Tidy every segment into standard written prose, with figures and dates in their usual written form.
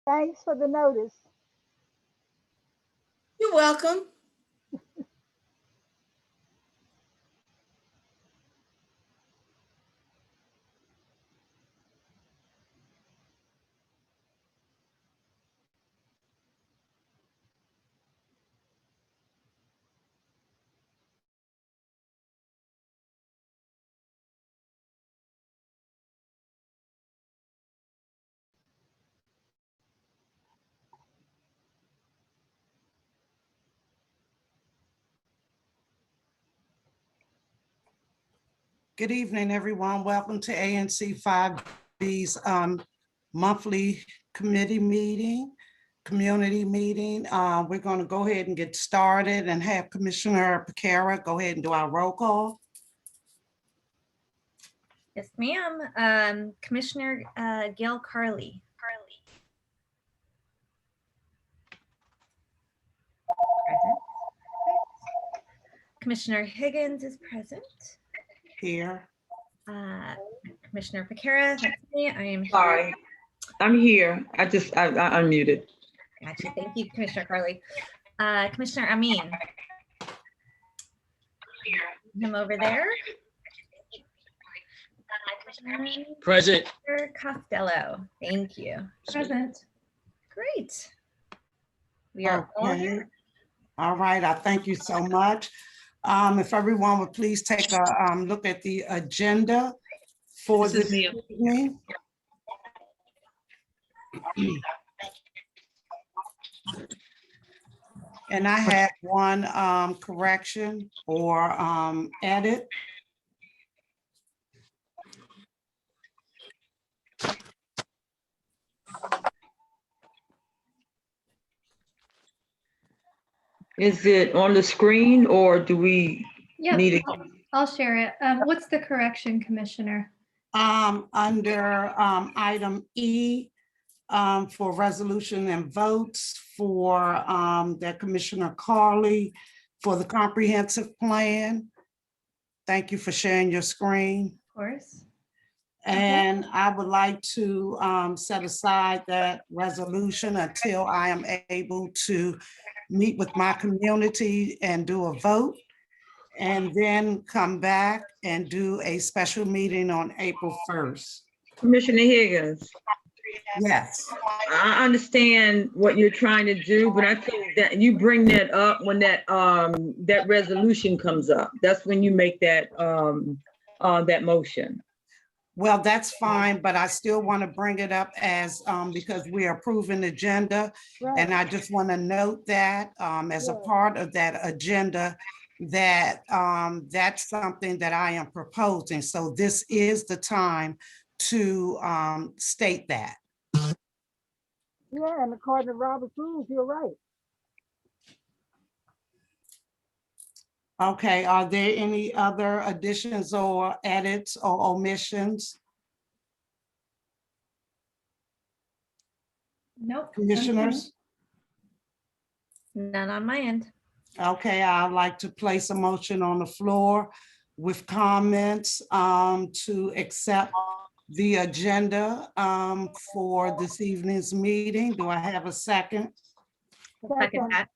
Thanks for the notice. You're welcome. Good evening, everyone. Welcome to ANC 5B's monthly committee meeting, community meeting. We're going to go ahead and get started and have Commissioner Piekara go ahead and do our roll call. Yes, ma'am. Commissioner Gayle Carley. Present. Commissioner Higgins is present. Here. Commissioner Piekara, that's me. I am here. Sorry, I'm here. I unmuted. Gotcha. Thank you, Commissioner Carley. Commissioner Amin. Him over there. Present. Commissioner Costello. Thank you. Present. Great. We are all Okay. here. All right, I thank you so much. If everyone would please take a look at the agenda for this evening. And I had one correction or edit. Is it on the screen or do we need it? I'll share it. What's the correction, Commissioner? Under item E, for resolution and votes for that Commissioner Carley for the comprehensive plan. Thank you for sharing your screen. Of course. And I would like to set aside that resolution until I am able to meet with my community and do a vote, and then come back and do a special meeting on April 1st. Commissioner Higgins, Yes. I understand what you're trying to do, but I think that you bring that up when that resolution comes up. That's when you make that that motion. Well, that's fine, but I still want to bring it up as, because we are approving the agenda. Right. And I just want to note that as a part of that agenda, that that's something that I am proposing. So this is the time to state that. Yeah, and according to Robert's rules, you're right. Okay, are there any other additions or edits or omissions? Nope. Commissioners? None on my end. Okay, I'd like to place a motion on the floor with comments to accept the agenda for this evening's meeting. Do I have a second? Second that.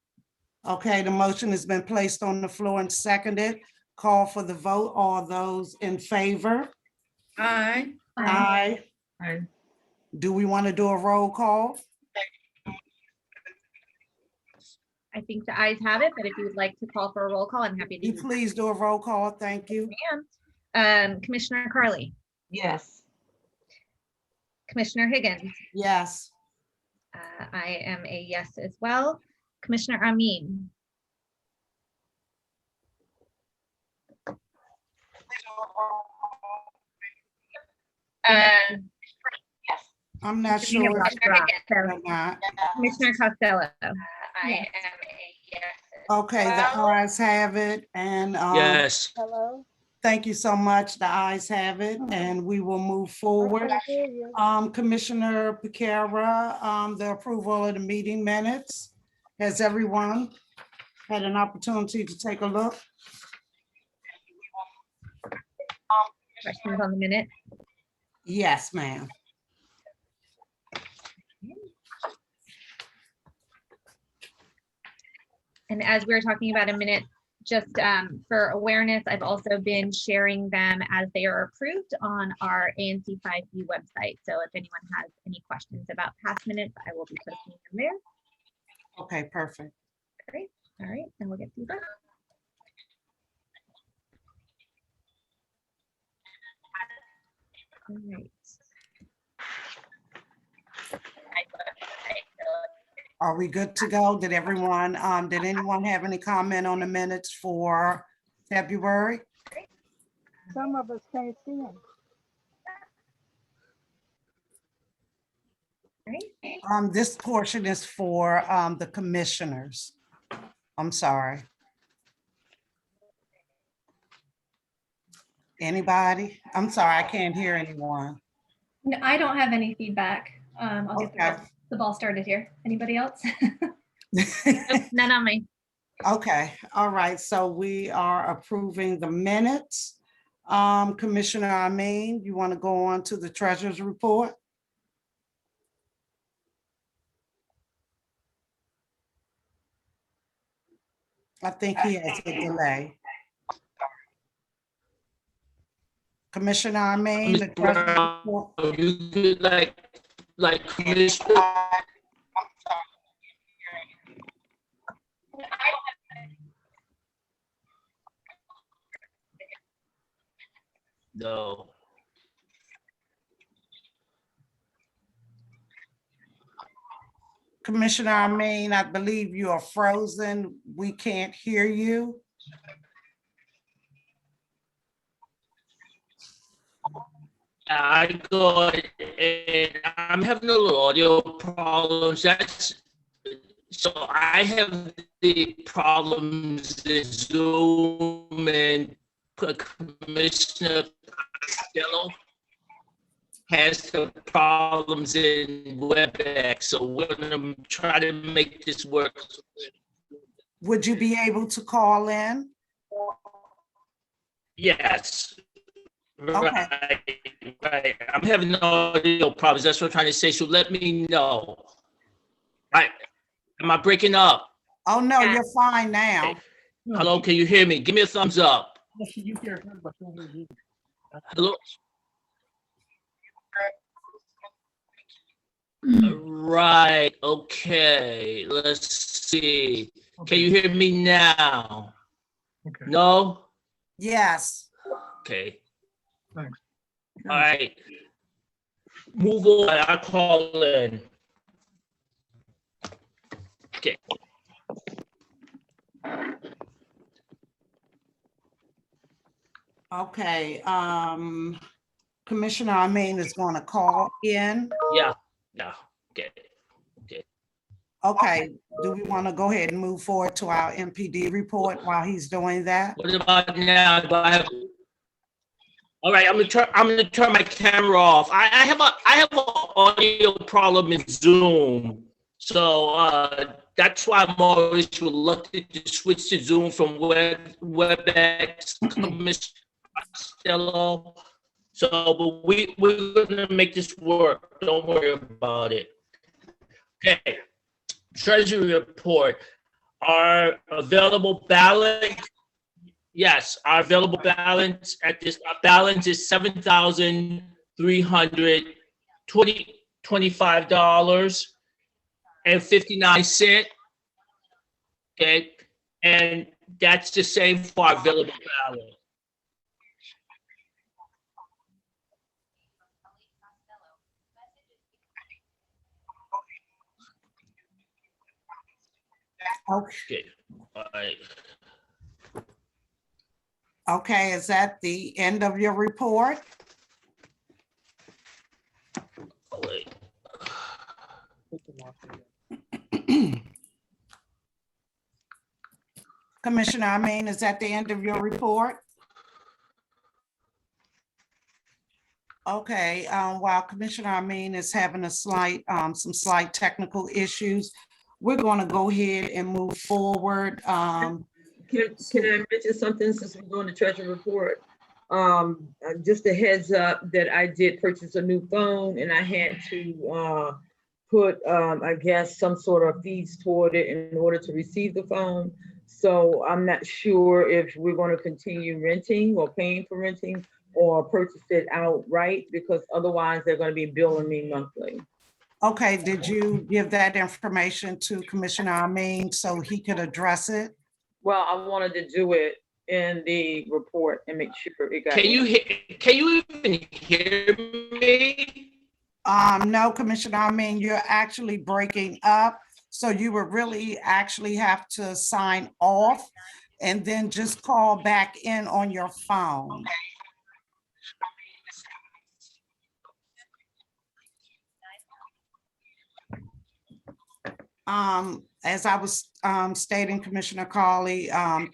Okay, the motion has been placed on the floor and seconded. Call for the vote. All those in favor? Aye. Aye. Aye. Do we want to do a roll call? I think the ayes have it, but if you would like to call for a roll call, I'm happy to You do that. please do a roll call. Thank you. Commissioner Carley, Yes. Commissioner Higgins, Yes. I am a yes as well. Commissioner Amin, I'm not You sure. have if dropped, so or not. Commissioner Costello. I am a yes. Okay, the ayes have it, and Yes. Hello? thank you so much. The ayes have it, and we will move forward. I hear you. Commissioner Piekara, the approval of the meeting minutes. Has everyone had an opportunity to take a look? Questions on the minute? Yes, ma'am. And as we were talking about a minute, just for awareness, I've also been sharing them as they are approved on our ANC 5B website. So if anyone has any questions about past minutes, I will be posting them there. Okay, perfect. Great. All right, and we'll get through that. All right. Are we good to go? Did anyone have any comment on the minutes for February? Some of us can't see them. This portion is for the commissioners. I'm sorry. Anybody? I'm sorry, I can't hear anyone. No, I don't have any feedback. I'll get Okay. the ball started here. Anybody else? Nope, none on me. Okay, all right, so we are approving the minutes. Commissioner Amin, you want to go on to the treasurer's report? I think he has a delay. Commissioner Amin, the treasurer's report. You could like Commissioner. No. Commissioner Amin, I believe you are frozen. We can't hear you. I go and I'm having a little audio problems. So I have the problems in Zoom and Commissioner Costello has the problems in WebEx. So we're gonna try to make this work. Would you be able to call in? Yes. Okay. Right. I'm having audio problems. That's what I'm trying to say. So let me know. Right. Am I breaking up? Oh, no, you're fine now. Hello, can you hear me? Give me a thumbs up. Hello? Right, okay, let's see. Can you hear me now? No? Yes. Okay. Thanks. All right. Move on, I'll call in. Okay. Okay, Commissioner Amin is going to call in. Yeah, okay. Okay, do we want to go ahead and move forward to our MPD report while he's doing that? What about now? Do I have? All right, I'm gonna turn my camera off. I have an audio problem in Zoom, so that's why I'm always reluctant to switch to Zoom from WebEx. Commissioner Costello. So, but we're gonna make this work. Don't worry about it. Okay. Treasury report. Our available balance. Yes, our available balance our balance is $7,325.59. Okay, and that's the same for our available balance. Okay. All right. Okay, is that the end of your report? Wait. Commissioner Amin, is that the end of your report? Okay, while Commissioner Amin is having some slight technical issues, we're going to go ahead and move forward. Can I mention something since we're doing the treasury report? Just a heads up that I did purchase a new phone and I had to put, I guess, some sort of fees toward it in order to receive the phone. So I'm not sure if we're going to continue renting or paying for renting or purchase it outright, because otherwise they're going to be billing me monthly. Okay, did you give that information to Commissioner Amin so he could address it? Well, I wanted to do it in the report and make sure it got. Can you even hear me? No, Commissioner Amin, you're actually breaking up. So you would really actually have to sign off and then just call back in on your phone. As I was stating, Commissioner Carley,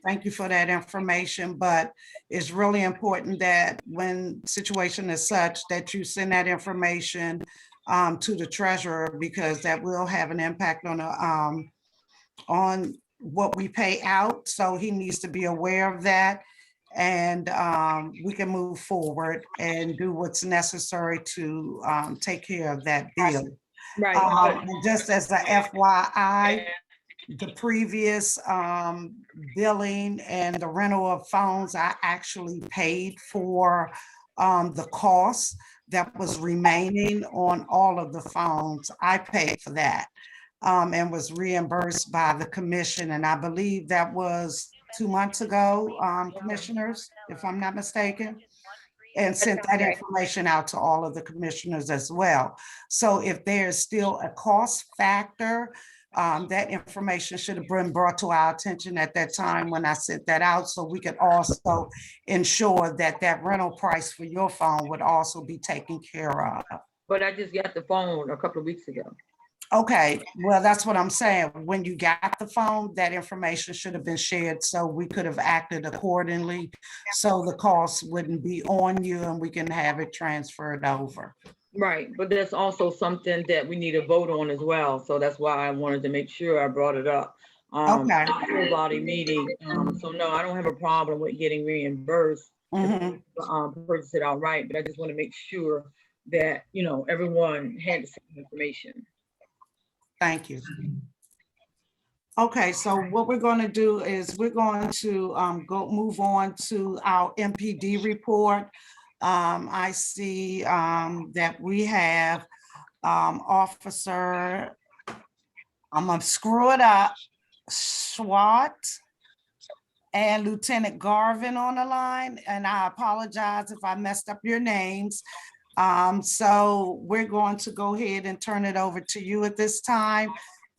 thank you for that information, but it's really important that when situation is such that you send that information to the treasurer, because that will have an impact on what we pay out. So he needs to be aware of that. And we can move forward and do what's necessary to take care of that bill. Right. Just as a FYI, the previous billing and the rental of phones, I actually paid for the cost that was remaining on all of the phones. I paid for that and was reimbursed by the commission. And I believe that was 2 months ago, commissioners, if I'm not mistaken. And sent that information out to all of the commissioners as well. So if there's still a cost factor, that information should have been brought to our attention at that time when I sent that out, so we could also ensure that that rental price for your phone would also be taken care of. But I just got the phone a couple of weeks ago. Okay, well, that's what I'm saying. When you got the phone, that information should have been shared so we could have acted accordingly. So the cost wouldn't be on you and we can have it transferred over. Right, but there's also something that we need to vote on as well. So that's why I wanted to make sure I brought it up. Okay. Full body meeting. So no, I don't have a problem with getting reimbursed. Purchase it outright, but I just want to make sure that, you know, everyone had the same information. Thank you. Okay, so what we're going to do is we're going to move on to our MPD report. I see that we have Officer, I'm gonna screw it up, Swat and Lieutenant Garvin on the line, and I apologize if I messed up your names. So we're going to go ahead and turn it over to you at this time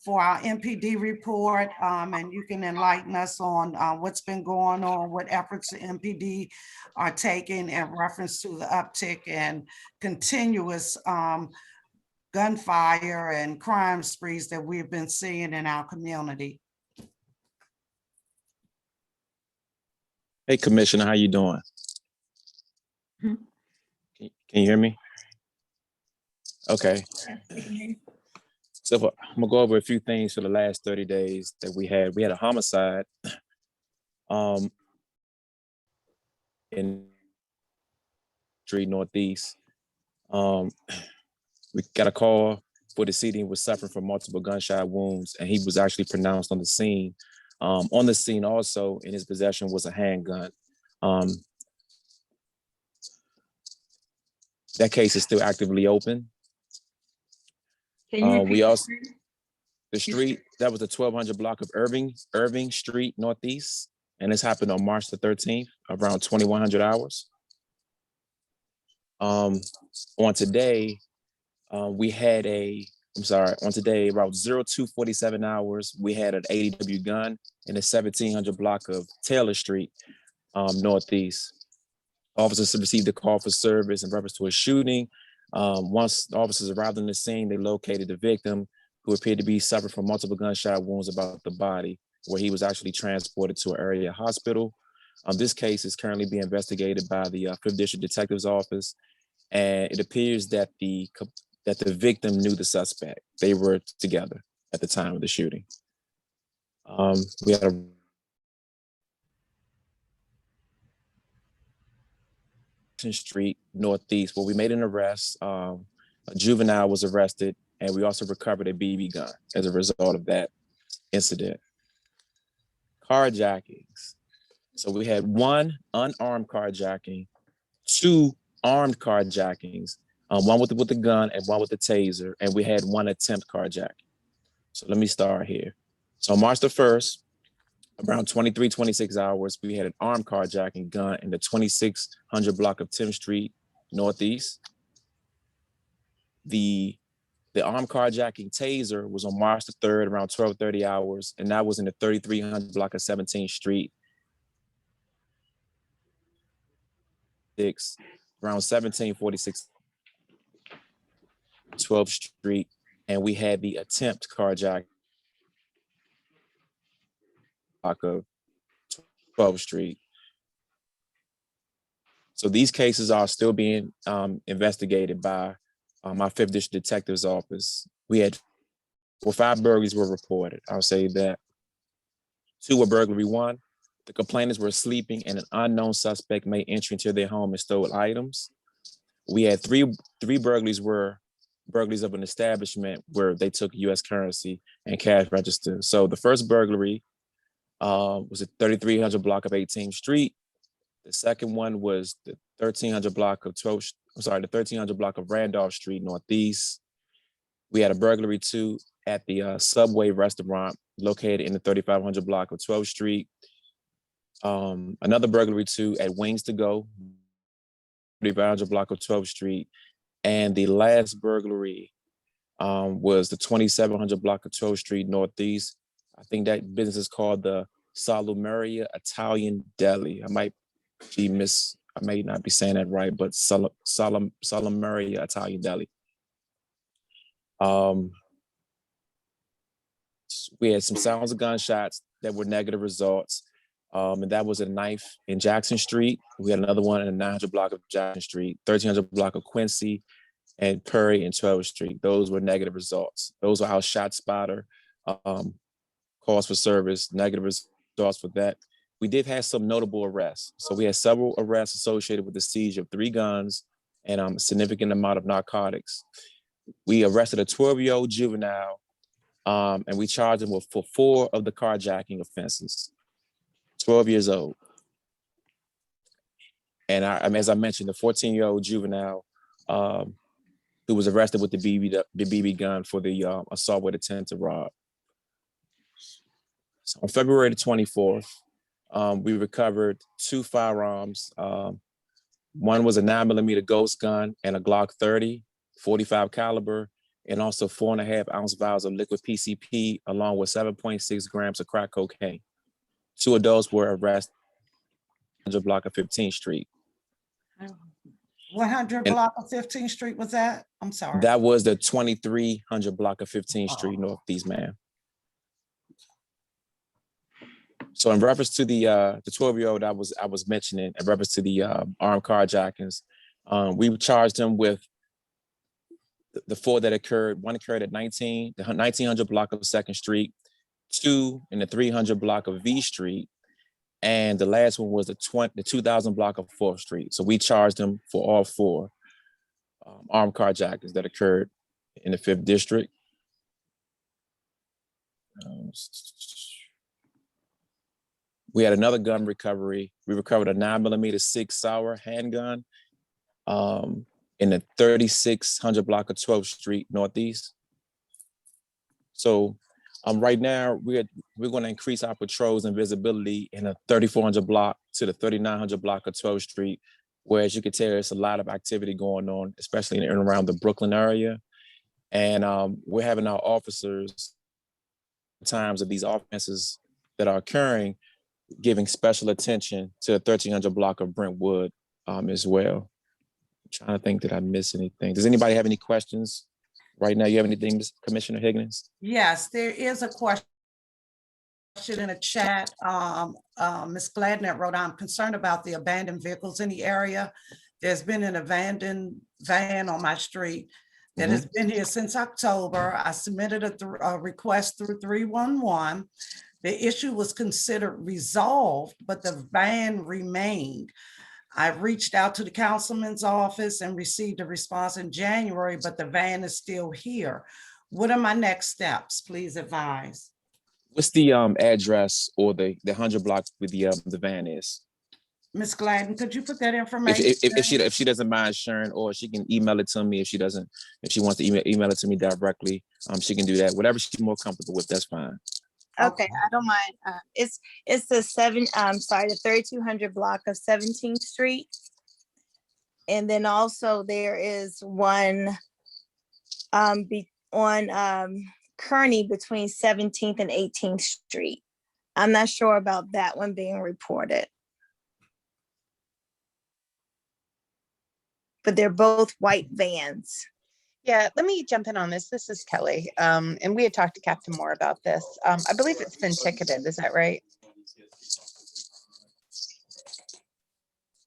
for our MPD report, and you can enlighten us on what's been going on, what efforts the MPD are taking in reference to the uptick and continuous gunfire and crime sprees that we've been seeing in our community. Hey, Commissioner, how you doing? Can you hear me? Okay. So I'm gonna go over a few things for the last 30 days that we had. We had a homicide in Street Northeast. We got a call for the decedent was suffering from multiple gunshot wounds, and he was actually pronounced on the scene. On the scene also in his possession was a handgun. That case is still actively open. We also, the street, that was the 1200 block of Irving Street Northeast, and this happened on March the 13th, around 2100 hours. On today, we had on today, about 0247 hours, we had an ADW gun in the 1700 block of Taylor Street, Northeast. Officers received a call for service in reference to a shooting. Once the officers arrived on the scene, they located the victim, who appeared to be suffering from multiple gunshot wounds about the body, where he was actually transported to an area hospital. This case is currently being investigated by the 5th District Detective's Office, and it appears that the victim knew the suspect. They were together at the time of the shooting. We had a Street Northeast, where we made an arrest. A juvenile was arrested and we also recovered a BB gun as a result of that incident. Carjackings. So we had one unarmed carjacking, two armed carjackings, one with the gun and one with the taser, and we had one attempt carjacking. So let me start here. So March the 1st, around 26 hours, we had an armed carjacking gun in the 2600 block of 10th Street Northeast. The armed carjacking taser was on March the 3rd, around 12:30 hours, and that was in the 3300 block of 17th Street. Around 1746 12th Street, and we had the attempt carjacking block of 12th Street. So these cases are still being investigated by my 5th District Detective's Office. We had 5 burglaries were reported. I'll say that 2 were burglary 1. The complainants were sleeping and an unknown suspect made entry into their home and stole items. We had three burglaries were burglaries of an establishment where they took US currency and cash register. So the first burglary was at 3300 block of 18th Street. The second one was the 1300 block of the 1300 block of Randolph Street Northeast. We had a burglary 2 at the Subway restaurant located in the 3500 block of 12th Street. Another burglary 2 at Wings to Go, 3500 block of 12th Street. And the last burglary was the 2700 block of 12th Street Northeast. I think that business is called the Salumeria Italian Deli. I may not be saying that right, but Salumeria Italian Deli. We had some sounds of gunshots that were negative results. And that was a knife in Jackson Street. We had another one in the 900 block of Jackson Street, 1300 block of Quincy, and Perry and 12th Street. Those were negative results. Those are our shot spotter, calls for service, negative results for that. We did have some notable arrests. So we had several arrests associated with the siege of 3 guns and a significant amount of narcotics. We arrested a 12-year-old juvenile, and we charged him for 4 of the carjacking offenses. 12 years old. And as I mentioned, the 14-year-old juvenile who was arrested with the BB gun for the assault with intent to rob. So on February the 24th, we recovered 2 firearms. One was a 9mm Ghost gun and a Glock 30, 45 caliber, and also 4.5 ounce vials of liquid PCP, along with 7.6 grams of crack cocaine. 2 adults were arrested on the block of 15th Street. 100 block of 15th Street was that? I'm sorry. That was the 2300 block of 15th Street Northeast, ma'am. So in reference to the 12-year-old I was mentioning, in reference to the armed carjackings, we charged him with the 4 that occurred. One occurred at the 1900 block of 2nd Street, 2 in the 300 block of V Street, and the last one was the 2000 block of 4th Street. So we charged him for all 4 armed carjackings that occurred in the 5th District. We had another gun recovery. We recovered a 9mm 6 Sauer handgun in the 3600 block of 12th Street Northeast. So right now, we're going to increase our patrols and visibility in the 3400 block to the 3900 block of 12th Street, where, as you can tell, there's a lot of activity going on, especially in and around the Brookland area. And we're having our officers, times of these offenses that are occurring, giving special attention to the 1300 block of Brentwood as well. I'm trying to think, did I miss anything? Does anybody have any questions? Right now, you have anything, Commissioner Higgins? Yes, there is a question in the chat. Ms. Gladden at Rhode Island, I'm concerned about the abandoned vehicles in the area. There's been an abandoned van on my street that has been here since October. I submitted a request through 311. The issue was considered resolved, but the van remained. I reached out to the councilman's office and received a response in January, but the van is still here. What are my next steps? Please advise. What's the address or the 100 blocks with the van is? Ms. Gladden, could you put that If information? if she doesn't mind sharing, or she can email it to me if she doesn't, if she wants to email it to me directly, she can do that. Whatever she's more comfortable with, that's fine. Okay, I don't mind. It's the 3200 block of 17th Street. And then also there is one on Kearney between 17th and 18th Street. I'm not sure about that one being reported. But they're both white vans. Yeah, let me jump in on this. This is Kelly. And we had talked to Captain Moore about this. I believe it's been ticketed. Is that right?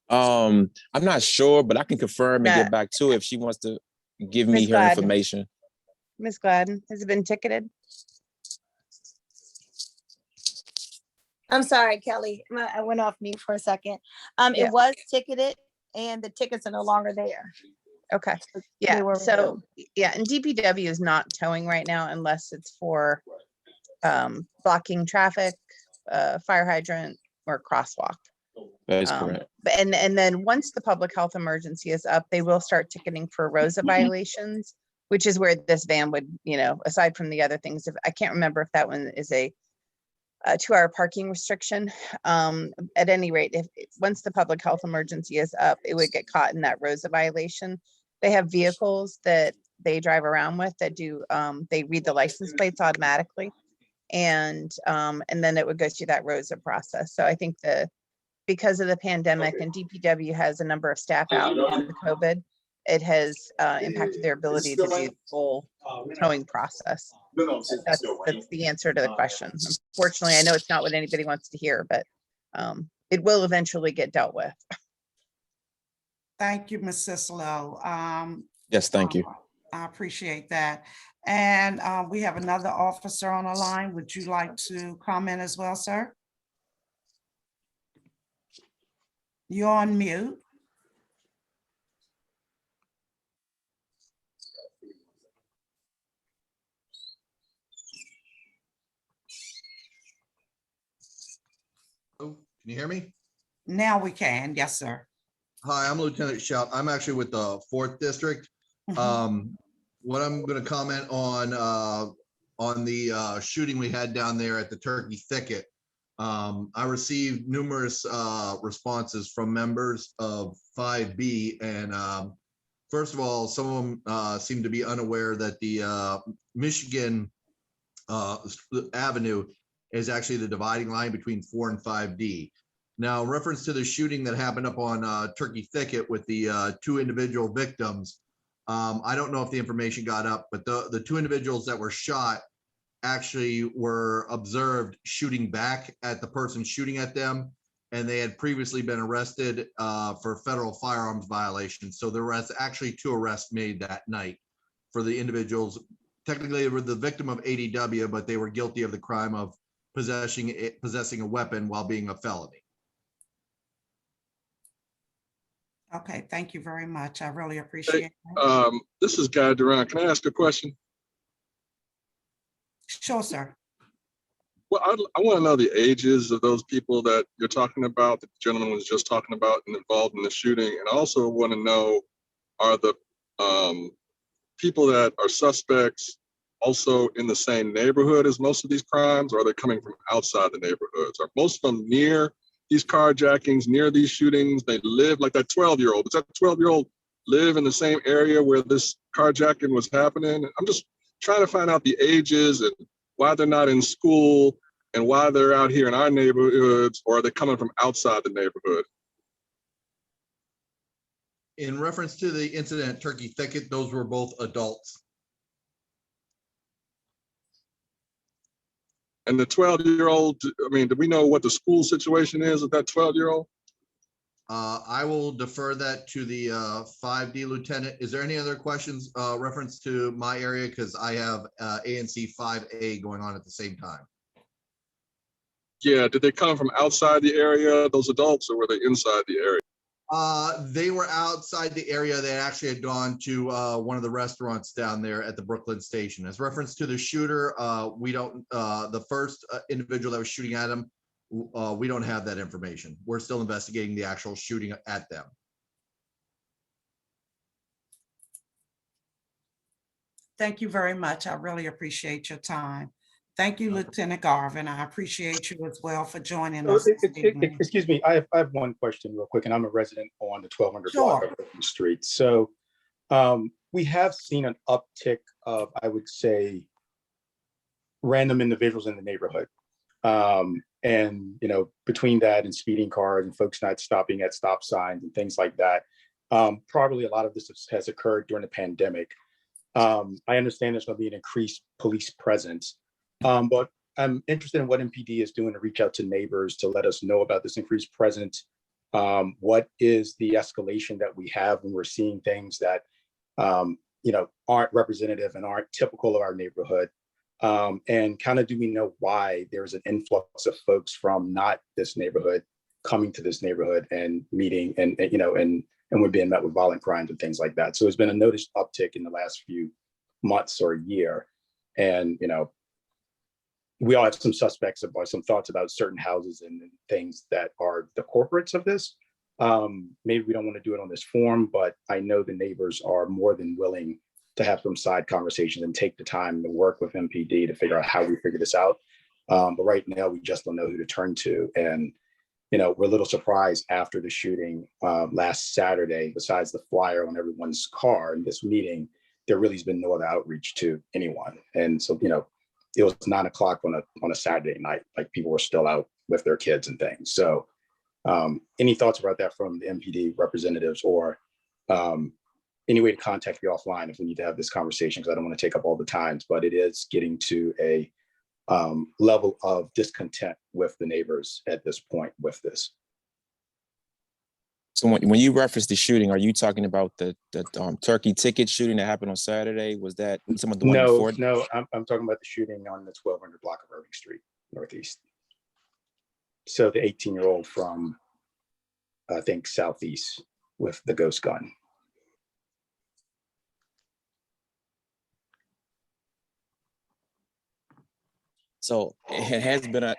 I'm not sure, but I can confirm and Yeah. get back to her if she wants to give me Ms. her Gladden. information. Ms. Gladden, has it been ticketed? I'm sorry, Kelly. I went off mute for a second. Yeah. It was ticketed and the tickets are no longer there. Okay. They Yeah. were So, removed. yeah, and DPW is not towing right now unless it's for blocking traffic, fire hydrant, or crosswalk. That is correct. But and then once the public health emergency is up, they will start ticketing for ROSA violations, which is where this van would, aside from the other things, I can't remember if that one is a 2-hour parking restriction. At any rate, once the public health emergency is up, it would get caught in that ROSA violation. They have vehicles that they drive around with that do, they read the license plates automatically. And then it would go through that ROSA process. So I think because of the pandemic and DPW has a number of staff out because of COVID, it has impacted their ability to do the full towing process. That's the answer to the question. Unfortunately, I know it's not what anybody wants to hear, but it will eventually get dealt with. Thank you, Ms. Cicillo. Yes, thank you. I appreciate that. And we have another officer on the line. Would you like to comment as well, sir? You're on mute. Oh, can you hear me? Now we can. Yes, sir. Hi, I'm Lieutenant Shout. I'm actually with the 4th District. What I'm going to comment on the shooting we had down there at the Turkey Thicket. I received numerous responses from members of 5B, and first of all, some of them seem to be unaware that the Michigan Avenue is actually the dividing line between 4 and 5D. Now, in reference to the shooting that happened up on Turkey Thicket with the 2 individual victims, I don't know if the information got up, but the 2 individuals that were shot actually were observed shooting back at the person shooting at them, and they had previously been arrested for federal firearms violations. So there was actually 2 arrests made that night for the individuals. Technically, they were the victim of ADW, but they were guilty of the crime of possessing a weapon while being a felony. Okay, thank you very much. I really appreciate it. This is Guy Duran. Can I ask a question? Sure, sir. Well, I want to know the ages of those people that you're talking about, that the gentleman was just talking about and involved in the shooting. And I also want to know, are the people that are suspects also in the same neighborhood as most of these crimes, or are they coming from outside the neighborhoods? Are most of them near these carjackings, near these shootings? They live, like that 12-year-old. Does that 12-year-old live in the same area where this carjacking was happening? I'm just trying to find out the ages and why they're not in school and why they're out here in our neighborhoods, or are they coming from outside the neighborhood? In reference to the incident at Turkey Thicket, those were both adults. And the 12-year-old, I mean, do we know what the school situation is with that 12-year-old? I will defer that to the 5D lieutenant. Is there any other questions reference to my area? Because I have ANC 5A going on at the same time. Yeah, did they come from outside the area, those adults, or were they inside the area? They were outside the area. They actually had gone to one of the restaurants down there at the Brookland station. As reference to the shooter, we don't, the first individual that was shooting at him, we don't have that information. We're still investigating the actual shooting at them. Thank you very much. I really appreciate your time. Thank you, Lieutenant Garvin. I appreciate you as well for joining us. this evening. Excuse me, I have one question real quick, and I'm a resident on the 1200 block Sure. of Brookland Street. So we have seen an uptick of, I would say, random individuals in the neighborhood. And, you know, between that and speeding cars and folks not stopping at stop signs and things like that, probably a lot of this has occurred during the pandemic. I understand there's going to be an increased police presence, but I'm interested in what MPD is doing to reach out to neighbors to let us know about this increased presence. What is the escalation that we have when we're seeing things that, you know, aren't representative and aren't typical of our neighborhood? And kind of do we know why there's an influx of folks from not this neighborhood coming to this neighborhood and meeting and you know, and we're being met with violent crimes and things like that. So there's been a noticed uptick in the last few months or year. And, you know, we all have some suspects about some thoughts about certain houses and things that are the corporates of this. Maybe we don't want to do it on this forum, but I know the neighbors are more than willing to have some side conversations and take the time to work with MPD to figure out how we figure this out. But right now we just don't know who to turn to. And, you know, we're a little surprised after the shooting last Saturday, besides the flyer on everyone's car in this meeting, there really has been no other outreach to anyone. And so, you know, it was 9 o'clock on a Saturday night, like people were still out with their kids and things. So any thoughts about that from the MPD representatives, or any way to contact you offline if we need to have this conversation, because I don't want to take up all the times, but it is getting to a level of discontent with the neighbors at this point with this. So when you reference the shooting, are you talking about the turkey ticket shooting that happened on Saturday? Was that some of the one before? No, I'm talking about the shooting on the 1200 block of Irving Street, Northeast. So the 18-year-old from, I think, Southeast with the ghost gun. So it has been a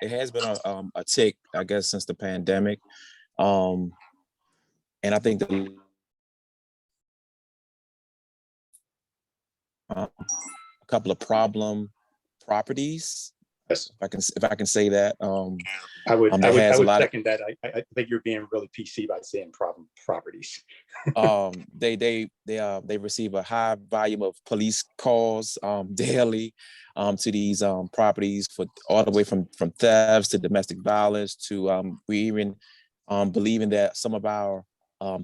tick, I guess, since the pandemic, and I think a couple of problem properties. Yes. If I can say that. I would second that. I think you're being really PC by saying problem properties. They receive a high volume of police calls daily to these properties, for all the way from thefts to domestic violence to we even believing that some of our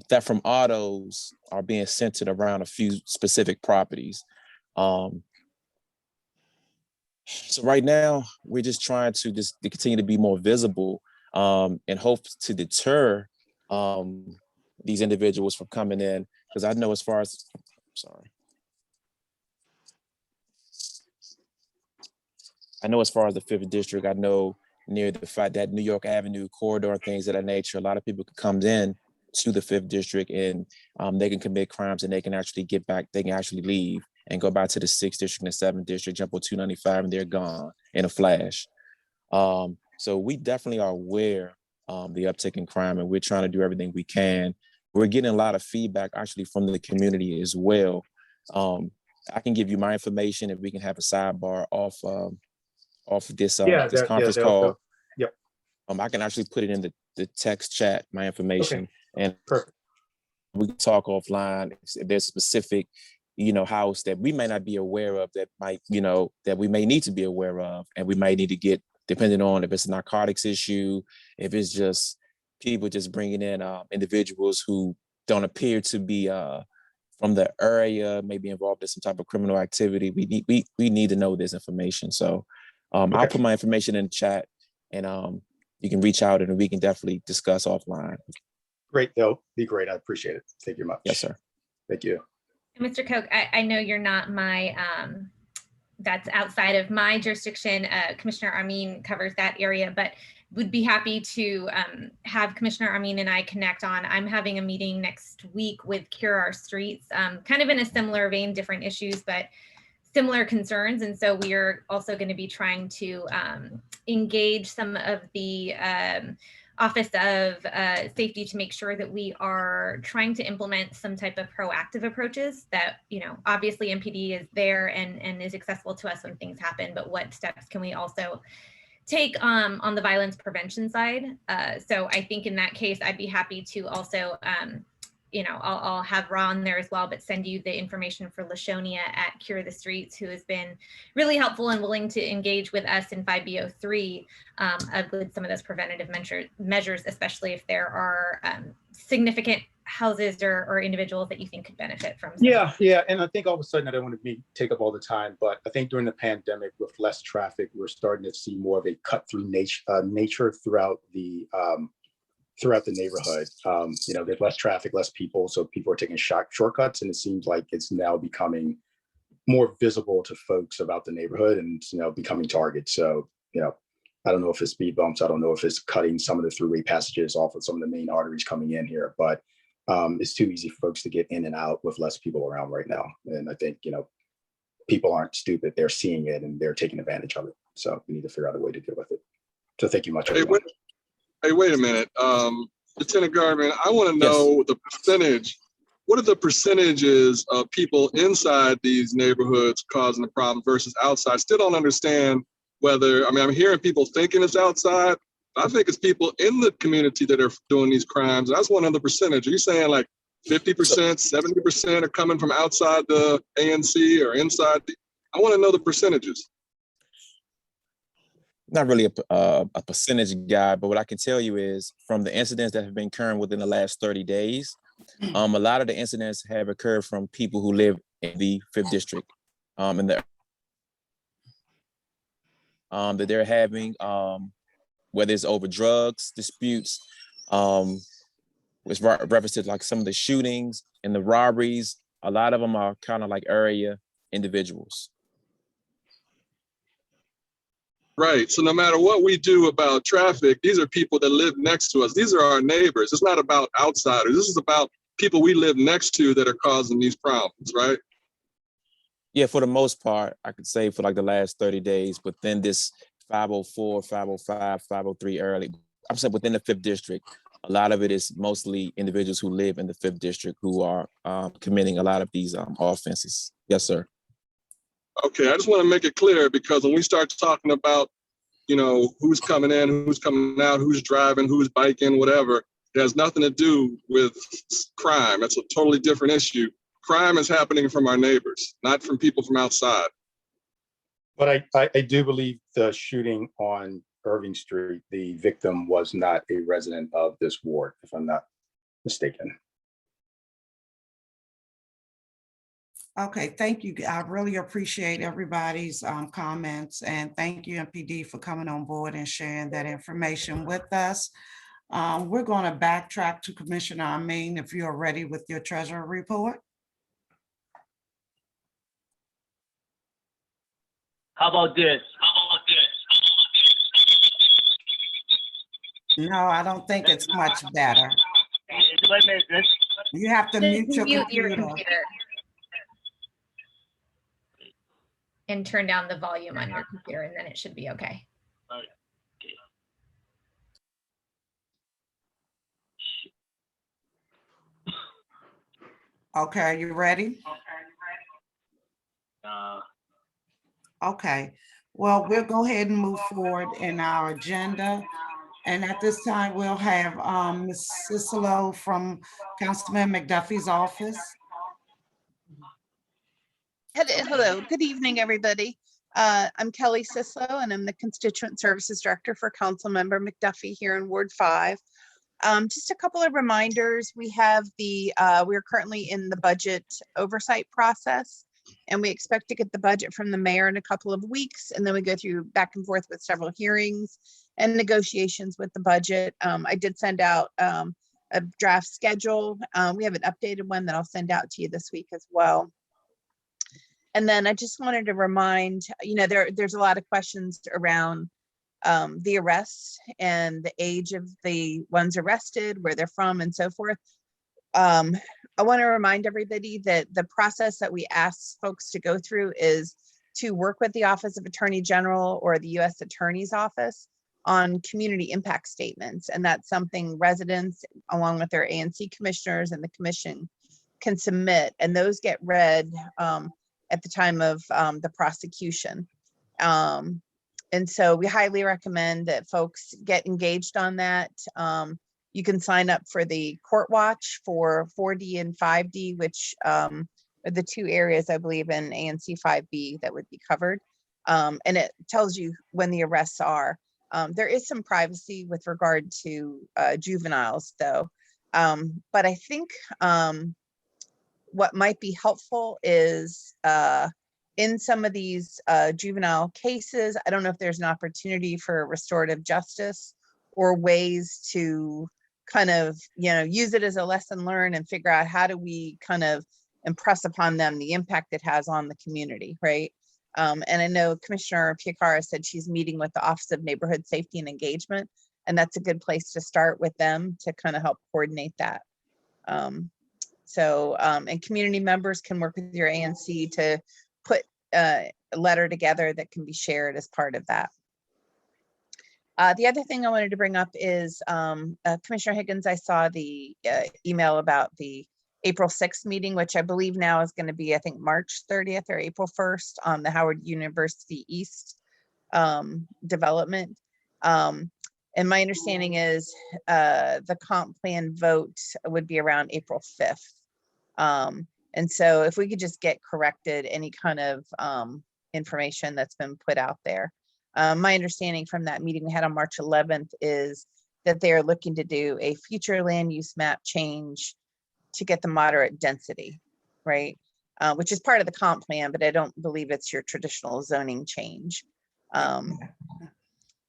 theft from autos are being centered around a few specific properties. So right now we're just trying to continue to be more visible and hope to deter these individuals from coming in, because I know as far as the 5th district, I know near the fact that New York Avenue corridor and things of that nature, a lot of people can come in to the 5th district and they can commit crimes and they can actually get back, they can actually leave and go back to the 6th district and the 7th district, jump on 295 and they're gone in a flash. So we definitely are aware the uptick in crime, and we're trying to do everything we can. We're getting a lot of feedback actually from the community as well. I can give you my information if we can have a sidebar off this this conference call. Yep. I can actually put it in the text chat, my information, and perfect. We can talk offline if there's specific, house that we may not be aware of that might, that we may need to be aware of, and we might need to get, depending on if it's a narcotics issue, if it's just people just bringing in individuals who don't appear to be from the area, maybe involved in some type of criminal activity. We need to know this information. So I'll put my information in the chat, and you can reach out and we can definitely discuss offline. Great, that'll be great. I appreciate it. Thank you much. Yes, sir. Thank you. Mr. Koch, I know you're not my that's outside of my jurisdiction. Commissioner Amin covers that area, but would be happy to have Commissioner Amin and I connect on. I'm having a meeting next week with Cure Our Streets, kind of in a similar vein, different issues, but similar concerns. And so we are also going to be trying to engage some of the Office of Safety to make sure that we are trying to implement some type of proactive approaches that, you know, obviously MPD is there and is accessible to us when things happen, but what steps can we also take on the violence prevention side? So I think in that case, I'd be happy to also, you know, I'll have Ra on there as well, but send you the information for Lashonia at Cure the Streets, who has been really helpful and willing to engage with us in 5B03 with some of those preventative measures, especially if there are significant houses or individuals that you think could benefit from. Yeah, and I think all of a sudden, I don't want to take up all the time, but I think during the pandemic with less traffic, we're starting to see more of a cut-through nature throughout the neighborhood. You know, there's less traffic, less people, so people are taking shortcuts, and it seems like it's now becoming more visible to folks about the neighborhood and, you know, becoming targets. So, you know, I don't know if it's speed bumps, I don't know if it's cutting some of the throughway passages off of some of the main arteries coming in here, but it's too easy for folks to get in and out with less people around right now. And I think, you know, people aren't stupid, they're seeing it and they're taking advantage of it. So we need to figure out a way to deal with it. So thank you much. Hey, wait a minute. Lieutenant Garvin, I want to know the percentage. What are the percentages of people inside these neighborhoods causing the problem versus outside? Still don't understand whether, I mean, I'm hearing people thinking it's outside. I think it's people in the community that are doing these crimes. That's one of the percentage. Are you saying like 50%, 70% are coming from outside the ANC or inside? I want to know the percentages. Not really a percentage guy, but what I can tell you is from the incidents that have been occurring within the last 30 days, a lot of the incidents have occurred from people who live in the 5th district, that they're having, whether it's over drugs disputes, with reference to like some of the shootings and the robberies. A lot of them are kind of like area individuals. Right. So no matter what we do about traffic, these are people that live next to us. These are our neighbors. It's not about outsiders. This is about people we live next to that are causing these problems, right? Yeah, for the most part, I could say for like the last 30 days, but then this 504, 505, 503 early, I'm saying within the 5th district, a lot of it is mostly individuals who live in the 5th district who are committing a lot of these offenses. Yes, sir. Okay, I just want to make it clear because when we start talking about, you know, who's coming in, who's coming out, who's driving, who's biking, whatever, it has nothing to do with crime. That's a totally different issue. Crime is happening from our neighbors, not from people from outside. But I do believe the shooting on Irving Street, the victim was not a resident of this ward, if I'm not mistaken. Okay, thank you. I really appreciate everybody's comments, and thank you, MPD, for coming on board and sharing that information with us. We're going to backtrack to Commissioner Amin if you're ready with your treasurer report. How about this? No, I don't think it's much better. Wait a minute. You have to mute your computer. And turn down the volume on your computer, and then it should be okay. Okay, are you ready? Okay, well, we'll go ahead and move forward in our agenda. And at this time, we'll have Ms. Costello from Councilman McDuffie's office. Hello, good evening, everybody. I'm Kelly Costello, and I'm the Constituent Services Director for Councilmember McDuffie here in Ward 5. Just a couple of reminders. We have we're currently in the budget oversight process, and we expect to get the budget from the mayor in a couple of weeks, and then we go through back and forth with several hearings and negotiations with the budget. I did send out a draft schedule. We have an updated one that I'll send out to you this week as well. And then I just wanted to remind, there's a lot of questions around the arrests and the age of the ones arrested, where they're from and so forth. I want to remind everybody that the process that we ask folks to go through is to work with the Office of Attorney General or the U.S. Attorney's Office on community impact statements. And that's something residents, along with their ANC commissioners and the commission, can submit. And those get read at the time of the prosecution. And so we highly recommend that folks get engaged on that. You can sign up for the Court Watch for 4D and 5D, which are the two areas I believe in ANC 5B that would be covered. And it tells you when the arrests are. There is some privacy with regard to juveniles though. But I think what might be helpful is in some of these juvenile cases, I don't know if there's an opportunity for restorative justice or ways to kind of, use it as a lesson learned and figure out how do we kind of impress upon them the impact it has on the community, right? And I know Commissioner Piekara said she's meeting with the Office of Neighborhood Safety and Engagement, and that's a good place to start with them to kind of help coordinate that. And community members can work with your ANC to put a letter together that can be shared as part of that. The other thing I wanted to bring up is Commissioner Higgins, I saw the email about the April 6th meeting, which I believe now is going to be, I think, March 30th or April 1st on the Howard University East development. And my understanding is the comp plan vote would be around April 5th. And so if we could just get corrected any kind of information that's been put out there. My understanding from that meeting we had on March 11th is that they're looking to do a future land use map change to get the moderate density, right? Which is part of the comp plan, but I don't believe it's your traditional zoning change.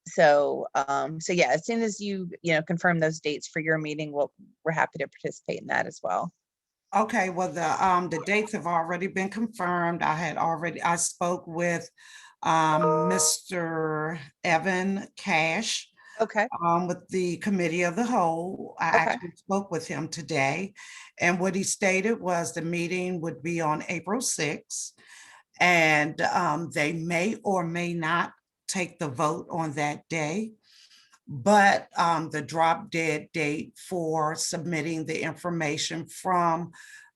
So yeah, as soon as you confirm those dates for your meeting, we're happy to participate in that as well. Okay, well, the dates have already been confirmed. I spoke with Mr. Evan Cash. Okay. With the committee of the whole. I actually spoke with him today. And what he stated was the meeting would be on April 6th. And they may or may not take the vote on that day. But the drop dead date for submitting the information from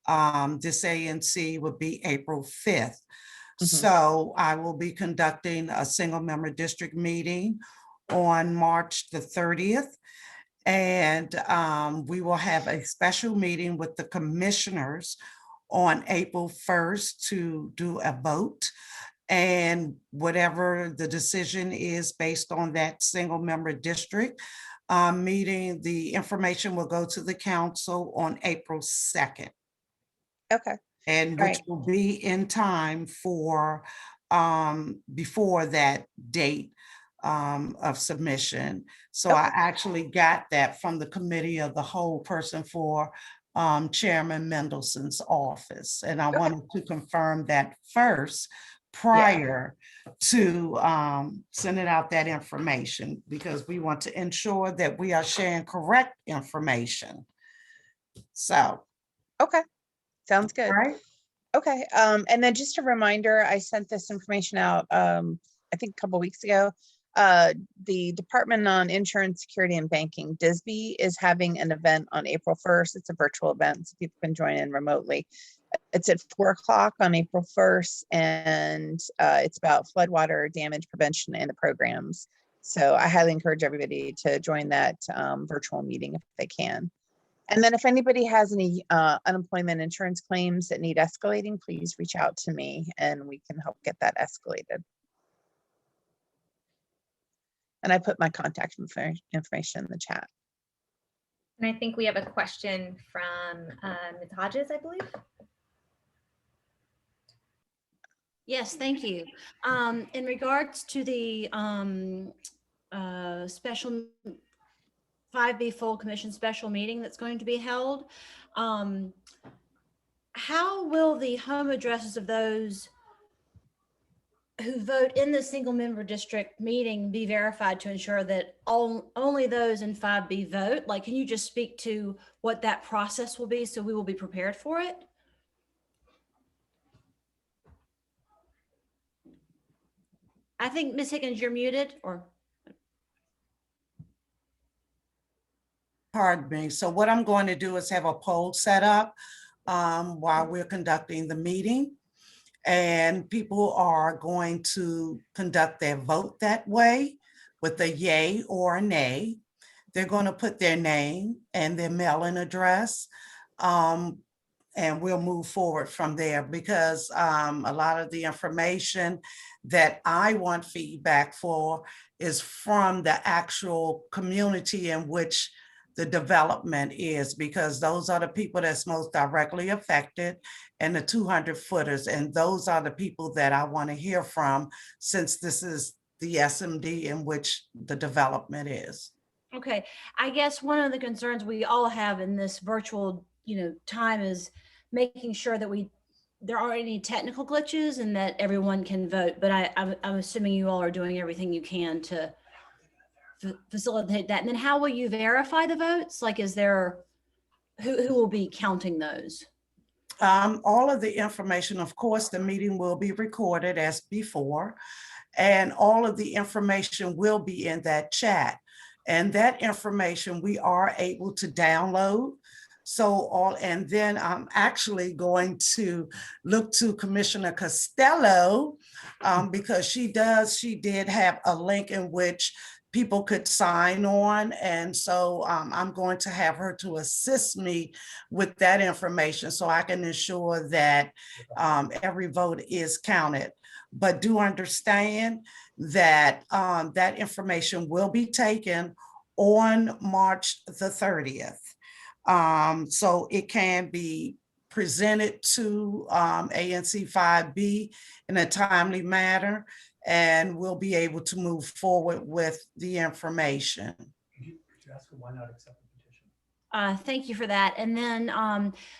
this ANC would be April 5th. So I will be conducting a single member district meeting on March the 30th. And we will have a special meeting with the commissioners on April 1st to do a vote. And whatever the decision is based on that single member district meeting, the information will go to the council on April 2nd. Okay. And which will be in time for before that date of submission. So I actually got that from the committee of the whole person for Chairman Mendelson's office. And I wanted to confirm that first prior to sending out that information, because we want to ensure that we are sharing correct information. So. Okay, sounds good. All right. Okay, and then just a reminder, I sent this information out, I think a couple weeks ago. The Department on Insurance, Security and Banking, DISB, is having an event on April 1st. It's a virtual event, so people can join in remotely. It's at 4 o'clock on April 1st, and it's about floodwater damage prevention and the programs. So I highly encourage everybody to join that virtual meeting if they can. And then if anybody has any unemployment insurance claims that need escalating, please reach out to me and we can help get that escalated. And I put my contact information in the chat. And I think we have a question from Ms. Hodges, I believe. Yes, thank you. In regards to the special 5B full commission special meeting that's going to be held, how will the home addresses of those who vote in the single member district meeting be verified to ensure that only those in 5B vote? Like, can you just speak to what that process will be so we will be prepared for it? I think, Ms. Higgins, you're muted, or? Pardon me. So what I'm going to do is have a poll set up while we're conducting the meeting. And people are going to conduct their vote that way with a yay or a nay. They're going to put their name and their mailing address. And we'll move forward from there, because a lot of the information that I want feedback for is from the actual community in which the development is, because those are the people that's most directly affected, and the 200 footers. And those are the people that I want to hear from, since this is the SMD in which the development is. Okay, I guess one of the concerns we all have in this virtual, time is making sure that there aren't any technical glitches and that everyone can vote. But I'm assuming you all are doing everything you can to facilitate that. And then how will you verify the votes? Like, is there, who will be counting those? All of the information, of course, the meeting will be recorded as before, and all of the information will be in that chat. And that information we are able to download. And then I'm actually going to look to Commissioner Costello, because she did have a link in which people could sign on. And so I'm going to have her to assist me with that information so I can ensure that every vote is counted. But do understand that that information will be taken on March the 30th. So it can be presented to ANC 5B in a timely manner, and we'll be able to move forward with the information. Could you ask her why not accept the petition? Thank you for that. And then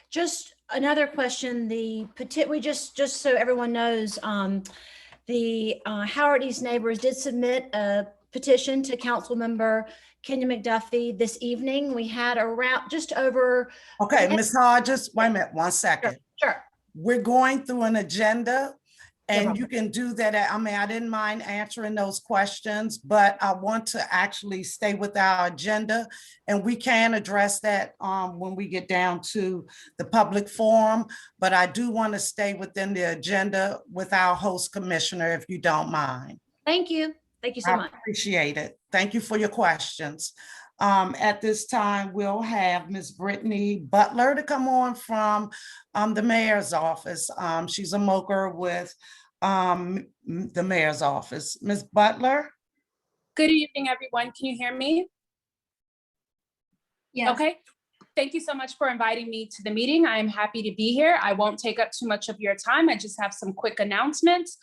just another question, we just so everyone knows, the Howard East neighbors did submit a petition to Council Member Kenya McDuffie this evening. We had around just over. Okay, Ms. Hodges, wait a minute, 1 second. Sure. We're going through an agenda, and No you can do that. I didn't mind answering those questions, but I want to actually stay with our agenda, and we can address that when we get down to the public forum. But I do want to stay within the agenda with our host commissioner, if you don't mind. Thank you. Thank you so much. I appreciate it. Thank you for your questions. At this time, we'll have Ms. Brittany Butler to come on from the mayor's office. She's a moker with the mayor's office. Ms. Butler? Good evening, everyone. Can you hear me? Yes. Okay. Thank you so much for inviting me to the meeting. I am happy to be here. I won't take up too much of your time. I just have some quick announcements.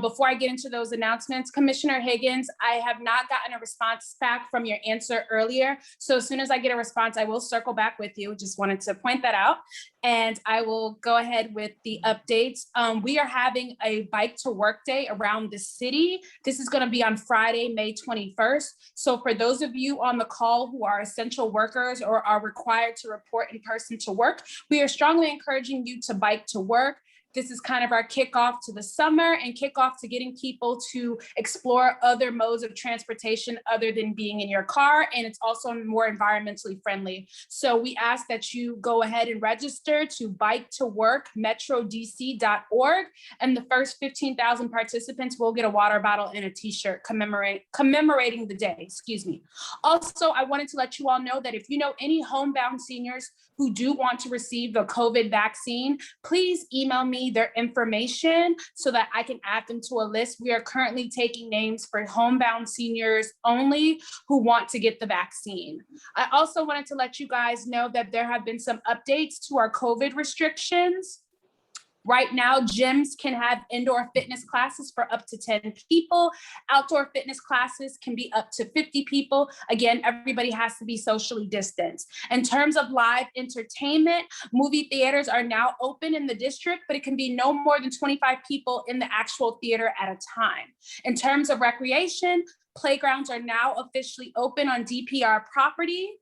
Before I get into those announcements, Commissioner Higgins, I have not gotten a response back from your answer earlier. So as soon as I get a response, I will circle back with you. Just wanted to point that out. And I will go ahead with the updates. We are having a bike to work day around the city. This is going to be on Friday, May 21st. So for those of you on the call who are essential workers or are required to report in person to work, we are strongly encouraging you to bike to work. This is kind of our kickoff to the summer and kickoff to getting people to explore other modes of transportation other than being in your car. And it's also more environmentally friendly. So we ask that you go ahead and register to bike2workmetrodc.org. And the first 15,000 participants will get a water bottle and a t-shirt commemorating the day, excuse me. Also, I wanted to let you all know that if you know any homebound seniors who do want to receive the COVID vaccine, please email me their information so that I can add them to a list. We are currently taking names for homebound seniors only who want to get the vaccine. I also wanted to let you guys know that there have been some updates to our COVID restrictions. Right now, gyms can have indoor fitness classes for up to 10 people. Outdoor fitness classes can be up to 50 people. Again, everybody has to be socially distanced. In terms of live entertainment, movie theaters are now open in the district, but it can be no more than 25 people in the actual theater at a time. In terms of recreation, playgrounds are now officially open on DPR property.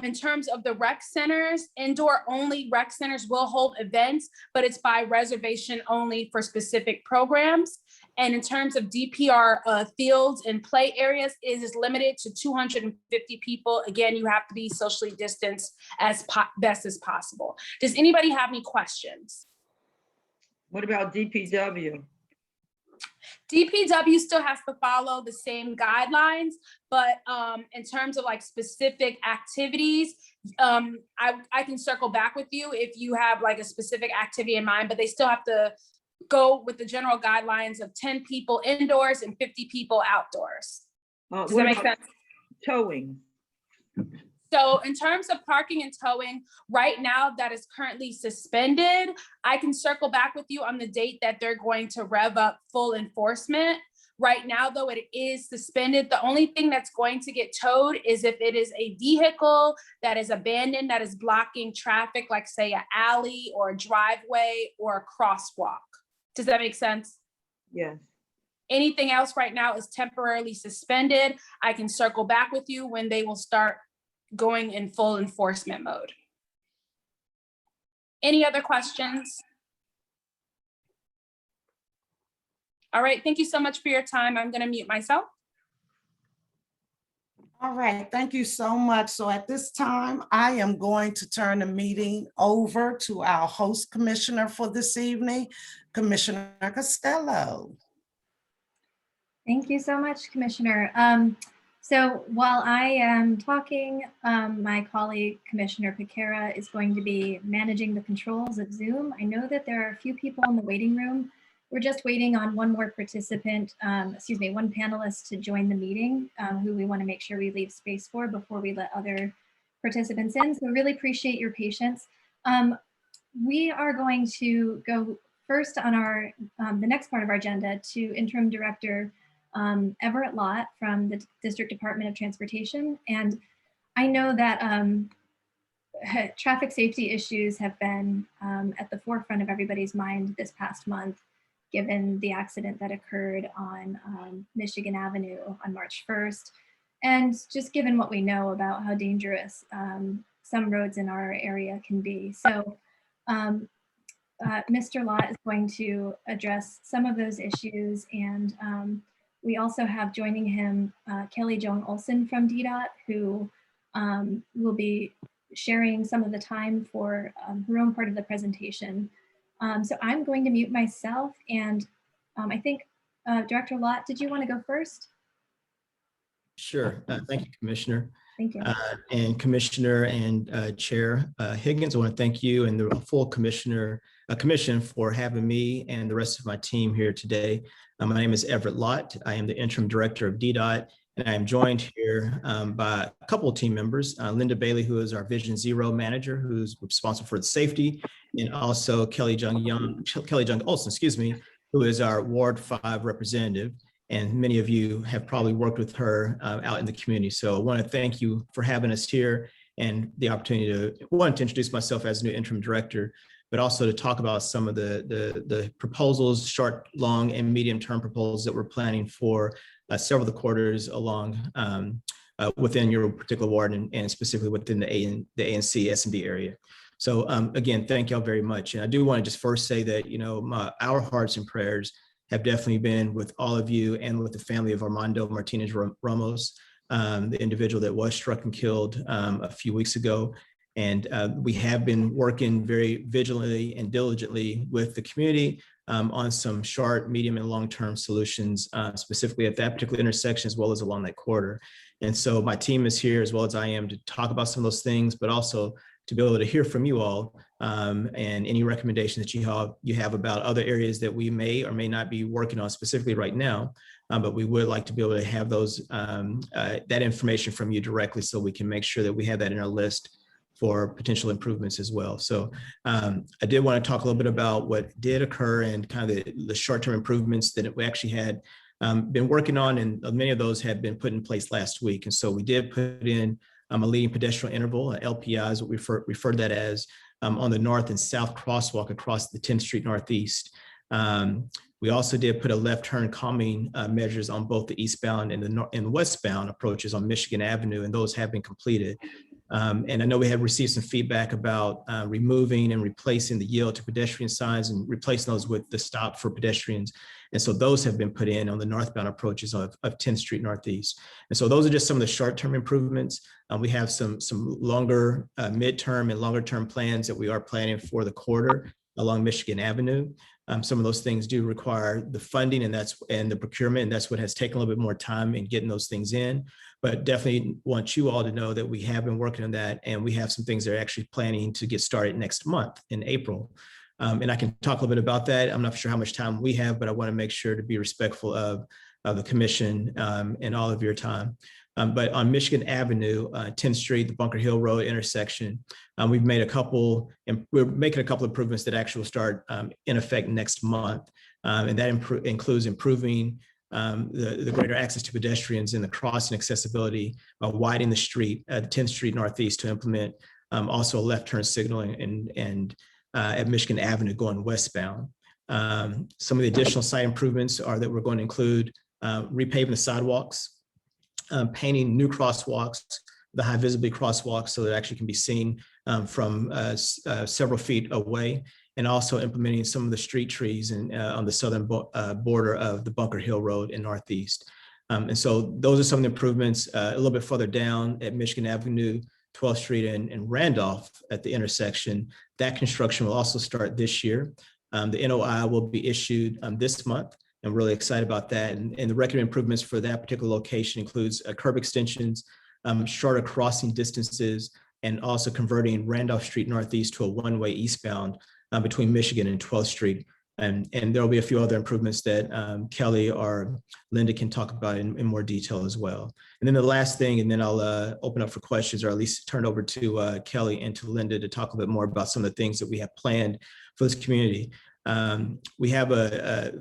In terms of the rec centers, indoor only rec centers will hold events, but it's by reservation only for specific programs. And in terms of DPR fields and play areas, it is limited to 250 people. Again, you have to be socially distanced as best as possible. Does anybody have any questions? What about DPW? DPW still has to follow the same guidelines, but in terms of like specific activities, I can circle back with you if you have like a specific activity in mind, but they still have to go with the general guidelines of 10 people indoors and 50 people outdoors. Does that make sense? Towing. So in terms of parking and towing, right now that is currently suspended. I can circle back with you on the date that they're going to rev up full enforcement. Right now, though, it is suspended. The only thing that's going to get towed is if it is a vehicle that is abandoned, that is blocking traffic, like say an alley or a driveway or a crosswalk. Does that make sense? Yes. Anything else right now is temporarily suspended. I can circle back with you when they will start going in full enforcement mode. Any other questions? All right, thank you so much for your time. I'm going to mute myself. All right, thank you so much. So at this time, I am going to turn the meeting over to our host commissioner for this evening, Commissioner Costello. Thank you so much, Commissioner. So while I am talking, my colleague, Commissioner Piekara, is going to be managing the controls of Zoom. I know that there are a few people in the waiting room. We're just waiting on one more participant, one panelist to join the meeting, who we want to make sure we leave space for before we let other participants in. So really appreciate your patience. We are going to go first on our the next part of our agenda to Interim Director Everett Lott from the District Department of Transportation. And I know that traffic safety issues have been at the forefront of everybody's mind this past month, given the accident that occurred on Michigan Avenue on March 1st. And just given what we know about how dangerous some roads in our area can be. So Mr. Lott is going to address some of those issues, and we also have joining him Kelly Jong Olson from DDOT, who will be sharing some of the time for her own part of the presentation. So I'm going to mute myself, and I think Director Lott, did you want to go first? Sure. Thank you, Commissioner. Thank you. And Commissioner and Chair Higgins, I want to thank you and the full commission for having me and the rest of my team here today. My name is Everett Lott. I am the Interim Director of DDOT, and I am joined here by a couple of team members, Linda Bailey, who is our Vision Zero Manager, who's responsible for the safety, and also Kelly Jung Olson, who is our Ward 5 representative. And many of you have probably worked with her out in the community. So I want to thank you for having us here and the opportunity to introduce myself as new interim director, but also to talk about some of the proposals, short, long, and medium-term proposals that we're planning for several of the quarters along within your particular ward and specifically within the ANC S&D area. So again, thank y'all very much. And I do want to just first say that, our hearts and prayers have definitely been with all of you and with the family of Armando Martinez Ramos, the individual that was struck and killed a few weeks ago. And we have been working very vigilantly and diligently with the community on some short, medium, and long-term solutions, specifically at that particular intersection, as well as along that corridor. And so my team is here, as well as I am, to talk about some of those things, but also to be able to hear from you all and any recommendation that you have about other areas that we may or may not be working on specifically right now. But we would like to be able to have those that information from you directly, so we can make sure that we have that in our list for potential improvements as well. So I did want to talk a little bit about what did occur and kind of the short-term improvements that we actually had been working on, and many of those had been put in place last week. And so we did put in a leading pedestrian interval, LPI is what we refer that as, on the north and south crosswalk across the 10th Street Northeast. We also did put a left turn calming measures on both the eastbound and the westbound approaches on Michigan Avenue, and those have been completed. And I know we have received some feedback about removing and replacing the yield to pedestrian signs and replacing those with the stop for pedestrians. And so those have been put in on the northbound approaches of 10th Street Northeast. And so those are just some of the short-term improvements. We have some longer midterm and longer-term plans that we are planning for the corridor along Michigan Avenue. Some of those things do require the funding and the procurement, and that's what has taken a little bit more time in getting those things in. But definitely want you all to know that we have been working on that, and we have some things that are actually planning to get started next month in April. And I can talk a little bit about that. I'm not sure how much time we have, but I want to make sure to be respectful of the commission and all of your time. But on Michigan Avenue, 10th Street, the Bunker Hill Road intersection, we've made we're making a couple of improvements that actually will start in effect next month. And that includes improving the greater access to pedestrians in the crossing accessibility, widening the street at 10th Street Northeast to implement also a left turn signaling and at Michigan Avenue going westbound. Some of the additional site improvements are that we're going to include repaving the sidewalks, painting new crosswalks, the high visibility crosswalks so that it actually can be seen from several feet away, and also implementing some of the street trees on the southern border of the Bunker Hill Road in Northeast. And so those are some of the improvements. A little bit further down at Michigan Avenue, 12th Street and Randolph at the intersection, that construction will also start this year. The NOI will be issued this month. I'm really excited about that. And the recommended improvements for that particular location includes curb extensions, shorter crossing distances, and also converting Randolph Street Northeast to a one-way eastbound between Michigan and 12th Street. And there will be a few other improvements that Kelly or Linda can talk about in more detail as well. And then the last thing, and then I'll open up for questions, or at least turn it over to Kelly and to Linda to talk a bit more about some of the things that we have planned for this community. We have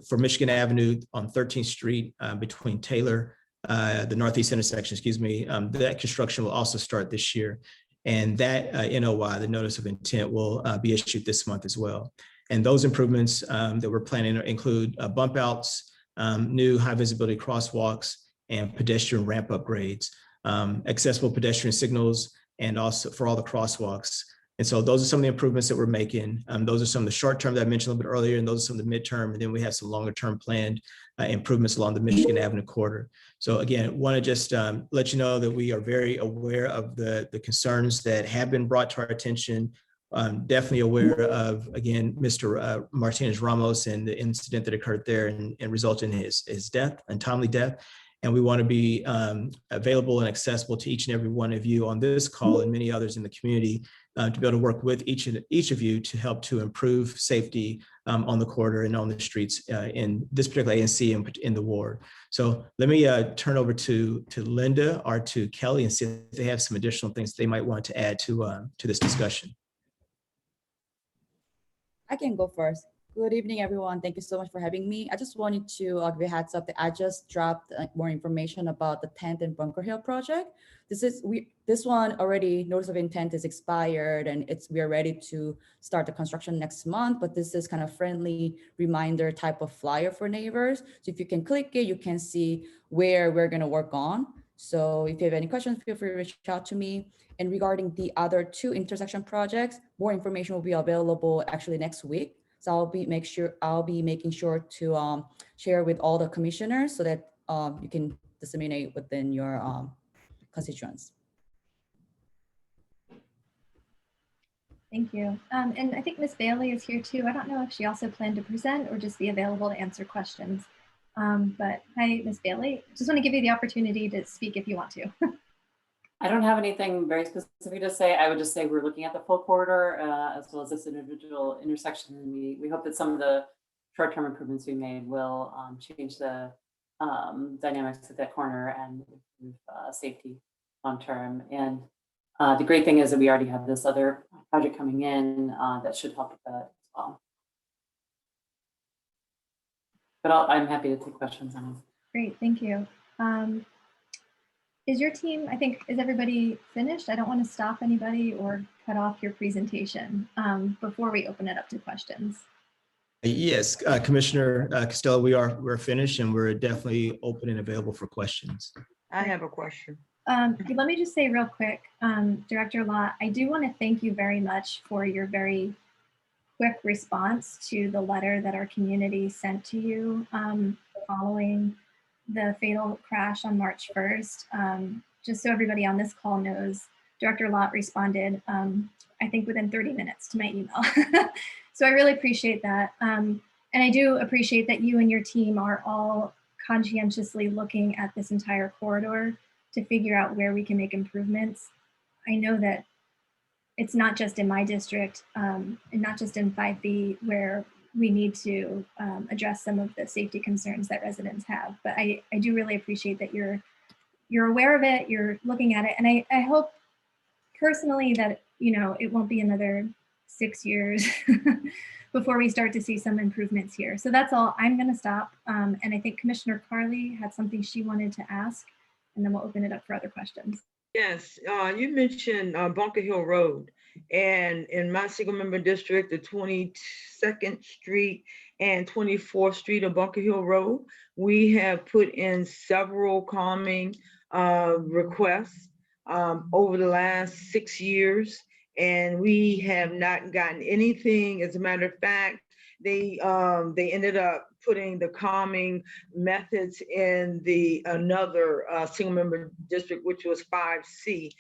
for Michigan Avenue on 13th Street between Taylor, the Northeast intersection, excuse me, that construction will also start this year. And that NOI, the notice of intent, will be issued this month as well. And those improvements that we're planning include bump outs, new high visibility crosswalks, and pedestrian ramp upgrades, accessible pedestrian signals, and also for all the crosswalks. And so those are some of the improvements that we're making. Those are some of the short term that I mentioned a little bit earlier, and those are some of the midterm. And then we have some longer term planned improvements along the Michigan Avenue corridor. So again, want to just let you know that we are very aware of the concerns that have been brought to our attention. Definitely aware of, again, Mr. Martinez Ramos and the incident that occurred there and resulted in his death, untimely death. And we want to be available and accessible to each and every one of you on this call and many others in the community to be able to work with each of you to help to improve safety on the corridor and on the streets in this particular ANC and in the ward. So let me turn over to Linda or to Kelly and see if they have some additional things they might want to add to this discussion. I can go first. Good evening, everyone. Thank you so much for having me. I just wanted to give a heads up that I just dropped more information about the 10th and Bunker Hill project. This one already, notice of intent is expired, and we are ready to start the construction next month. But this is kind of friendly reminder type of flyer for neighbors. So if you can click it, you can see where we're going to work on. So if you have any questions, feel free to reach out to me. And regarding the other two intersection projects, more information will be available actually next week. So I'll be making sure to share with all the commissioners so that you can disseminate within your constituents. Thank you. And I think Ms. Bailey is here too. I don't know if she also planned to present or just be available to answer questions. But hi, Ms. Bailey. Just want to give you the opportunity to speak if you want to. I don't have anything very specific to say. I would just say we're looking at the full corridor as well as this individual intersection. And we hope that some of the short-term improvements we made will change the dynamics at that corner and improve safety long-term. And The great thing is that we already have this other project coming in that should help with that as well. But I'm happy to take questions on it. Great, thank you. Is your team, is everybody finished? I don't want to stop anybody or cut off your presentation before we open it up to questions. Yes, Commissioner Costello, we're finished and we're definitely open and available for questions. I have a question. Let me just say real quick, Director Lott, I do want to thank you very much for your very quick response to the letter that our community sent to you following the fatal crash on March 1st. Just so everybody on this call knows, Director Lott responded, I think within 30 minutes to my email. So I really appreciate that. And I do appreciate that you and your team are all conscientiously looking at this entire corridor to figure out where we can make improvements. I know that it's not just in my district and not just in 5B where we need to address some of the safety concerns that residents have. But I do really appreciate that you're aware of it, you're looking at it. And I hope personally that, it won't be another 6 years before we start to see some improvements here. So that's all. I'm going to stop. And I think Commissioner Carley had something she wanted to ask, and then we'll open it up for other questions. Yes, you mentioned Bunker Hill Road, and in my single member district, the 22nd Street and 24th Street of Bunker Hill Road, we have put in several calming requests over the last 6 years, and we have not gotten anything. As a matter of fact, they ended up putting the calming methods in the another single member district, which was 5C,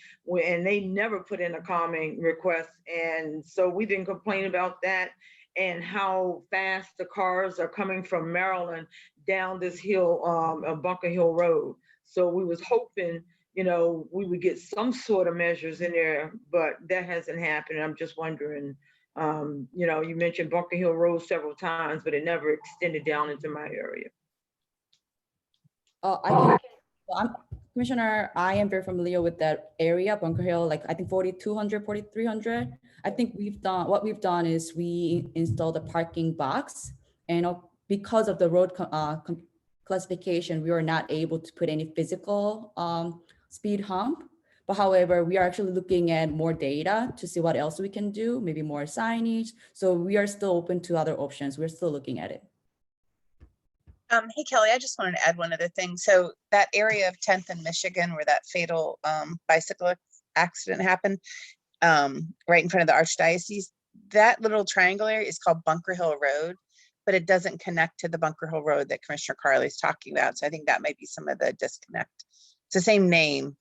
and they never put in a calming request. And so we didn't complain about that and how fast the cars are coming from Maryland down this hill, Bunker Hill Road. So we was hoping, we would get some sort of measures in there, but that hasn't happened. I'm just wondering, you mentioned Bunker Hill Road several times, but it never extended down into my area. Commissioner, I am very familiar with that area, Bunker Hill, like I think 4,200, 4,300. I think what we've done is we installed a parking box, and because of the road classification, we were not able to put any physical speed hump. But however, we are actually looking at more data to see what else we can do, maybe more signage. So we are still open to other options. We're still looking at it. Hey, Kelly, I just wanted to add one other thing. So that area of 10th and Michigan where that fatal bicycle accident happened, right in front of the Archdiocese, that little triangle area is called Bunker Hill Road, but it doesn't connect to the Bunker Hill Road that Commissioner Carley is talking about. So I think that might be some of the disconnect. It's the same name,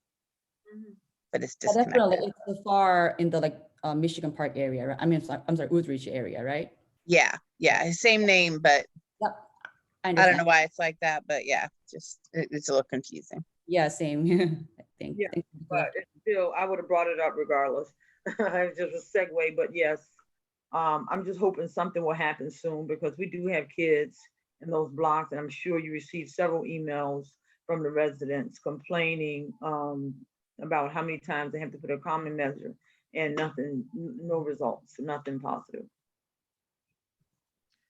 but it's disconnected. Definitely, it's so far in the Michigan Park area, right? I'm sorry, Woodridge area, right? Yeah, same name, but yep. I don't know why it's like that, but yeah, just it's a little confusing. Yeah, same. I think. Yeah, but still, I would have brought it up regardless. It's just a segue, but yes, I'm just hoping something will happen soon because we do have kids in those blocks, and I'm sure you received several emails from the residents complaining about how many times they have to put a calming measure and nothing, no results, nothing positive.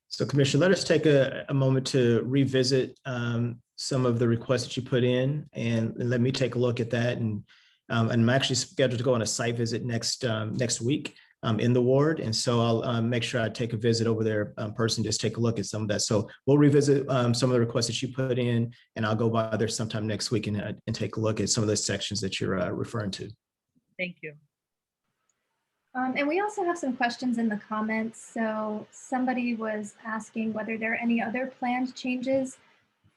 So Commissioner, let us take a moment to revisit some of the requests that you put in, and let me take a look at that. And I'm actually scheduled to go on a site visit next week in the ward. And so I'll make sure I take a visit over there person, just take a look at some of that. So we'll revisit some of the requests that you put in, and I'll go by there sometime next week and take a look at some of those sections that you're referring to. Thank you. And we also have some questions in the comments. So somebody was asking whether there are any other planned changes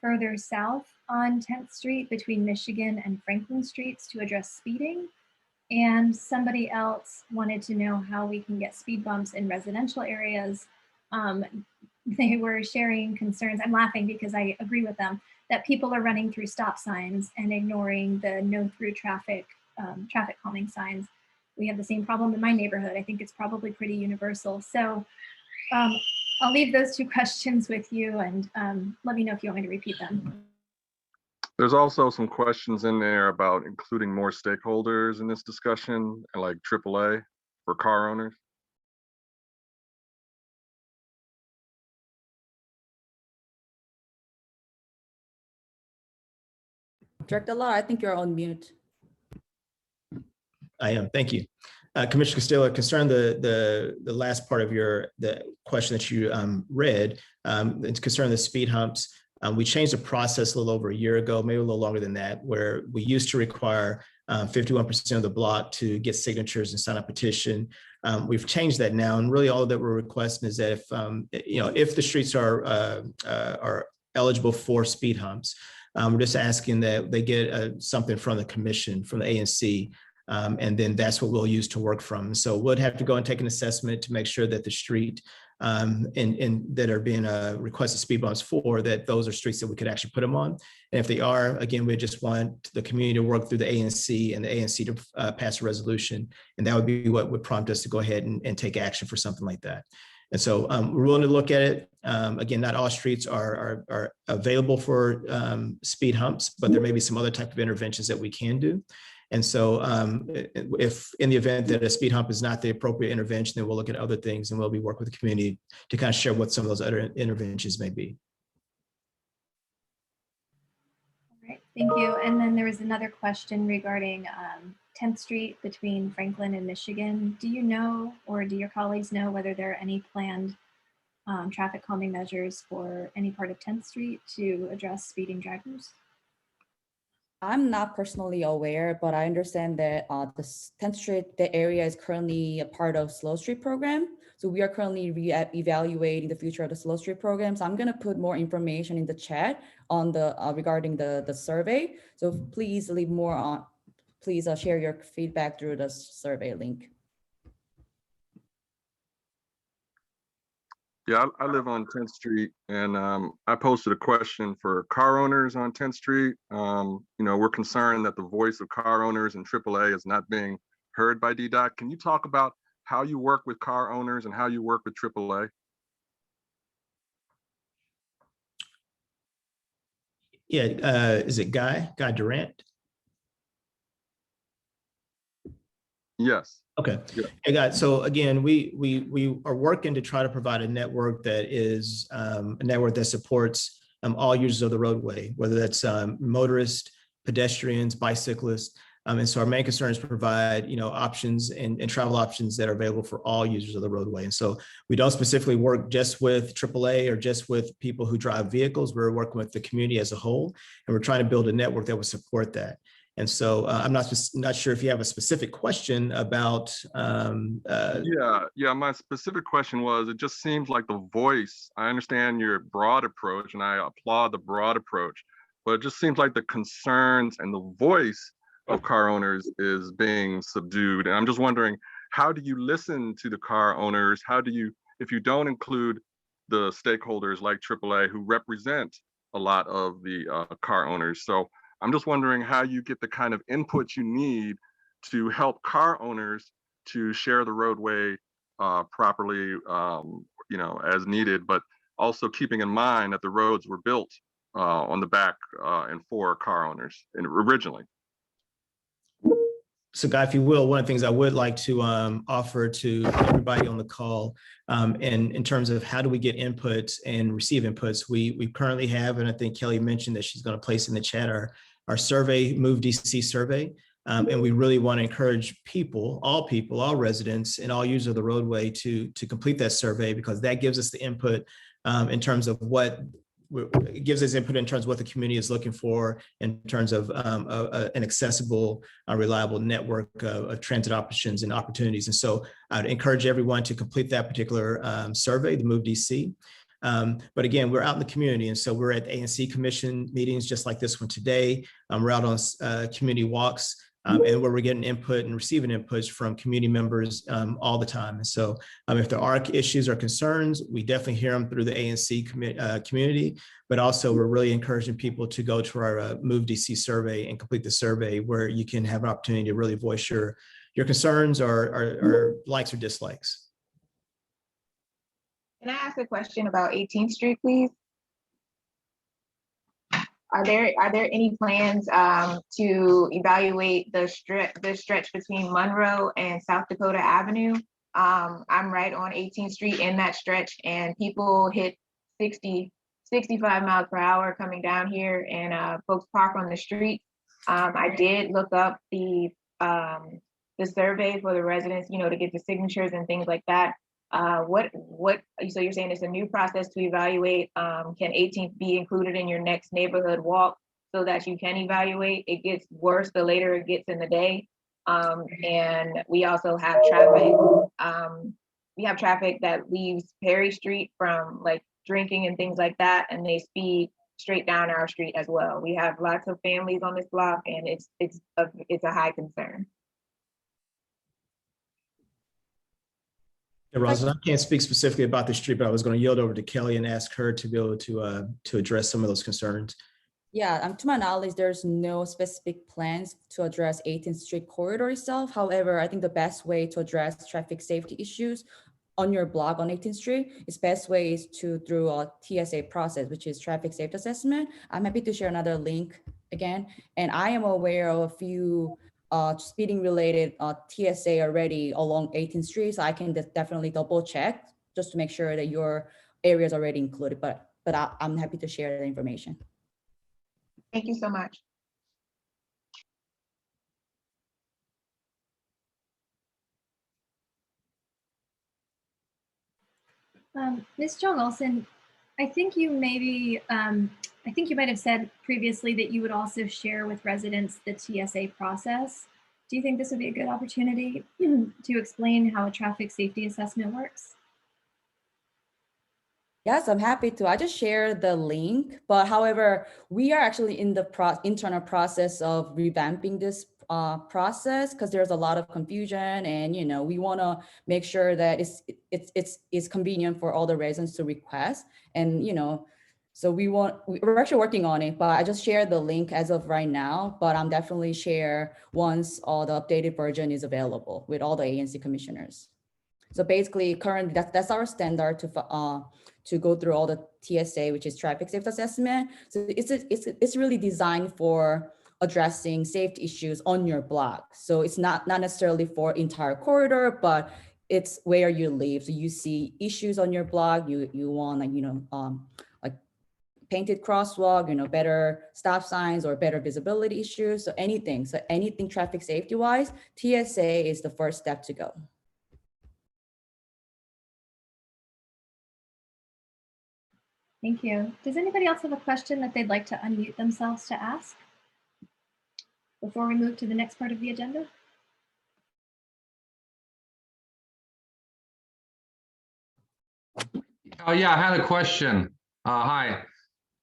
further south on 10th Street between Michigan and Franklin Streets to address speeding. And somebody else wanted to know how we can get speed bumps in residential areas. They were sharing concerns. I'm laughing because I agree with them that people are running through stop signs and ignoring the no through traffic calming signs. We have the same problem in my neighborhood. I think it's probably pretty universal. So I'll leave those two questions with you, and let me know if you want me to repeat them. There's also some questions in there about including more stakeholders in this discussion, like AAA for car owners. Director Law, I think you're on mute. I am. Thank you. Commissioner Costello, concerning the last part of the question that you read, it's concerning the speed humps. We changed the process a little over a year ago, maybe a little longer than that, where we used to require 51% of the block to get signatures and sign a petition. We've changed that now, and really all that we're requesting is that if the streets are eligible for speed humps, we're just asking that they get something from the commission, from the ANC, and then that's what we'll use to work from. So we'll have to go and take an assessment to make sure that the street and that are being requested speed bumps for, that those are streets that we could actually put them on. And if they are, again, we just want the community to work through the ANC and the ANC to pass a resolution. And that would be what would prompt us to go ahead and take action for something like that. And so we're willing to look at it. Again, not all streets are available for speed humps, but there may be some other type of interventions that we can do. And so if in the event that a speed hump is not the appropriate intervention, then we'll look at other things and we'll be working with the community to kind of share what some of those other interventions may be. All right, thank you. And then there was another question regarding 10th Street between Franklin and Michigan. Do you know, or do your colleagues know, whether there are any planned traffic calming measures for any part of 10th Street to address speeding drivers? I'm not personally aware, but I understand that the 10th Street, the area is currently a part of Slow Street program. So we are currently evaluating the future of the Slow Street program. So I'm going to put more information in the chat on the regarding the survey. So please leave more on. Please share your feedback through the survey link. Yeah, I live on 10th Street, and I posted a question for car owners on 10th Street. We're concerned that the voice of car owners and AAA is not being heard by DDOT. Can you talk about how you work with car owners and how you work with AAA? Yeah, is it Guy Durant? Yes. Okay. Yeah. Hey, guys. So again, we are working to try to provide a network that is a network that supports all users of the roadway, whether that's motorists, pedestrians, bicyclists. And so our main concern is to provide, options and travel options that are available for all users of the roadway. And so we don't specifically work just with AAA or just with people who drive vehicles. We're working with the community as a whole, and we're trying to build a network that would support that. And so I'm not sure if you have a specific question about. Yeah. My specific question was, it just seems like the voice, I understand your broad approach and I applaud the broad approach, but it just seems like the concerns and the voice of car owners is being subdued. And I'm just wondering, how do you listen to the car owners? How do you, if you don't include the stakeholders like AAA who represent a lot of the car owners? So I'm just wondering how you get the kind of input you need to help car owners to share the roadway properly, as needed, but also keeping in mind that the roads were built on the back and for car owners originally. So Guy, if you will, one of the things I would like to offer to everybody on the call, and in terms of how do we get inputs and receive inputs, we currently have, and I think Kelly mentioned that she's going to place in the chat our survey, Move DC survey. And we really want to encourage all residents and all users of the roadway to complete that survey, because that gives us the input in terms of what it gives us input in terms of what the community is looking for in terms of an accessible, reliable network of transit options and opportunities. And so I'd encourage everyone to complete that particular survey, the Move DC. But again, we're out in the community. And so we're at the ANC Commission meetings, just like this one today. We're out on community walks, and where we're getting input and receiving inputs from community members all the time. And so if there are issues or concerns, we definitely hear them through the ANC community, but also we're really encouraging people to go to our Move DC survey and complete the survey, where you can have an opportunity to really voice your concerns or likes or dislikes. Can I ask a question about 18th Street, please? Are there any plans to evaluate the stretch between Monroe and South Dakota Avenue? I'm right on 18th Street in that stretch, and people hit 60, 65 miles per hour coming down here, and folks park on the street. I did look up the survey for the residents, to get the signatures and things like that. So you're saying it's a new process to evaluate, can 18th be included in your next neighborhood walk so that you can evaluate? It gets worse the later it gets in the day. And we also have traffic. We have traffic that leaves Perry Street from like drinking and things like that, and they speed straight down our street as well. We have lots of families on this block, and it's a high concern. Yeah, Rosa, I can't speak specifically about the street, but I was going to yield over to Kelly and ask her to be able to address some of those concerns. Yeah, to my knowledge, there's no specific plans to address 18th Street corridor itself. However, I think the best way to address traffic safety issues on your block on 18th Street is best way is through a TSA process, which is traffic safety assessment. I'm happy to share another link again. And I am aware of a few speeding related TSA already along 18th Street. So I can definitely double check just to make sure that your area is already included, but I'm happy to share the information. Thank you so much. Ms. Jong-Olson, I think you might have said previously that you would also share with residents the TSA process. Do you think this would be a good opportunity to explain how a traffic safety assessment works? Yes, I'm happy to. I just shared the link, but however, we are actually in the internal process of revamping this process because there's a lot of confusion, and we want to make sure that it's convenient for all the residents to request, and so we're actually working on it. But I just shared the link as of right now, but I'm definitely share once all the updated version is available with all the ANC commissioners. So basically, currently that's our standard to go through all the TSA, which is traffic safety assessment. So it's really designed for addressing safety issues on your block. So it's not necessarily for entire corridor, but it's where you live. So you see issues on your block, you want like painted crosswalk, better stop signs or better visibility issues. So anything traffic safety wise, TSA is the first step to go. Thank you. Does anybody else have a question that they'd like to unmute themselves to ask before we move to the next part of the agenda? Oh yeah, I had a question. Hi,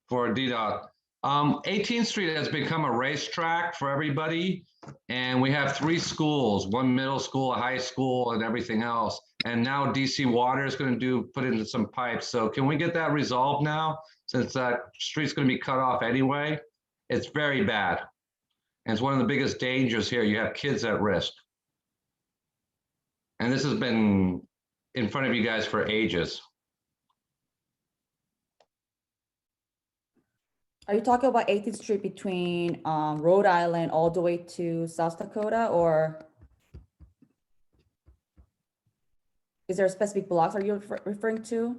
for DDOT. 18th Street has become a racetrack for everybody, and we have 3 schools, 1 middle school, a high school, and everything else. And now DC Water is going to put in some pipes. So can we get that resolved now, since that street's going to be cut off anyway? It's very bad, and it's one of the biggest dangers here. You have kids at risk, and this has been in front of you guys for ages. Are you talking about 18th Street between Rhode Island all the way to South Dakota, or is there a specific blocks are you referring to?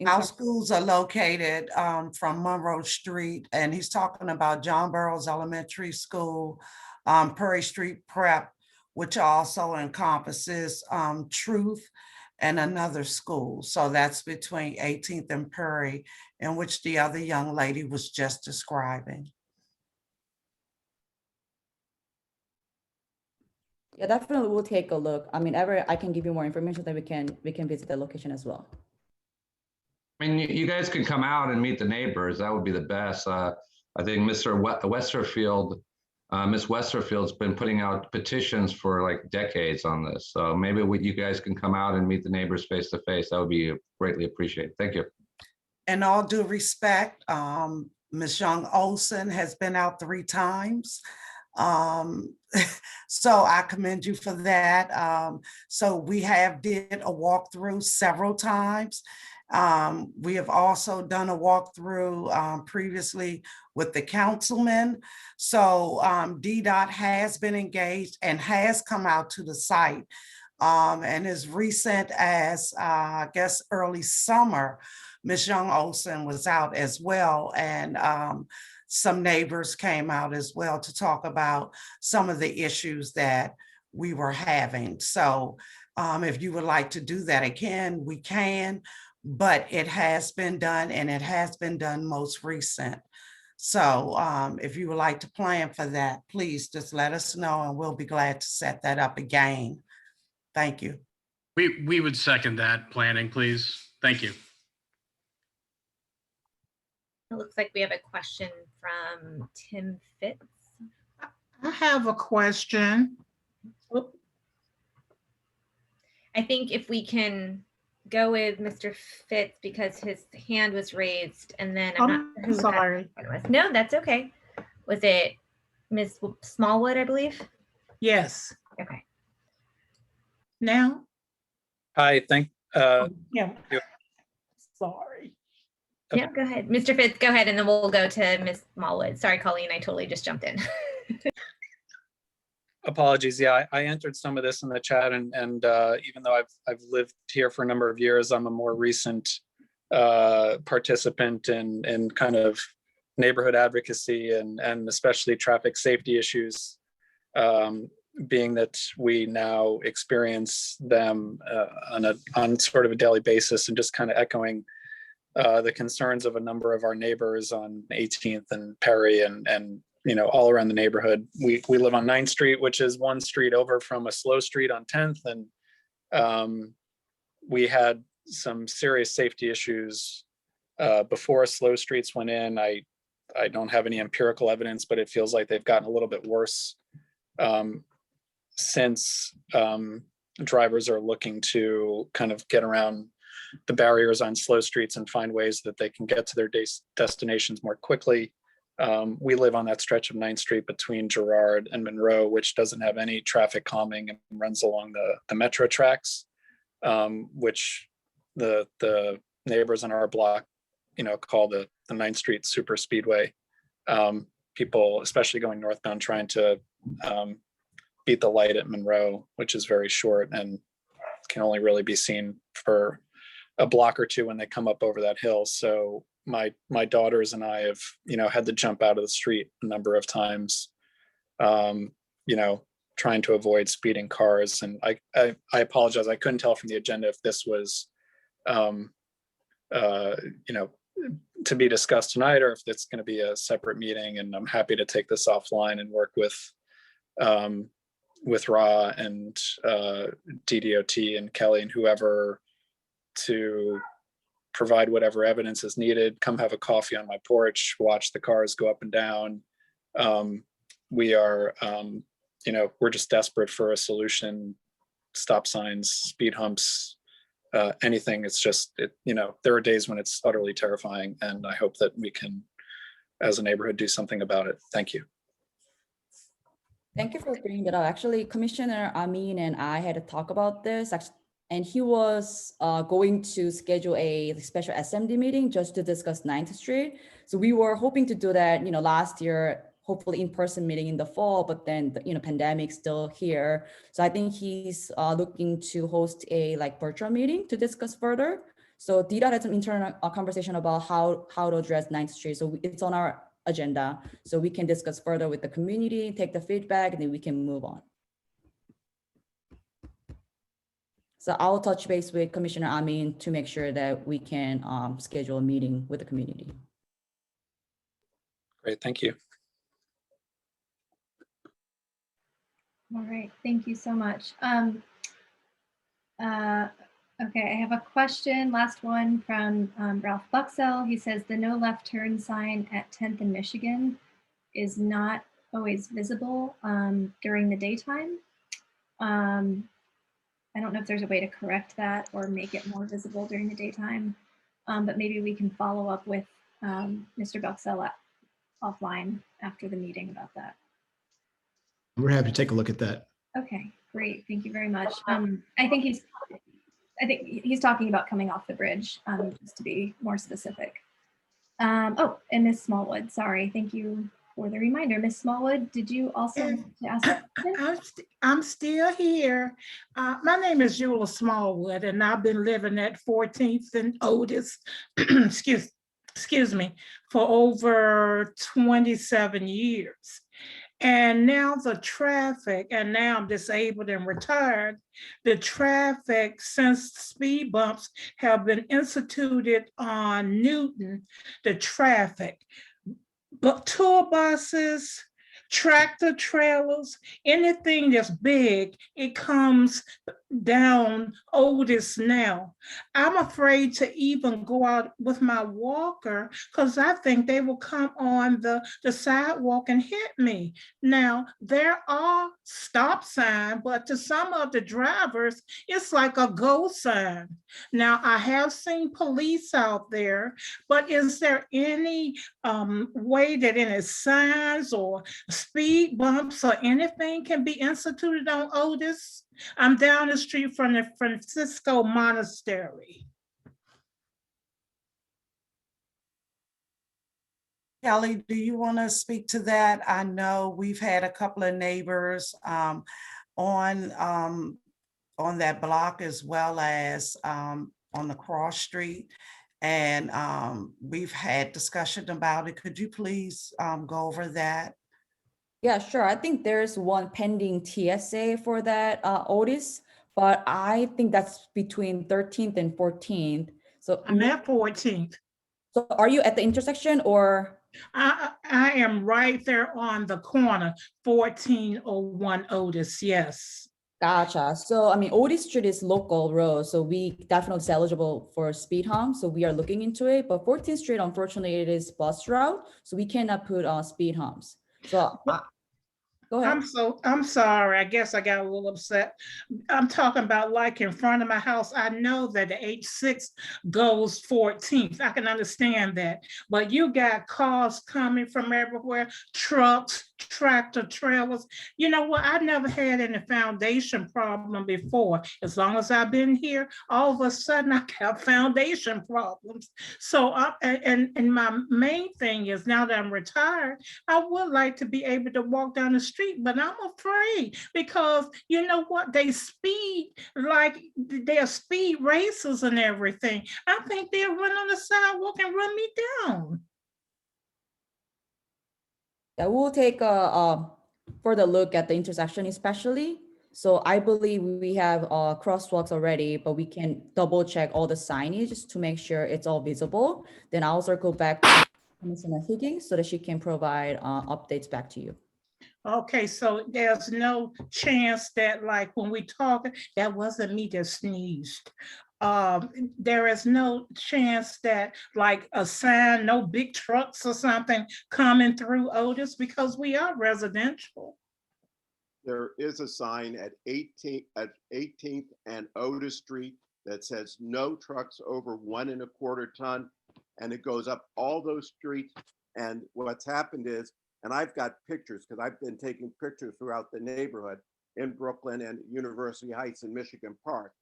Our schools are located from Monroe Street, and he's talking about John Burroughs Elementary School, Prairie Street Prep, which also encompasses Truth and another school. So that's between 18th and Prairie, in which the other young lady was just describing. Yeah, definitely we'll take a look. I mean, I can give you more information that we can visit the location as well. I mean, you guys can come out and meet the neighbors. That would be the best. I think Miss Westerfield's been putting out petitions for like decades on this. So maybe you guys can come out and meet the neighbors face to face. That would be greatly appreciated. Thank you. In all due respect, Ms. Jong-Olson has been out 3 times. So I commend you for that. So we have did a walkthrough several times. We have also done a walkthrough previously with the councilman. So DDOT has been engaged and has come out to the site. And as recent as, I guess, early summer, Ms. Young Olson was out as well. And some neighbors came out as well to talk about some of the issues that we were having. So if you would like to do that again, we can. But it has been done, and it has been done most recent. So if you would like to plan for that, please just let us know and we'll be glad to set that up again. Thank you. We would second that planning, please. Thank you. It looks like we have a question from Tim Fitz. I have a question. I think if we can go with Mr. Fitz because his hand was raised, and then I'm not sure who sorry. that was. No, that's okay. Was it Ms. Smallwood, I believe? Yes. Okay. Now? Hi, Yeah. you. Sorry. Yeah, go ahead. Mr. Fitz, go ahead, and then we'll go to Ms. Smallwood. Sorry, Colleen, I totally just jumped in. Apologies. Yeah, I entered some of this in the chat, and even though I've lived here for a number of years, I'm a more recent participant in kind of neighborhood advocacy and especially traffic safety issues, being that we now experience them on sort of a daily basis, and just kind of echoing the concerns of a number of our neighbors on 18th and Perry and all around the neighborhood. We live on 9th Street, which is one street over from a slow street on 10th. And we had some serious safety issues before slow streets went in. I don't have any empirical evidence, but it feels like they've gotten a little bit worse since drivers are looking to kind of get around the barriers on slow streets and find ways that they can get to their destinations more quickly. We live on that stretch of 9th Street between Girard and Monroe, which doesn't have any traffic calming and runs along the metro tracks, which the neighbors on our block, call the 9th Street super speedway. People, especially going northbound, trying to beat the light at Monroe, which is very short and can only really be seen for a block or two when they come up over that hill. So my daughters and I have, had to jump out of the street a number of times, trying to avoid speeding cars. And I apologize. I couldn't tell from the agenda if this was, to be discussed tonight, or if it's going to be a separate meeting. And I'm happy to take this offline and work with Ra and DDOT and Kelly and whoever to provide whatever evidence is needed. Come have a coffee on my porch, watch the cars go up and down. We are, we're just desperate for a solution. Stop signs, speed humps, anything. It's just, there are days when it's utterly terrifying, and I hope that we can, as a neighborhood, do something about it. Thank you. Thank you for bringing that up. Actually, Commissioner Amin and I had a talk about this, and he was going to schedule a special SMD meeting just to discuss 9th Street. So we were hoping to do that, last year, hopefully in-person meeting in the fall, but then the pandemic still here. So I think he's looking to host a virtual meeting to discuss further. So DDOT had some internal conversation about how to address 9th Street. So it's on our agenda, so we can discuss further with the community, take the feedback, and then we can move on. So I'll touch base with Commissioner Amin to make sure that we can schedule a meeting with the community. Great, thank you. All right, thank you so much. Okay, I have a question, last one from Ralph Buxell. He says the no left turn sign at 10th and Michigan is not always visible during the daytime. I don't know if there's a way to correct that or make it more visible during the daytime, but maybe we can follow up with Mr. Buxell offline after the meeting about that. We're happy to take a look at that. Okay, great. Thank you very much. I think I think he's talking about coming off the bridge, just to be more specific. Oh, and Miss Smallwood, sorry. Thank you for the reminder. Miss Smallwood, did you also want to ask a question? I'm still here. My name is Eula Smallwood, and I've been living at 14th and Otis, excuse me, for over 27 years. And now the traffic, and now I'm disabled and retired, the traffic since speed bumps have been instituted on Newton, the traffic, but tour buses, tractor trailers, anything that's big, it comes down Otis now. I'm afraid to even go out with my walker because I think they will come on the sidewalk and hit me. Now, there are stop signs, but to some of the drivers, it's like a go sign. Now, I have seen police out there, but is there any way that any signs or speed bumps or anything can be instituted on Otis? I'm down the street from the Francisco Monastery. Kelly, do you want to speak to that? I know we've had a couple of neighbors on that block as well as on the cross street. And we've had discussion about it. Could you please go over that? Yeah, sure. I think there's one pending TSA for that Otis, but I think that's between 13th and 14th. So I'm at 14th. So are you at the intersection or? I am right there on the corner, 1401 Otis, yes. Gotcha. So, I mean, Otis Street is local road, so we definitely is eligible for speed hump. So we are looking into it, but 14th Street, unfortunately, it is bus route, so we cannot put speed humps. So go ahead. I'm sorry. I guess I got a little upset. I'm talking about like in front of my house. I know that the H6 goes 14th. I can understand that. But you got cars coming from everywhere, trucks, tractor trailers. You know what? I never had any foundation problem before. As long as I've been here, all of a sudden I got foundation problems. So, and my main thing is now that I'm retired, I would like to be able to walk down the street, but I'm afraid because you know what? They speed like they're speed racers and everything. I think they'll run on the sidewalk and run me down. Yeah, we'll take a further look at the intersection especially. So I believe we have crosswalks already, but we can double check all the signage to make sure it's all visible. Then I'll circle back to Commissioner Higgins so that she can provide updates back to you. Okay, so there's no chance that like when we talk, that wasn't me that sneezed. There is no chance that like a sign, no big trucks or something coming through Otis because we are residential. There is a sign at 18th and Otis Street that says no trucks over 1.25 ton, and it goes up all those streets. And what's happened is, and I've got pictures because I've been taking pictures throughout the neighborhood in Brookland and University Heights and Michigan Park.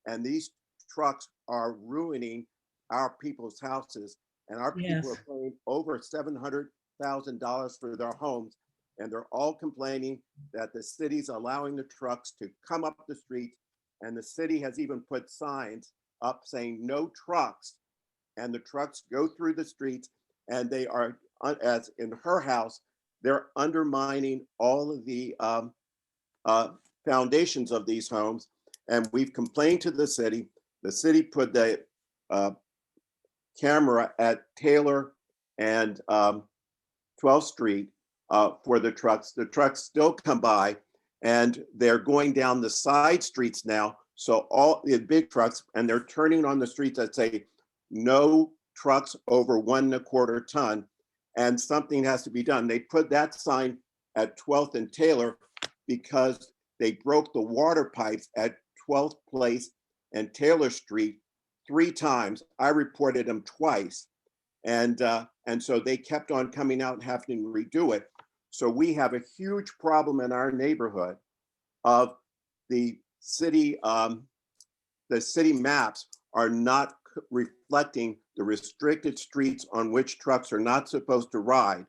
And these trucks are ruining our people's houses. And our people are paying over $700,000 for their homes. And they're all complaining that the city's allowing the trucks to come up the street. And the city has even put signs up saying no trucks. And the trucks go through the streets and they are, as in her house, they're undermining all of the foundations of these homes. And we've complained to the city. The city put the camera at Taylor and 12th Street for the trucks. The trucks still come by and they're going down the side streets now. So all the big trucks, and they're turning on the streets that say no trucks over 1.25 ton. And something has to be done. They put that sign at 12th and Taylor because they broke the water pipes at 12th Place and Taylor Street 3 times. I reported them twice. And so they kept on coming out and having to redo it. So we have a huge problem in our neighborhood of the city the city maps are not reflecting the restricted streets on which trucks are not supposed to ride.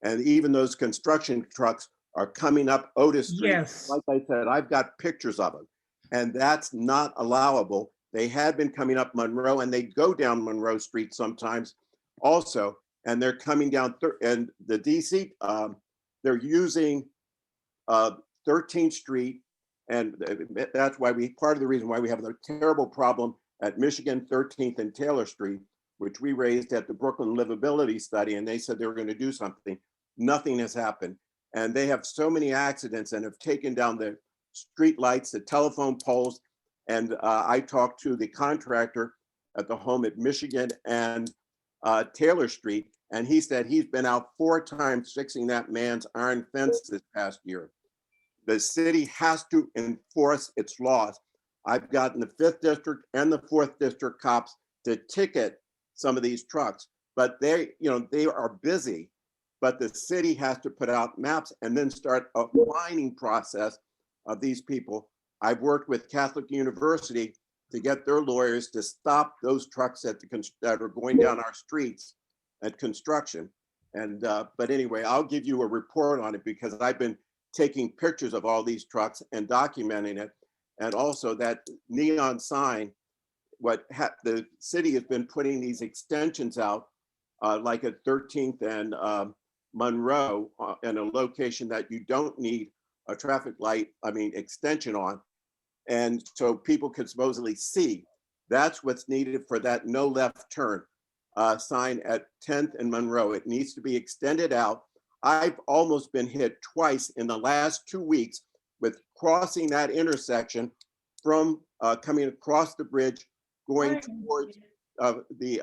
And even those construction trucks are coming up Otis Street. Yes. Like I said, I've got pictures of them, and that's not allowable. They had been coming up Monroe, and they go down Monroe Street sometimes also, and they're coming down, and the DC, they're using 13th Street, and that's why part of the reason why we have a terrible problem at Michigan 13th and Taylor Street, which we raised at the Brookland livability study, and they said they were going to do something. Nothing has happened. And they have so many accidents and have taken down the street lights, the telephone poles. And I talked to the contractor at the home at Michigan and Taylor Street, and he said he's been out 4 times fixing that man's iron fence this past year. The city has to enforce its laws. I've gotten the 5th district and the 4th district cops to ticket some of these trucks, but they are busy, but the city has to put out maps and then start a fining process of these people. I've worked with Catholic University to get their lawyers to stop those trucks that are going down our streets at construction. And but anyway, I'll give you a report on it because I've been taking pictures of all these trucks and documenting it. And also that neon sign, the city has been putting these extensions out like at 13th and Monroe in a location that you don't need a traffic light, extension on. And so people can supposedly see. That's what's needed for that no left turn sign at 10th and Monroe. It needs to be extended out. I've almost been hit twice in the last 2 weeks with crossing that intersection from coming across the bridge, going towards the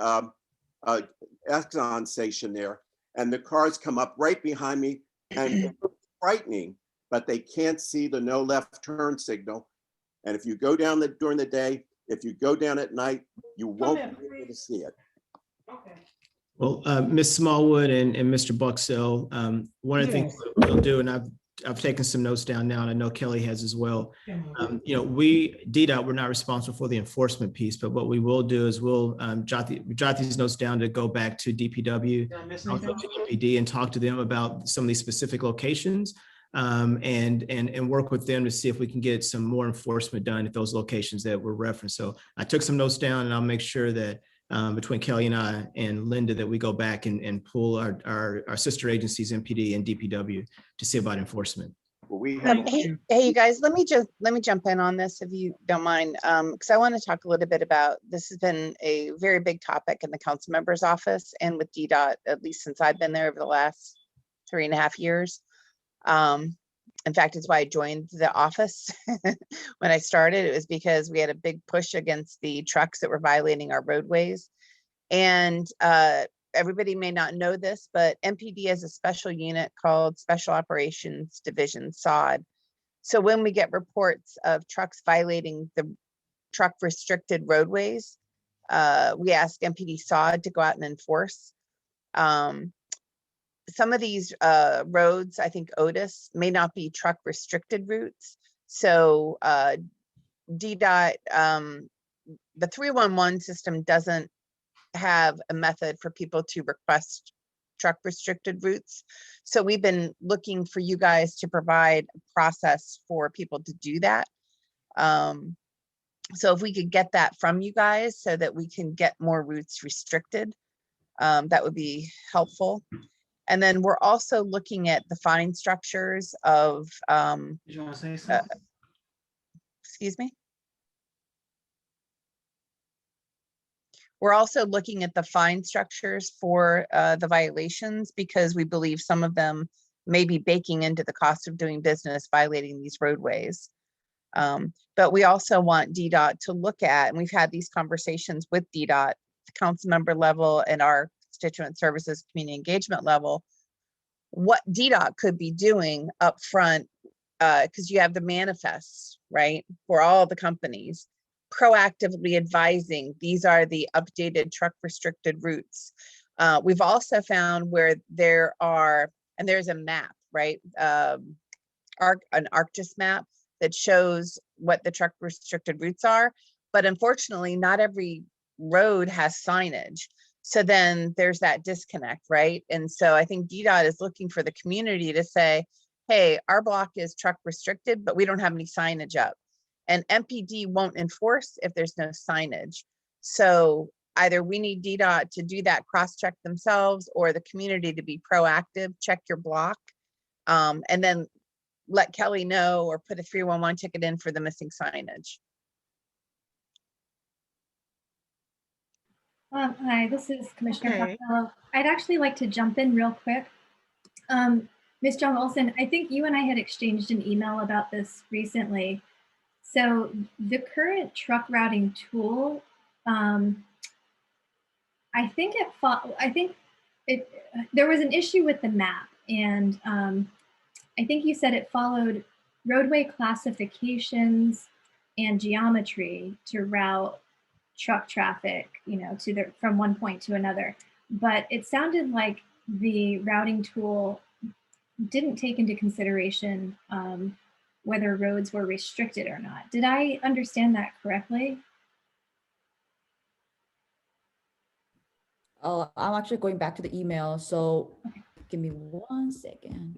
Exxon station there. And the cars come up right behind me and it's frightening, but they can't see the no left turn signal. And if you go down during the day, if you go down at night, you won't be able to see it. Well, Ms. Smallwood and Mr. Buxell, one of the things we'll do, and I've taken some notes down now, and I know Kelly has as well. DDOT, we're not responsible for the enforcement piece, but what we will do is we'll jot these notes down to go back to DPW, also to EPD, and talk to them about some of these specific locations, and work with them to see if we can get some more enforcement done at those locations that were referenced. So I took some notes down, and I'll make sure that between Kelly and I and Linda that we go back and pull our sister agencies, MPD and DPW, to see about enforcement. Well, hey, you guys, let me jump in on this if you don't mind, because I want to talk a little bit about, this has been a very big topic in the council member's office and with DDOT, at least since I've been there over the last 3.5 years. In fact, it's why I joined the office when I started. It was because we had a big push against the trucks that were violating our roadways. And everybody may not know this, but MPD has a special unit called Special Operations Division, SOD. So when we get reports of trucks violating the truck restricted roadways, we ask MPD SOD to go out and enforce. Some of these roads, I think Otis, may not be truck restricted routes. So DDOT, the 311 system doesn't have a method for people to request truck restricted routes. So we've been looking for you guys to provide a process for people to do that. So if we could get that from you guys so that we can get more routes restricted, that would be helpful. And then we're also looking at the fine structures of, Did you want to say something? excuse me? We're also looking at the fine structures for the violations because we believe some of them may be baking into the cost of doing business violating these roadways. But we also want DDOT to look at, and we've had these conversations with DDOT, the council member level and our constituent services community engagement level, what DDOT could be doing up front, because you have the manifests, right, for all the companies, proactively advising these are the updated truck restricted routes. We've also found where there are, and there's a map, right, an ArcGIS map that shows what the truck restricted routes are. But unfortunately, not every road has signage. So then there's that disconnect, right? And so I think DDOT is looking for the community to say, hey, our block is truck restricted, but we don't have any signage up. And MPD won't enforce if there's no signage. So either we need DDOT to do that cross-check themselves, or the community to be proactive, check your block, and then let Kelly know or put a 311 ticket in for the missing signage. Hi, this is Commissioner Okay. Costello. I'd actually like to jump in real quick. Ms. Jung Olson, I think you and I had exchanged an email about this recently. So the current truck routing tool, I think there was an issue with the map, and I think you said it followed roadway classifications and geometry to route truck traffic, from one point to another. But it sounded like the routing tool didn't take into consideration whether roads were restricted or not. Did I understand that correctly? Oh, I'm actually going back to the email. So give me 1 second.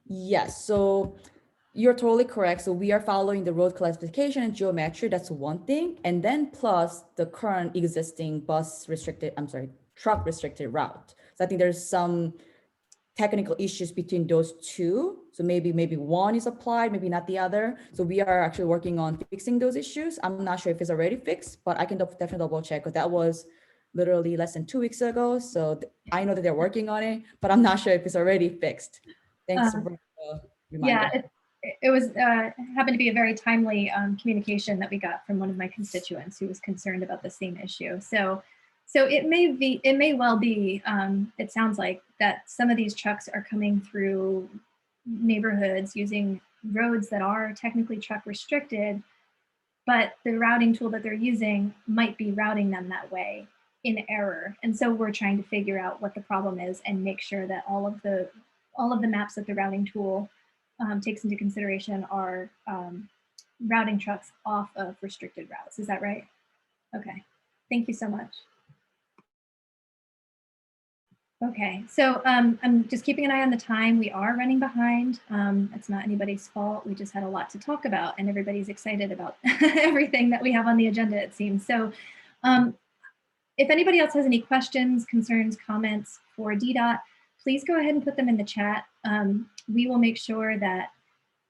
Yes, so you're totally correct. So we are following the road classification and geometry. That's one thing. And then plus the current existing truck restricted route. So I think there's some technical issues between those two. So maybe one is applied, maybe not the other. So we are actually working on fixing those issues. I'm not sure if it's already fixed, but I can definitely double check, because that was literally less than 2 weeks ago. So I know that they're working on it, but I'm not sure if it's already fixed. Thanks for the reminder. Yeah, it was happened to be a very timely communication that we got from one of my constituents who was concerned about the same issue. So it may well be, it sounds like, that some of these trucks are coming through neighborhoods using roads that are technically truck restricted, but the routing tool that they're using might be routing them that way in error. And so we're trying to figure out what the problem is and make sure that all of the maps that the routing tool takes into consideration are routing trucks off of restricted routes. Is that right? Okay, thank you so much. Okay, so I'm just keeping an eye on the time. We are running behind. It's not anybody's fault. We just had a lot to talk about, and everybody's excited about everything that we have on the agenda, it seems. So if anybody else has any questions, concerns, comments for DDOT, please go ahead and put them in the chat. We will make sure that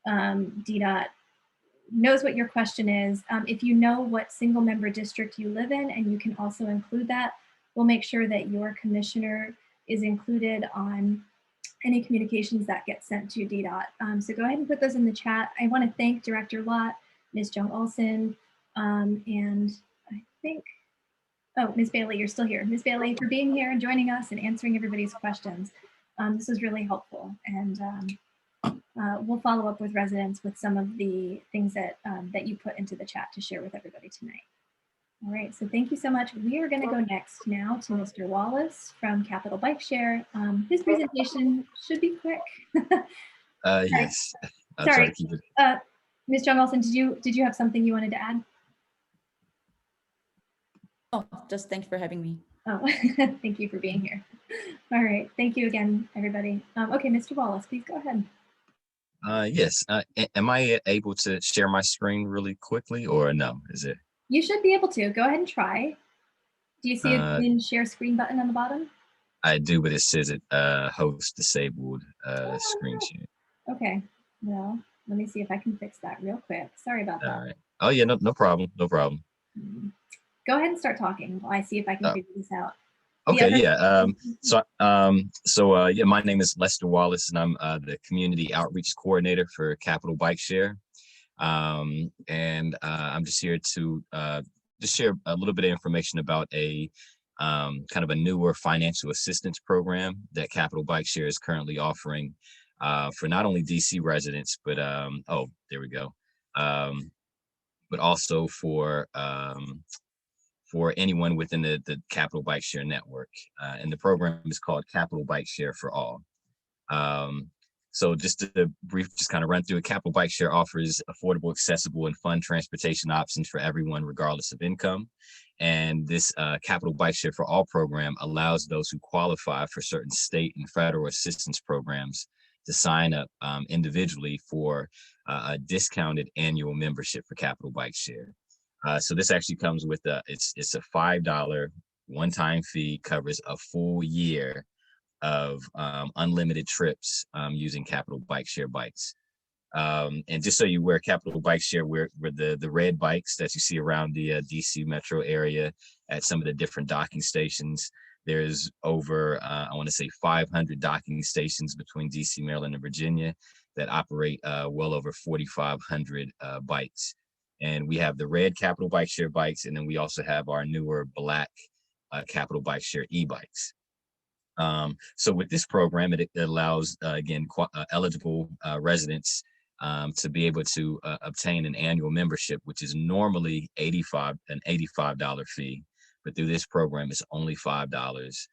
DDOT knows what your question is. If you know what single member district you live in, and you can also include that, we'll make sure that your commissioner is included on any communications that get sent to DDOT. So go ahead and put those in the chat. I want to thank Director Lott, Ms. Jung Olson, and I think, oh, Ms. Bailey, you're still here. Ms. Bailey, for being here and joining us and answering everybody's questions. This was really helpful, and we'll follow up with residents with some of the things that you put into the chat to share with everybody tonight. All right, so thank you so much. We are going to go next now to Mr. Wallace from Capital Bike Share. His presentation should be quick. Yes. Sorry, Ms. Jung Olson, did you have something you wanted to add? Oh, just thanks for having me. Oh, thank you for being here. All right, thank you again, everybody. Okay, Mr. Wallace, please go ahead. Yes. Am I able to share my screen really quickly, or no? Is it? You should be able to. Go ahead and try. Do you see a green share screen button on the bottom? I do, but it says it host disabled screen share. Okay, well, let me see if I can fix that real quick. Sorry about that. All right. Oh yeah, no problem. No problem. Go ahead and start talking while I see if I can figure this out. Okay, yeah. Yeah, my name is Lester Wallace, and I'm the Community Outreach Coordinator for Capital Bike Share. And I'm just here to just share a little bit of information about a kind of a newer financial assistance program that Capital Bike Share is currently offering for not only DC residents, but oh, there we go, but also for anyone within the Capital Bike Share network. And the program is called Capital Bike Share for All. So just to just kind of run through it, Capital Bike Share offers affordable, accessible, and fun transportation options for everyone, regardless of income. And this Capital Bike Share for All program allows those who qualify for certain state and federal assistance programs to sign up individually for a discounted annual membership for Capital Bike Share. So this actually comes with it's a $5 one-time fee, covers a full year of unlimited trips using Capital Bike Share bikes. And just so you aware, Capital Bike Share, we're the red bikes that you see around the DC metro area at some of the different docking stations. There's over, I want to say 500 docking stations between DC, Maryland, and Virginia that operate well over 4,500 bikes. And we have the red Capital Bike Share bikes, and then we also have our newer black Capital Bike Share e-bikes. So with this program, it allows, again, eligible residents to be able to obtain an annual membership, which is normally an $85 fee. But through this program, it's only $5.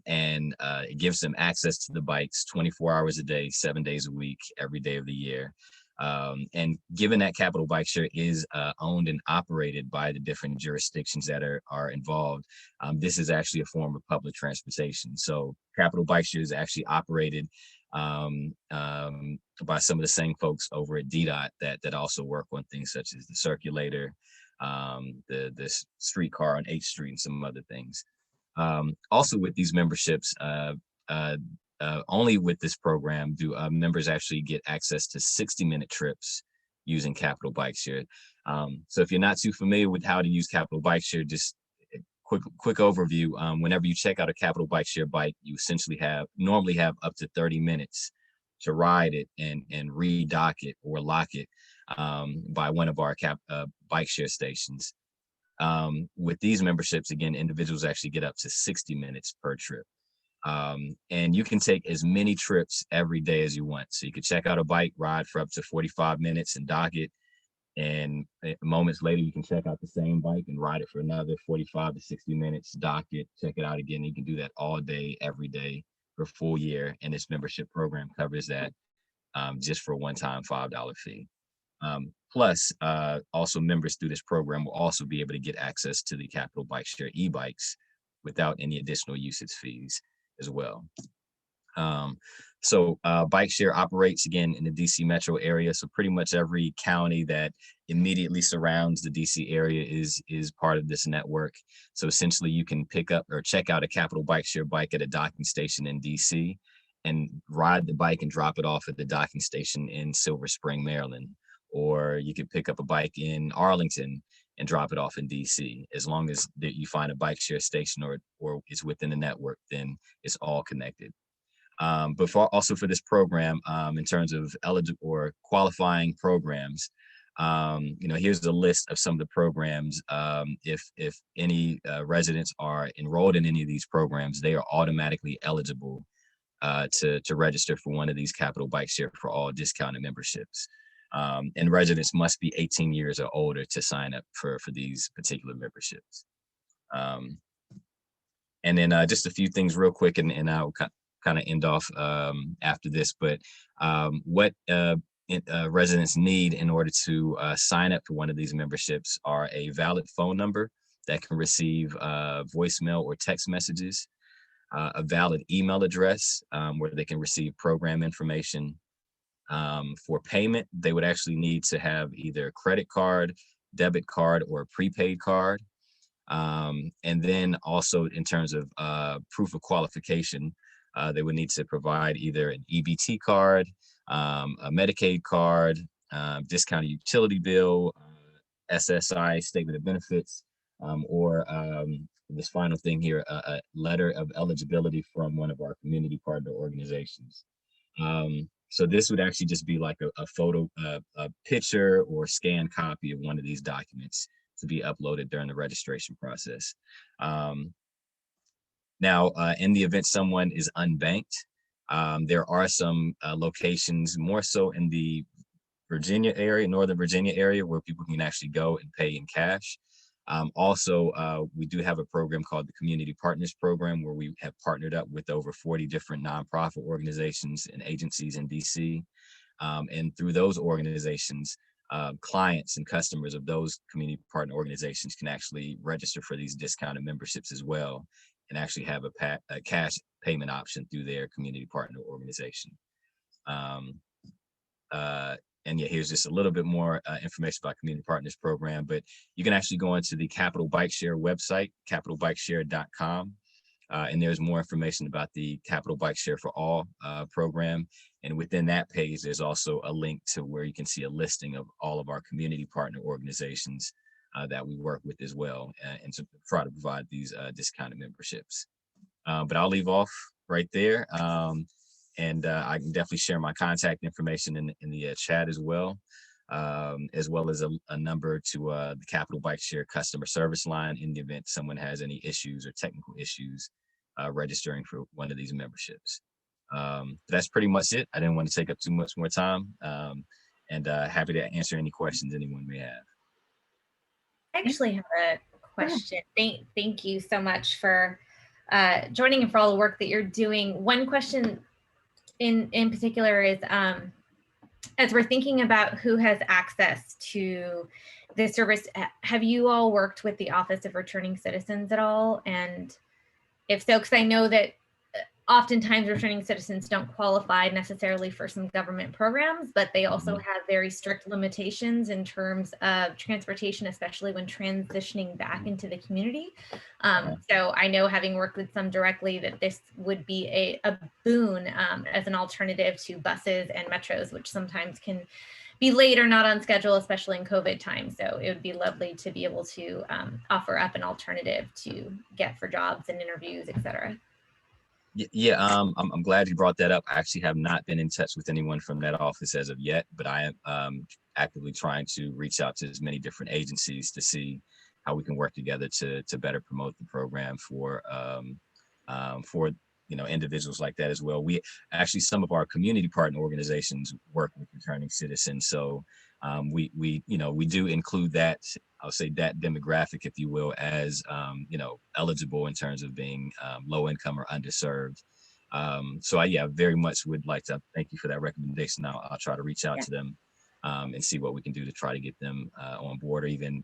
And it gives them access to the bikes 24 hours a day, 7 days a week, every day of the year. And given that Capital Bike Share is owned and operated by the different jurisdictions that are involved, this is actually a form of public transportation. So Capital Bike Share is actually operated by some of the same folks over at DDOT that also work on things such as the circulator, the streetcar on H Street, and some other things. Also with these memberships, only with this program do members actually get access to 60-minute trips using Capital Bike Share. So if you're not too familiar with how to use Capital Bike Share, just a quick overview. Whenever you check out a Capital Bike Share bike, you essentially normally have up to 30 minutes to ride it and re-dock it or lock it by one of our bike share stations. With these memberships, again, individuals actually get up to 60 minutes per trip. And you can take as many trips every day as you want. So you can check out a bike, ride for up to 45 minutes and dock it. And moments later, you can check out the same bike and ride it for another 45 to 60 minutes, dock it, check it out again. You can do that all day, every day for a full year. And this membership program covers that just for a one-time $5 fee. Plus, also members through this program will also be able to get access to the Capital Bike Share e-bikes without any additional usage fees as well. So Bike Share operates again in the DC metro area. So pretty much every county that immediately surrounds the DC area is part of this network. So essentially you can pick up or check out a Capital Bike Share bike at a docking station in DC and ride the bike and drop it off at the docking station in Silver Spring, Maryland. Or you could pick up a bike in Arlington and drop it off in DC. As long as you find a Bike Share station or it's within the network, then it's all connected. But also for this program, in terms of eligible or qualifying programs, here's the list of some of the programs. If any residents are enrolled in any of these programs, they are automatically eligible to register for one of these Capital Bike Share for All discounted memberships. And residents must be 18 years or older to sign up for these particular memberships. And then just a few things real quick, and I'll kind of end off after this, but what residents need in order to sign up for one of these memberships are a valid phone number that can receive voicemail or text messages, a valid email address where they can receive program information. For payment, they would actually need to have either a credit card, debit card, or a prepaid card. And then also in terms of proof of qualification, they would need to provide either an EBT card, a Medicaid card, discounted utility bill, SSI, statement of benefits, or this final thing here, a letter of eligibility from one of our community partner organizations. So this would actually just be like a photo, a picture or scanned copy of one of these documents to be uploaded during the registration process. Now, in the event someone is unbanked, there are some locations more so in the Virginia area, Northern Virginia area, where people can actually go and pay in cash. Also, we do have a program called the Community Partners Program, where we have partnered up with over 40 different nonprofit organizations and agencies in DC. And through those organizations, clients and customers of those community partner organizations can actually register for these discounted memberships as well, and actually have a cash payment option through their community partner organization. And yeah, here's just a little bit more information about Community Partners Program, but you can actually go into the Capital Bike Share website, capitalbikeshare.com. And there's more information about the Capital Bike Share for All program. And within that page, there's also a link to where you can see a listing of all of our community partner organizations that we work with as well, and to try to provide these discounted memberships. But I'll leave off right there. And I can definitely share my contact information in the chat as well as a number to the Capital Bike Share customer service line in the event someone has any issues or technical issues registering for one of these memberships. That's pretty much it. I didn't want to take up too much more time, and happy to answer any questions anyone may have. I actually have a question. Thank you so much for joining and for all the work that you're doing. One question in particular is, as we're thinking about who has access to this service, have you all worked with the Office of Returning Citizens at all? And if so, because I know that oftentimes returning citizens don't qualify necessarily for some government programs, but they also have very strict limitations in terms of transportation, especially when transitioning back into the community. So I know, having worked with some directly, that this would be a boon as an alternative to buses and metros, which sometimes can be late or not on schedule, especially in COVID time. So it would be lovely to be able to offer up an alternative to get for jobs and interviews, et cetera. Yeah, I'm glad you brought that up. I actually have not been in touch with anyone from that office as of yet, but I am actively trying to reach out to as many different agencies to see how we can work together to better promote the program for individuals like that as well. We actually, some of our community partner organizations work with returning citizens, so we do include that, I'll say, that demographic, if you will, as eligible in terms of being low income or underserved. So I very much would like to thank you for that recommendation. I'll try to reach out to them and see what we can do to try to get them on board, or even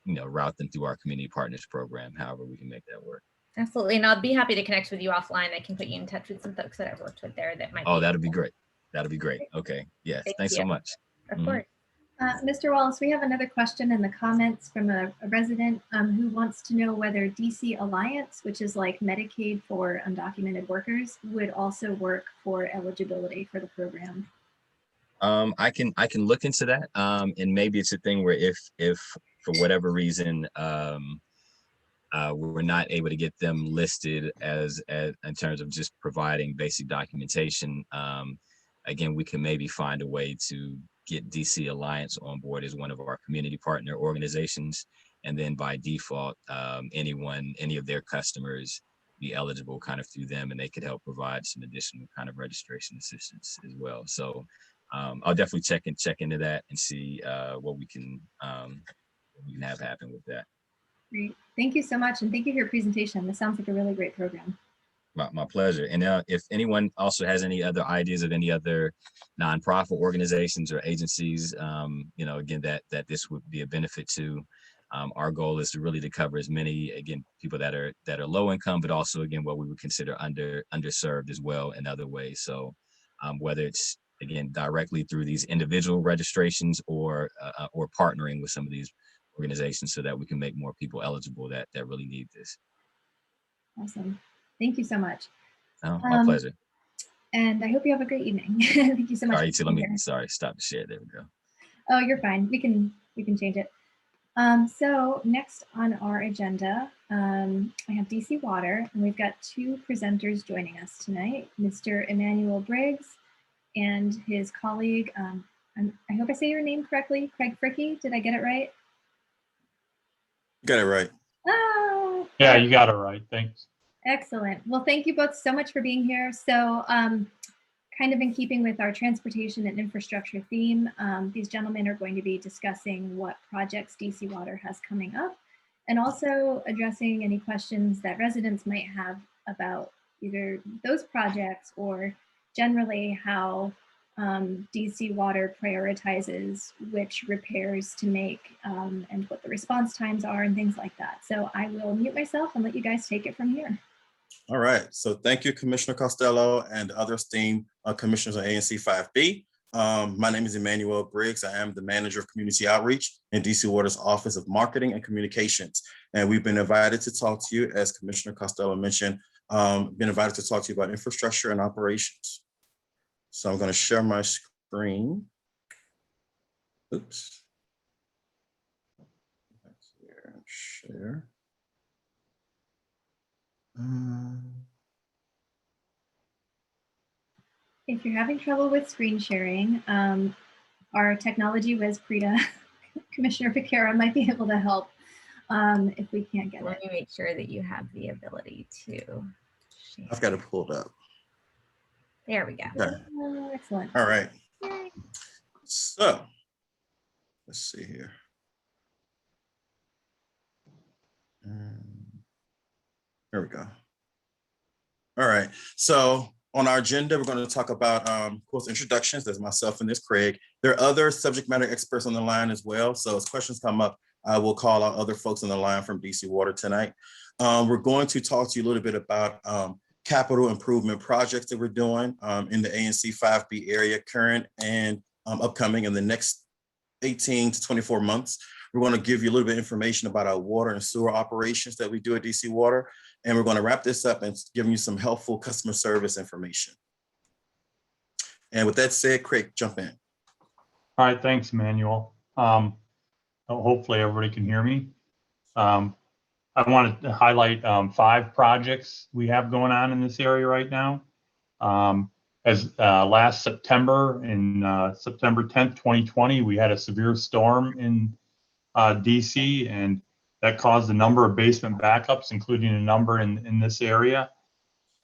route them through our community partners program, however we can make that work. Absolutely. And I'll be happy to connect with you offline. I can put you in touch with some folks that I've worked with there that might. Oh, that'd be great. That'd be great. Okay. Yes. Thanks so much. Of course. Mr. Wallace, we have another question in the comments from a resident who wants to know whether DC Alliance, which is like Medicaid for undocumented workers, would also work for eligibility for the program. I can look into that. And maybe it's a thing where if for whatever reason we're not able to get them listed as in terms of just providing basic documentation, again, we can maybe find a way to get DC Alliance on board as one of our community partner organizations, and then by default, any of their customers be eligible kind of through them, and they could help provide some additional kind of registration assistance as well. So I'll definitely check into that and see what we can have happen with that. Great. Thank you so much. And thank you for your presentation. This sounds like a really great program. My pleasure. And if anyone also has any other ideas of any other nonprofit organizations or agencies, again, that this would be a benefit to, our goal is to cover as many, again, people that are low income, but also, again, what we would consider underserved as well in other ways. So whether it's, again, directly through these individual registrations or partnering with some of these organizations so that we can make more people eligible that really need this. Awesome. Thank you so much. Oh, my pleasure. And I hope you have a great evening. Thank you so much. All right, let me, stop the share. There we go. Oh, you're fine. We can change it. So next on our agenda, I have DC Water, and we've got two presenters joining us tonight, Mr. Emmanuel Briggs and his colleague, I hope I say your name correctly, Craig Fricky. Did I get it right? Got it right. Oh. Yeah, you got it right. Thanks. Excellent. Well, thank you both so much for being here. So kind of in keeping with our transportation and infrastructure theme, these gentlemen are going to be discussing what projects DC Water has coming up and also addressing any questions that residents might have about either those projects or generally how DC Water prioritizes which repairs to make and what the response times are and things like that. So I will mute myself and let you guys take it from here. All right, so thank you, Commissioner Costello and other esteemed commissioners on ANC 5B. My name is Emmanuel Briggs. I am the Manager of Community Outreach in DC Water's Office of Marketing and Communications. And we've been invited to talk to you, as Commissioner Costello mentioned, been invited to talk to you about infrastructure and operations. So I'm going to share my screen. Oops. Share. If you're having trouble with screen sharing, our technology whiz, Prita, Commissioner Piekara might be able to help if we can't get Let me make sure that you have the ability to share. I've got it pulled up. There we go. Okay. Excellent. All right. Yay. So let's see here. There we go. All right. So on our agenda, we're going to talk about, of course, introductions. There's myself and there's Craig. There are other subject matter experts on the line as well. So as questions come up, I will call out other folks on the line from DC Water tonight. We're going to talk to you a little bit about capital improvement projects that we're doing in the ANC 5B area, current and upcoming in the next 18 to 24 months. We're going to give you a little bit of information about our water and sewer operations that we do at DC Water. And we're going to wrap this up and give you some helpful customer service information. And with that said, Craig, jump in. All right, thanks, Emmanuel. Hopefully everybody can hear me. I wanted to highlight 5 projects we have going on in this area right now. As last September, in September 10th, 2020, we had a severe storm in DC, and that caused a number of basement backups, including a number in this area.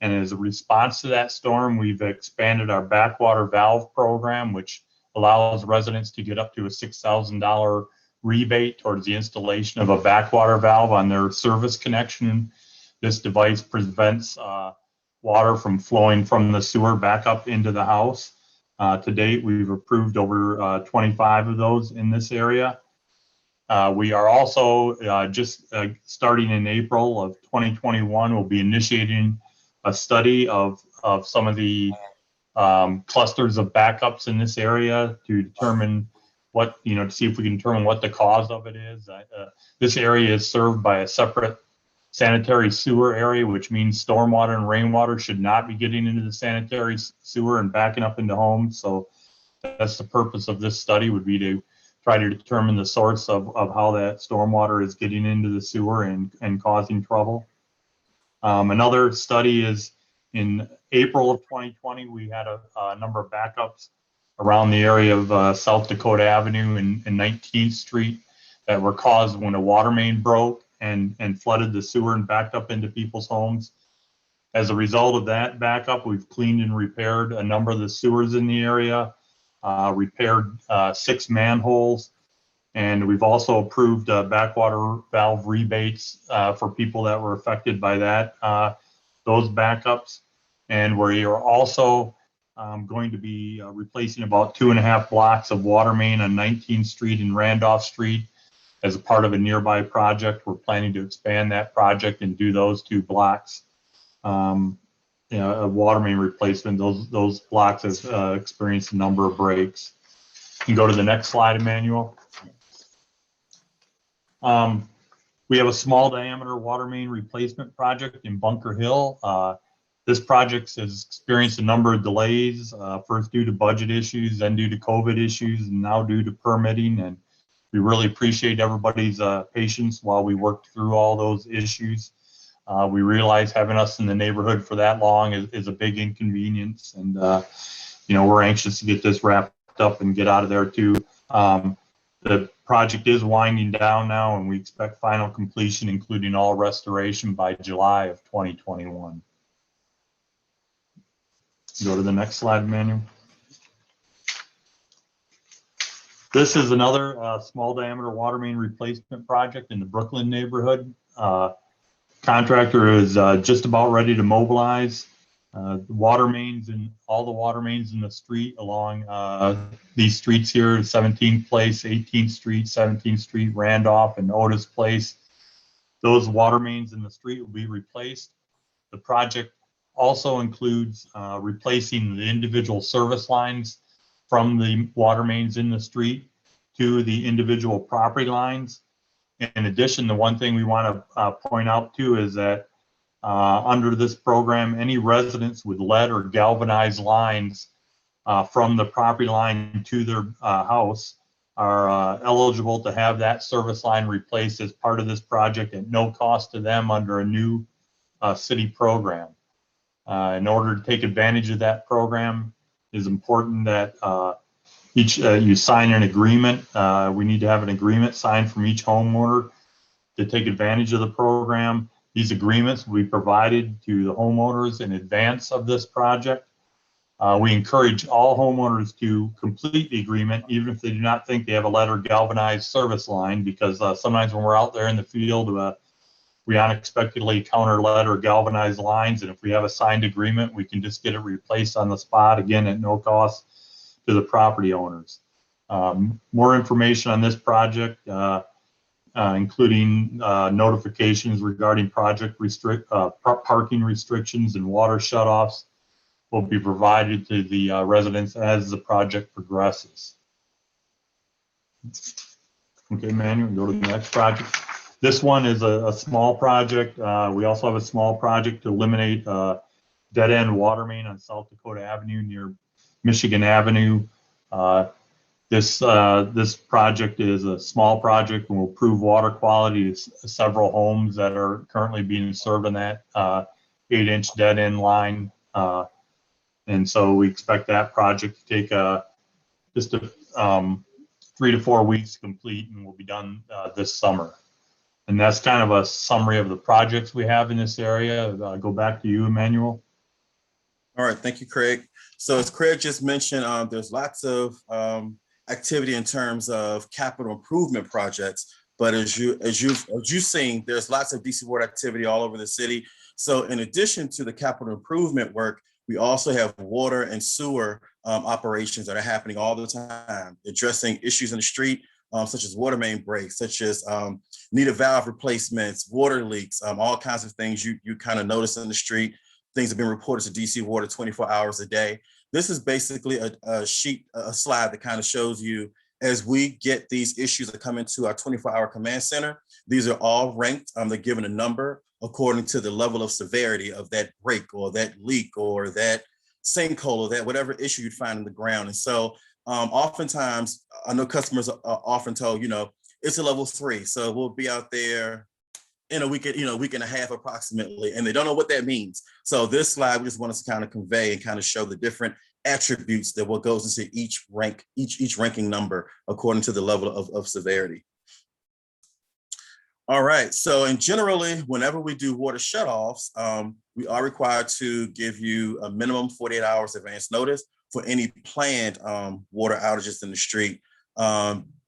And as a response to that storm, we've expanded our backwater valve program, which allows residents to get up to a $6,000 rebate towards the installation of a backwater valve on their service connection. This device prevents water from flowing from the sewer back up into the house. To date, we've approved over 25 of those in this area. We are also just starting in April of 2021, we'll be initiating a study of some of the clusters of backups in this area to determine what, to see if we can determine what the cause of it is. This area is served by a separate sanitary sewer area, which means stormwater and rainwater should not be getting into the sanitary sewer and backing up into homes. So that's the purpose of this study, would be to try to determine the source of how that stormwater is getting into the sewer and causing trouble. Another study is in April of 2020, we had a number of backups around the area of South Dakota Avenue and 19th Street that were caused when a water main broke and flooded the sewer and backed up into people's homes. As a result of that backup, we've cleaned and repaired a number of the sewers in the area, repaired 6 manholes, and we've also approved backwater valve rebates for people that were affected by that, those backups. And we are also going to be replacing about 2.5 blocks of water main on 19th Street and Randolph Street as a part of a nearby project. We're planning to expand that project and do those 2 blocks. A water main replacement, those blocks have experienced a number of breaks. You can go to the next slide, Emmanuel. We have a small diameter water main replacement project in Bunker Hill. This project has experienced a number of delays, first due to budget issues, then due to COVID issues, and now due to permitting. And we really appreciate everybody's patience while we worked through all those issues. We realize having us in the neighborhood for that long is a big inconvenience, and we're anxious to get this wrapped up and get out of there too. The project is winding down now, and we expect final completion, including all restoration, by July of 2021. Go to the next slide, Emmanuel. This is another small diameter water main replacement project in the Brookland neighborhood. Contractor is just about ready to mobilize. The water mains and all the water mains in the street along these streets here, 17th Place, 18th Street, 17th Street, Randolph, and Otis Place. Those water mains in the street will be replaced. The project also includes replacing the individual service lines from the water mains in the street to the individual property lines. In addition, the one thing we want to point out too is that under this program, any residents with lead or galvanized lines from the property line to their house are eligible to have that service line replaced as part of this project at no cost to them under a new city program. In order to take advantage of that program, it is important that you sign an agreement. We need to have an agreement signed from each homeowner to take advantage of the program. These agreements will be provided to the homeowners in advance of this project. We encourage all homeowners to complete the agreement, even if they do not think they have a lead or galvanized service line, because sometimes when we're out there in the field, we unexpectedly encounter lead or galvanized lines, and if we have a signed agreement, we can just get it replaced on the spot, again, at no cost to the property owners. More information on this project, including notifications regarding project parking restrictions and water shutoffs, will be provided to the residents as the project progresses. Okay, Manuel, go to the next project. This one is a small project. We also have a small project to eliminate dead-end water main on South Dakota Avenue near Michigan Avenue. This project is a small project and will improve water quality to several homes that are currently being served on that 8-inch dead-end line. And so we expect that project to take just 3 to 4 weeks to complete, and will be done this summer. And that's kind of a summary of the projects we have in this area. Go back to you, Emmanuel. All right, thank you, Craig. So as Craig just mentioned, there's lots of activity in terms of capital improvement projects. But as you've seen, there's lots of DC Water activity all over the city. So in addition to the capital improvement work, we also have water and sewer operations that are happening all the time, addressing issues in the street, such as water main breaks, such as needed valve replacements, water leaks, all kinds of things you kind of notice in the street. Things have been reported to DC Water 24 hours a day. This is basically a slide that kind of shows you, as we get these issues that come into our 24-hour command center, these are all ranked. They're given a number according to the level of severity of that break or that leak or that sinkhole or that whatever issue you'd find in the ground. And so oftentimes, I know customers are often told, it's a level 3. So we'll be out there in a week, week and a half approximately, and they don't know what that means. So this slide, we just want us to kind of convey and kind of show the different attributes that what goes into each ranking number according to the level of severity. All right, so and generally, whenever we do water shutoffs, we are required to give you a minimum 48 hours advance notice for any planned water outages in the street,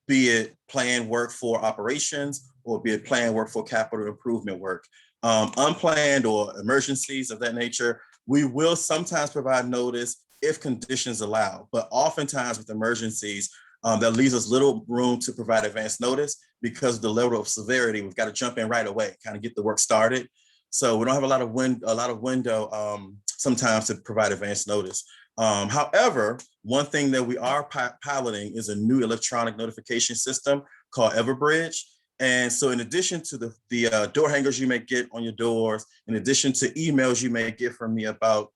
be it planned work for operations or be it planned work for capital improvement work. Unplanned or emergencies of that nature, we will sometimes provide notice if conditions allow, but oftentimes with emergencies, that leaves us little room to provide advance notice because of the level of severity. We've got to jump in right away, kind of get the work started. So we don't have a lot of window sometimes to provide advance notice. However, one thing that we are piloting is a new electronic notification system called Everbridge. And so in addition to the door hangers you may get on your doors, in addition to emails you may get from me about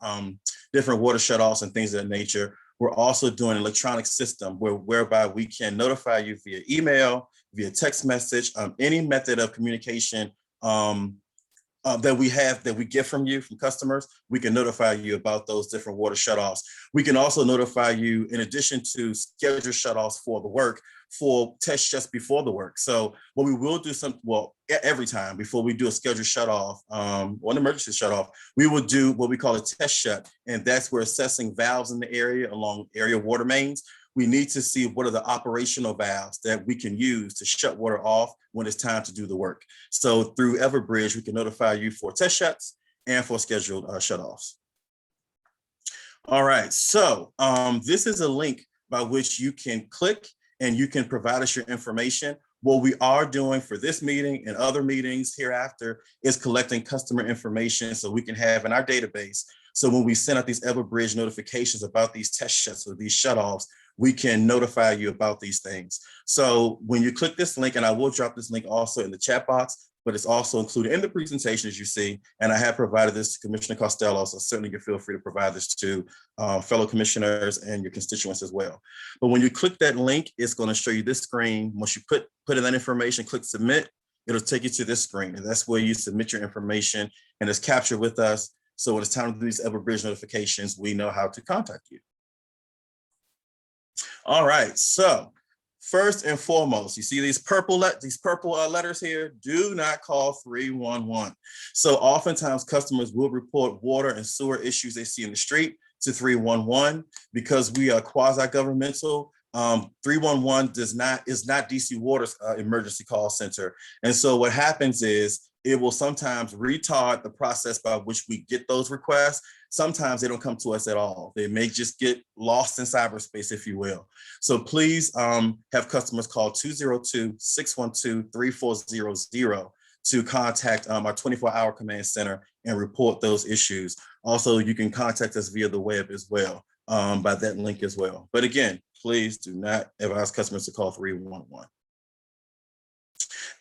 different water shutoffs and things of that nature, we're also doing an electronic system whereby we can notify you via email, via text message, any method of communication that we get from you, from customers. We can notify you about those different water shutoffs. We can also notify you, in addition to schedule shutoffs for the work, for tests just before the work. So what we will do every time before we do a scheduled shutoff or an emergency shutoff, we will do what we call a test shut. And that's where assessing valves in the area along area water mains. we need to see what are the operational valves that we can use to shut water off when it's time to do the work. So through Everbridge, we can notify you for test shuts and for scheduled shutoffs. All right, so this is a link by which you can click and you can provide us your information. What we are doing for this meeting and other meetings hereafter is collecting customer information so we can have in our database. So when we send out these Everbridge notifications about these test shuts or these shutoffs, we can notify you about these things. So when you click this link, and I will drop this link also in the chat box, but it's also included in the presentation, as you see, and I have provided this to Commissioner Costello, so certainly you feel free to provide this to fellow commissioners and your constituents as well. But when you click that link, it's going to show you this screen. Once you put in that information, click submit, it'll take you to this screen, and that's where you submit your information, and it's captured with us. So when it's time to do these Everbridge notifications, we know how to contact you. All right, so first and foremost, you see these purple letters here, do not call 311. So oftentimes customers will report water and sewer issues they see in the street to 311 because we are quasi-governmental. 311 is not DC Water's emergency call center. And so what happens is it will sometimes retard the process by which we get those requests. Sometimes they don't come to us at all. They may just get lost in cyberspace, if you will. So please have customers call 202-612-3400 to contact our 24-hour command center and report those issues. Also, you can contact us via the web as well, by that link as well. But again, please do not advise customers to call 311.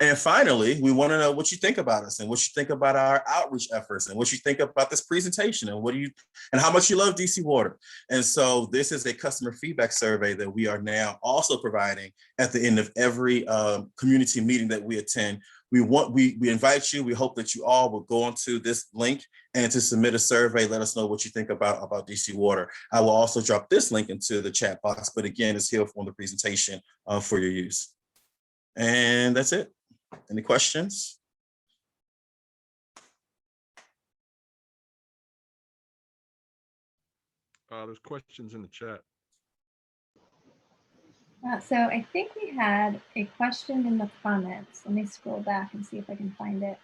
And finally, we want to know what you think about us and what you think about our outreach efforts and what you think about this presentation and how much you love DC Water. And so this is a customer feedback survey that we are now also providing at the end of every community meeting that we attend. We invite you. We hope that you all will go onto this link and to submit a survey. Let us know what you think about DC Water. I will also drop this link into the chat box, but again, it's here on the presentation for your use. And that's it. Any questions? There's questions in the chat. So I think we had a question in the comments. Let me scroll back and see if I can find it.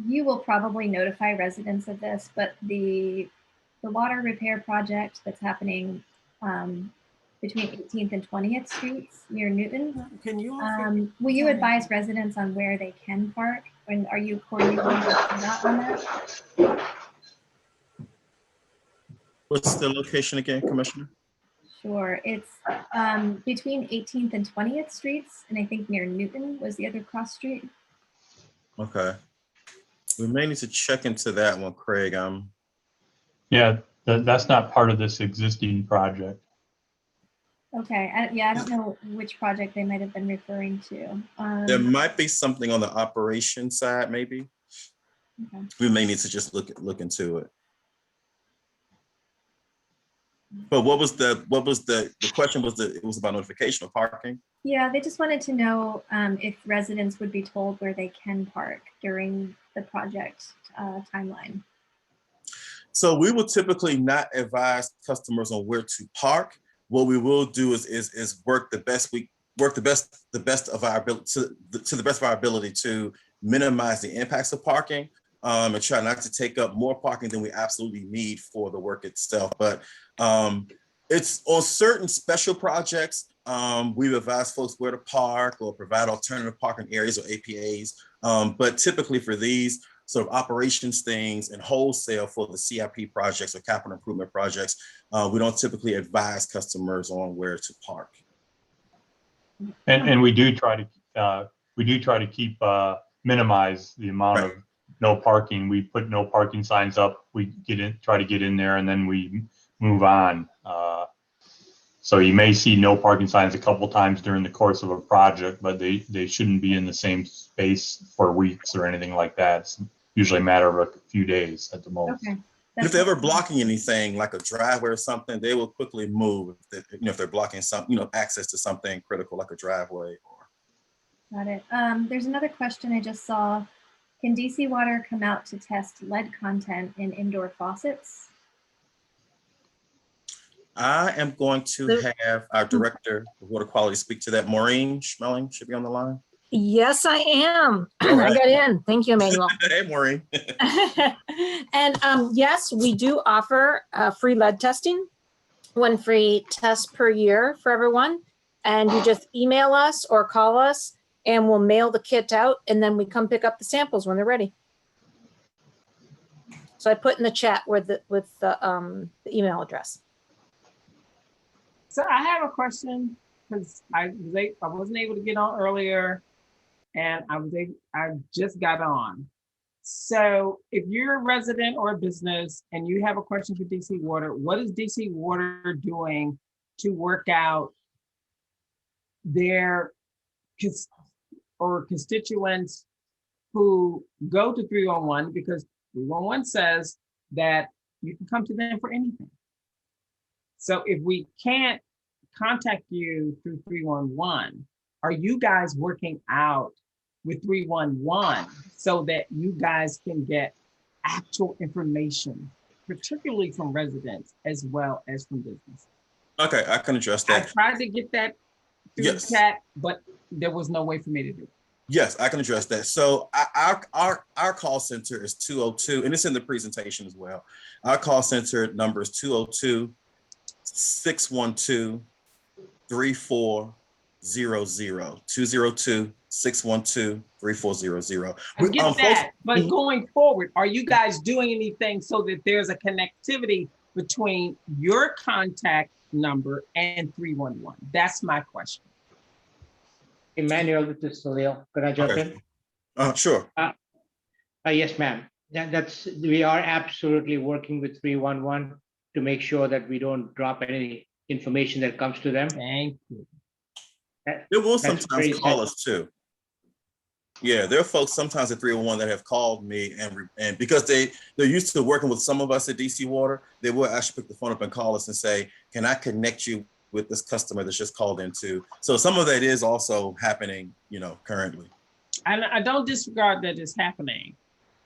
You will probably notify residents of this, but the water repair project that's happening between 18th and 20th Streets near Newton. Can you will you advise residents on where they can park? And are you coordinating on that? What's the location again, Commissioner? Sure, it's between 18th and 20th Streets, and I think near Newton was the other cross street. Okay. We may need to check into that one, Craig. Yeah, that's not part of this existing project. Okay, yeah, I don't know which project they might have been referring to. There might be something on the operation side, maybe. Okay. We may need to just look into it. But what was the question was it was about notification of parking? Yeah, they just wanted to know if residents would be told where they can park during the project timeline. So we will typically not advise customers on where to park. What we will do is work the best of our ability to the best of our ability to minimize the impacts of parking and try not to take up more parking than we absolutely need for the work itself. But it's on certain special projects. We've advised folks where to park or provide alternative parking areas or APAs. But typically for these sort of operations things and wholesale for the CIP projects or capital improvement projects, we don't typically advise customers on where to park. And we do try to keep minimize the amount of no parking. We put no parking signs up. We try to get in there, and then we move on. So you may see no parking signs a couple times during the course of a project, but they shouldn't be in the same space for weeks or anything like that. It's usually a matter of a few days at the most. Okay. If they're ever blocking anything like a driveway or something, they will quickly move if they're blocking access to something critical like a driveway. Got it. There's another question I just saw. Can DC Water come out to test lead content in indoor faucets? I am going to have our Director of Water Quality speak to that. Maureen Schmeling should be on the line. Yes, I am. All right. I got in. Thank you, Emmanuel. Hey, Maureen. And yes, we do offer free lead testing, 1 free test per year for everyone. And you just email us or call us and we'll mail the kit out and then we come pick up the samples when they're ready. So I put in the chat with the email address. So I have a question because I wasn't able to get on earlier, and I just got on. So if you're a resident or a business and you have a question for DC Water, what is DC Water doing to work out their constituents who go to 311, because 311 says that you can come to them for anything. So if we can't contact you through 311, are you guys working out with 311 so that you guys can get actual information, particularly from residents as well as from business? Okay, I can address I that. tried to get that through the chat, but there was no way for me to do it. Yes, I can address that. So our call center is 202, and it's in the presentation as well. Our call center number is 202-612-3400, 202-612-3400. I get that, but going forward, are you guys doing anything so that there's a connectivity between your contact number and 311? That's my question. Emmanuel, this is Salil. Could I jump in? Sure. Yes, ma'am. We are absolutely working with 311 to make sure that we don't drop any information that comes to them. Thank you. They will sometimes call us too. Yeah, there are folks sometimes at 301 that have called me and because they're used to working with some of us at DC Water, they will actually pick the phone up and call us and say, can I connect you with this customer that's just called in too? So some of that is also happening, currently. And I don't disregard that it's happening,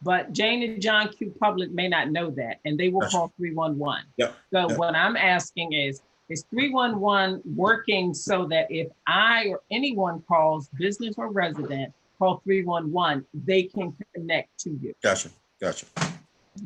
but Jane and John Q. Public may not know that, and they will call 311. So what I'm asking is 311 working so that if I or anyone calls, business or resident, call 311, they can connect to you? Gotcha. That's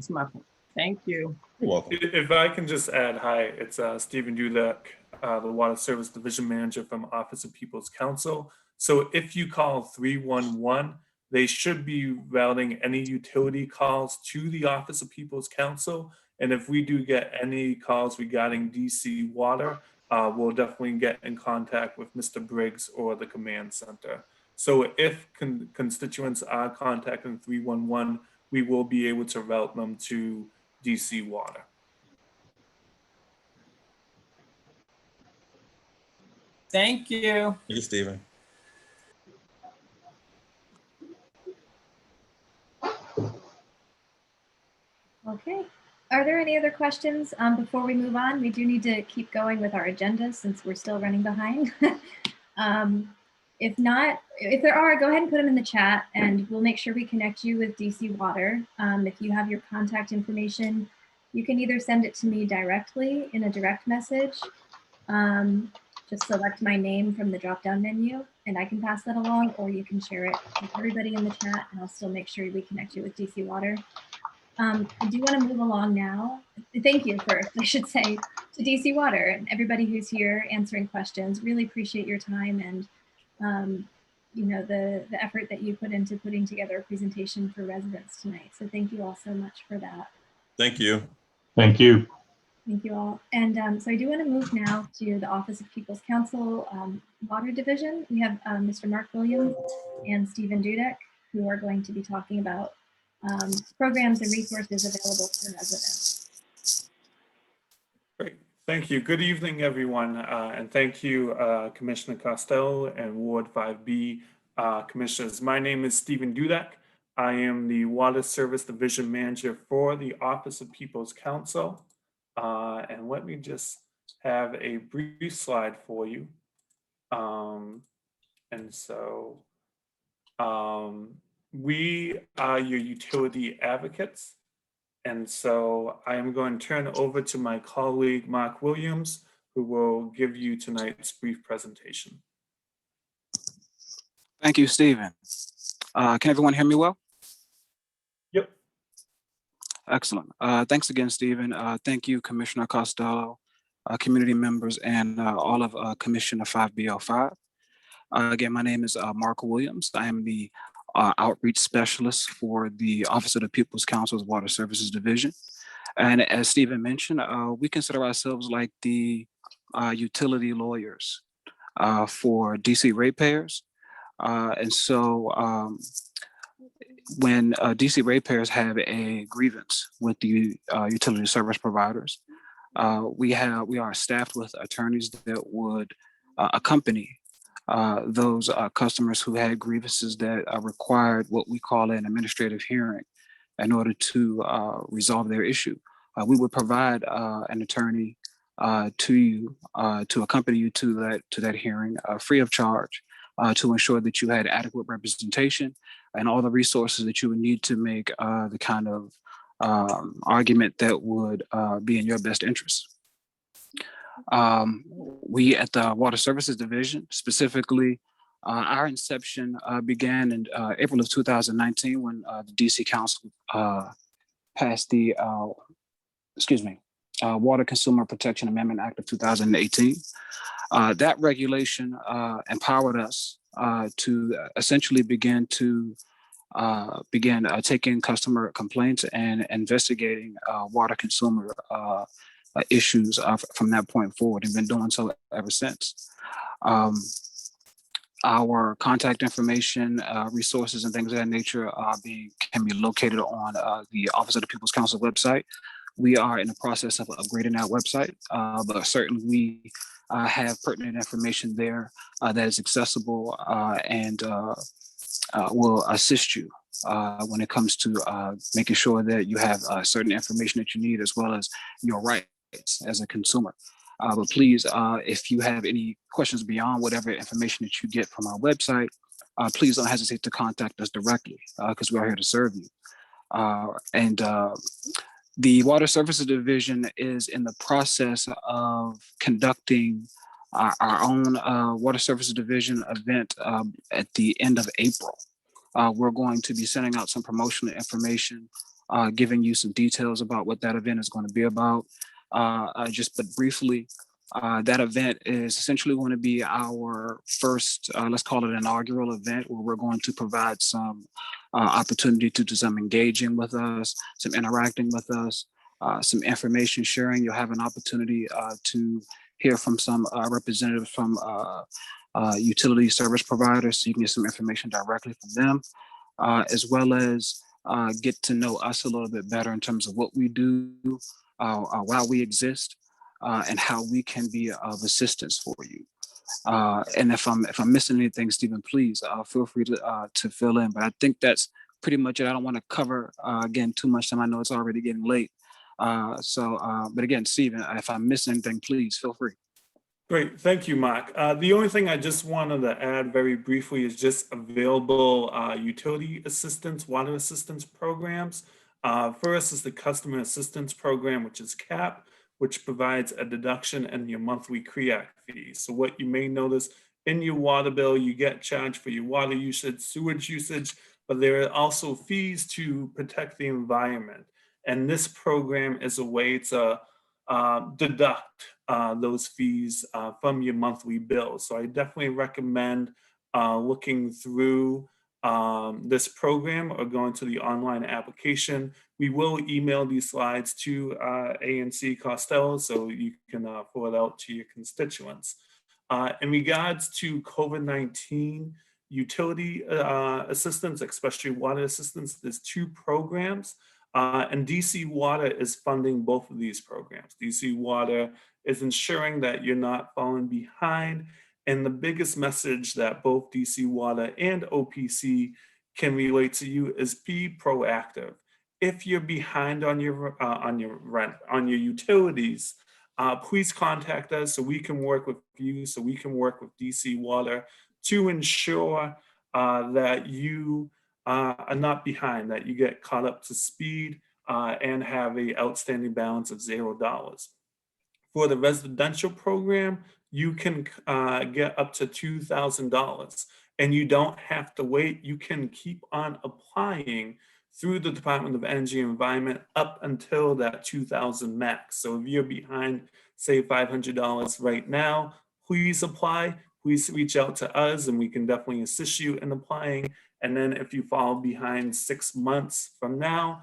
my point. Thank you. You're welcome. If I can just add, hi, it's Stephen Dudek, the Water Service Division Manager from Office of People's Counsel. So if you call 311, they should be routing any utility calls to the Office of People's Counsel. And if we do get any calls regarding DC Water, we'll definitely get in contact with Mr. Briggs or the command center. So if constituents are contacting 311, we will be able to route them to DC Water. Thank you. Thank you, Stephen. Okay. Are there any other questions before we move on? We do need to keep going with our agenda since we're still running behind. If not, if there are, go ahead and put them in the chat and we'll make sure we connect you with DC Water. If you have your contact information, you can either send it to me directly in a direct message. Just select my name from the drop-down menu and I can pass that along, or you can share it with everybody in the chat and I'll still make sure we connect you with DC Water. I do want to move along now. Thank you first, I should say, to DC Water and everybody who's here answering questions. Really appreciate your time and the effort that you put into putting together a presentation for residents tonight. So thank you all so much for that. Thank you. Thank you. Thank you all. And so I do want to move now to the Office of People's Counsel Water Division. We have Mr. Mark Williams and Stephen Dudek, who are going to be talking about programs and resources available for residents. Great. Thank you. Good evening, everyone. And thank you, Commissioner Costello and Ward 5B commissioners. My name is Stephen Dudek. I am the Water Service Division Manager for the Office of People's Counsel. And let me just have a brief slide for you. We are your utility advocates. And so I am going to turn over to my colleague, Mark Williams, who will give you tonight's brief presentation. Thank you, Stephen. Can everyone hear me well? Yep. Excellent. Thanks again, Stephen. Thank you, Commissioner Costello, community members, and all of Commissioner 5BL5. Again, my name is Mark Williams. I am the outreach specialist for the Office of the People's Council's Water Services Division. And as Stephen mentioned, we consider ourselves like the utility lawyers for DC ratepayers. And so when DC ratepayers have a grievance with the utility service providers, we are staffed with attorneys that would accompany those customers who had grievances that required what we call an administrative hearing in order to resolve their issue. We would provide an attorney to you to accompany you to that hearing free of charge to ensure that you had adequate representation and all the resources that you would need to make the kind of argument that would be in your best interest. We at the Water Services Division, specifically, our inception began in April of 2019 when the DC Council passed the, Water Consumer Protection Amendment Act of 2018. That regulation empowered us to essentially begin taking customer complaints and investigating water consumer issues from that point forward, and been doing so ever since. Our contact information, resources, and things of that nature can be located on the Office of the People's Council website. We are in the process of upgrading that website, but certainly we have pertinent information there that is accessible and will assist you when it comes to making sure that you have certain information that you need, as well as your rights as a consumer. But please, if you have any questions beyond whatever information that you get from our website, please don't hesitate to contact us directly because we are here to serve you. The Water Services Division is in the process of conducting our own Water Services Division event at the end of April. We're going to be sending out some promotional information, giving you some details about what that event is going to be about. But briefly, that event is essentially going to be our first, let's call it inaugural event, where we're going to provide some opportunity to do some engaging with us, some interacting with us, some information sharing. You'll have an opportunity to hear from some representatives from utility service providers, so you can get some information directly from them, as well as get to know us a little bit better in terms of what we do, why we exist, and how we can be of assistance for you. And if I'm missing anything, Stephen, please feel free to fill in. But I think that's pretty much it. I don't want to cover again too much time. I know it's already getting late. But again, Stephen, if I miss anything, please feel free. Great, thank you, Mark. The only thing I just wanted to add very briefly is just available utility assistance, water assistance programs. First is the Customer Assistance Program, which is CAP, which provides a deduction in your monthly CREAC fee. So what you may notice in your water bill, you get charged for your water usage, sewage usage, but there are also fees to protect the environment. And this program is a way to deduct those fees from your monthly bill. So I definitely recommend looking through this program or going to the online application. We will email these slides to ANC Costello so you can forward out to your constituents. In regards to COVID-19 utility assistance, especially water assistance, there's two programs. And DC Water is funding both of these programs. DC Water is ensuring that you're not falling behind. And the biggest message that both DC Water and OPC can relate to you is be proactive. If you're behind on your rent, on your utilities, please contact us so we can work with you, so we can work with DC Water to ensure that you are not behind, that you get caught up to speed and have a outstanding balance of $0. For the residential program, you can get up to $2,000, and you don't have to wait. You can keep on applying through the Department of Energy and Environment up until that 2,000 max. So if you're behind, say, $500 right now, please apply. Please reach out to us, and we can definitely assist you in applying. And then if you fall behind 6 months from now,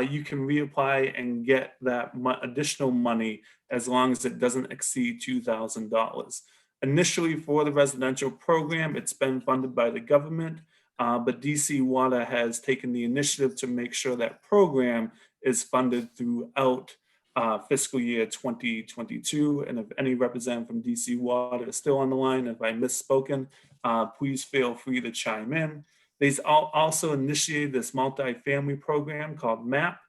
you can reapply and get that additional money as long as it doesn't exceed $2,000. Initially for the residential program, it's been funded by the government, but DC Water has taken the initiative to make sure that program is funded throughout fiscal year 2022. And if any representative from DC Water is still on the line, if I misspoken, please feel free to chime in. They also initiated this multi-family program called MAP,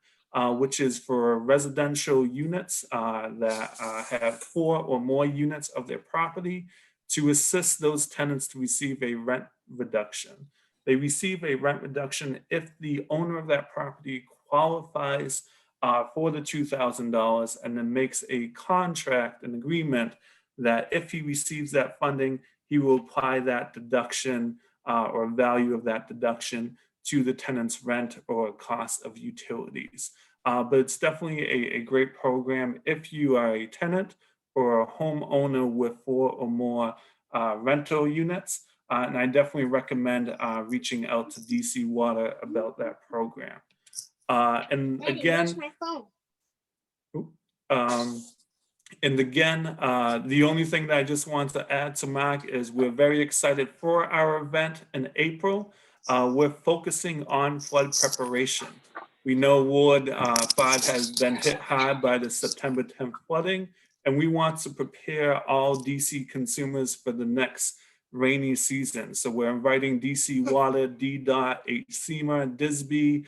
which is for residential units that have 4 or more units of their property, to assist those tenants to receive a rent reduction. They receive a rent reduction if the owner of that property qualifies for the $2,000 and then makes a contract, an agreement, that if he receives that funding, he will apply that deduction or value of that deduction to the tenant's rent or cost of utilities. But it's definitely a great program if you are a tenant or a homeowner with 4 or more rental units. And I definitely recommend reaching out to DC Water about that program. And again, the only thing that I just want to add to Mark is we're very excited for our event in April. We're focusing on flood preparation. We know Ward 5 has been hit hard by the September 10th flooding, and we want to prepare all DC consumers for the next rainy season. So we're inviting DC Water, DDOT, HSEMA, DISB,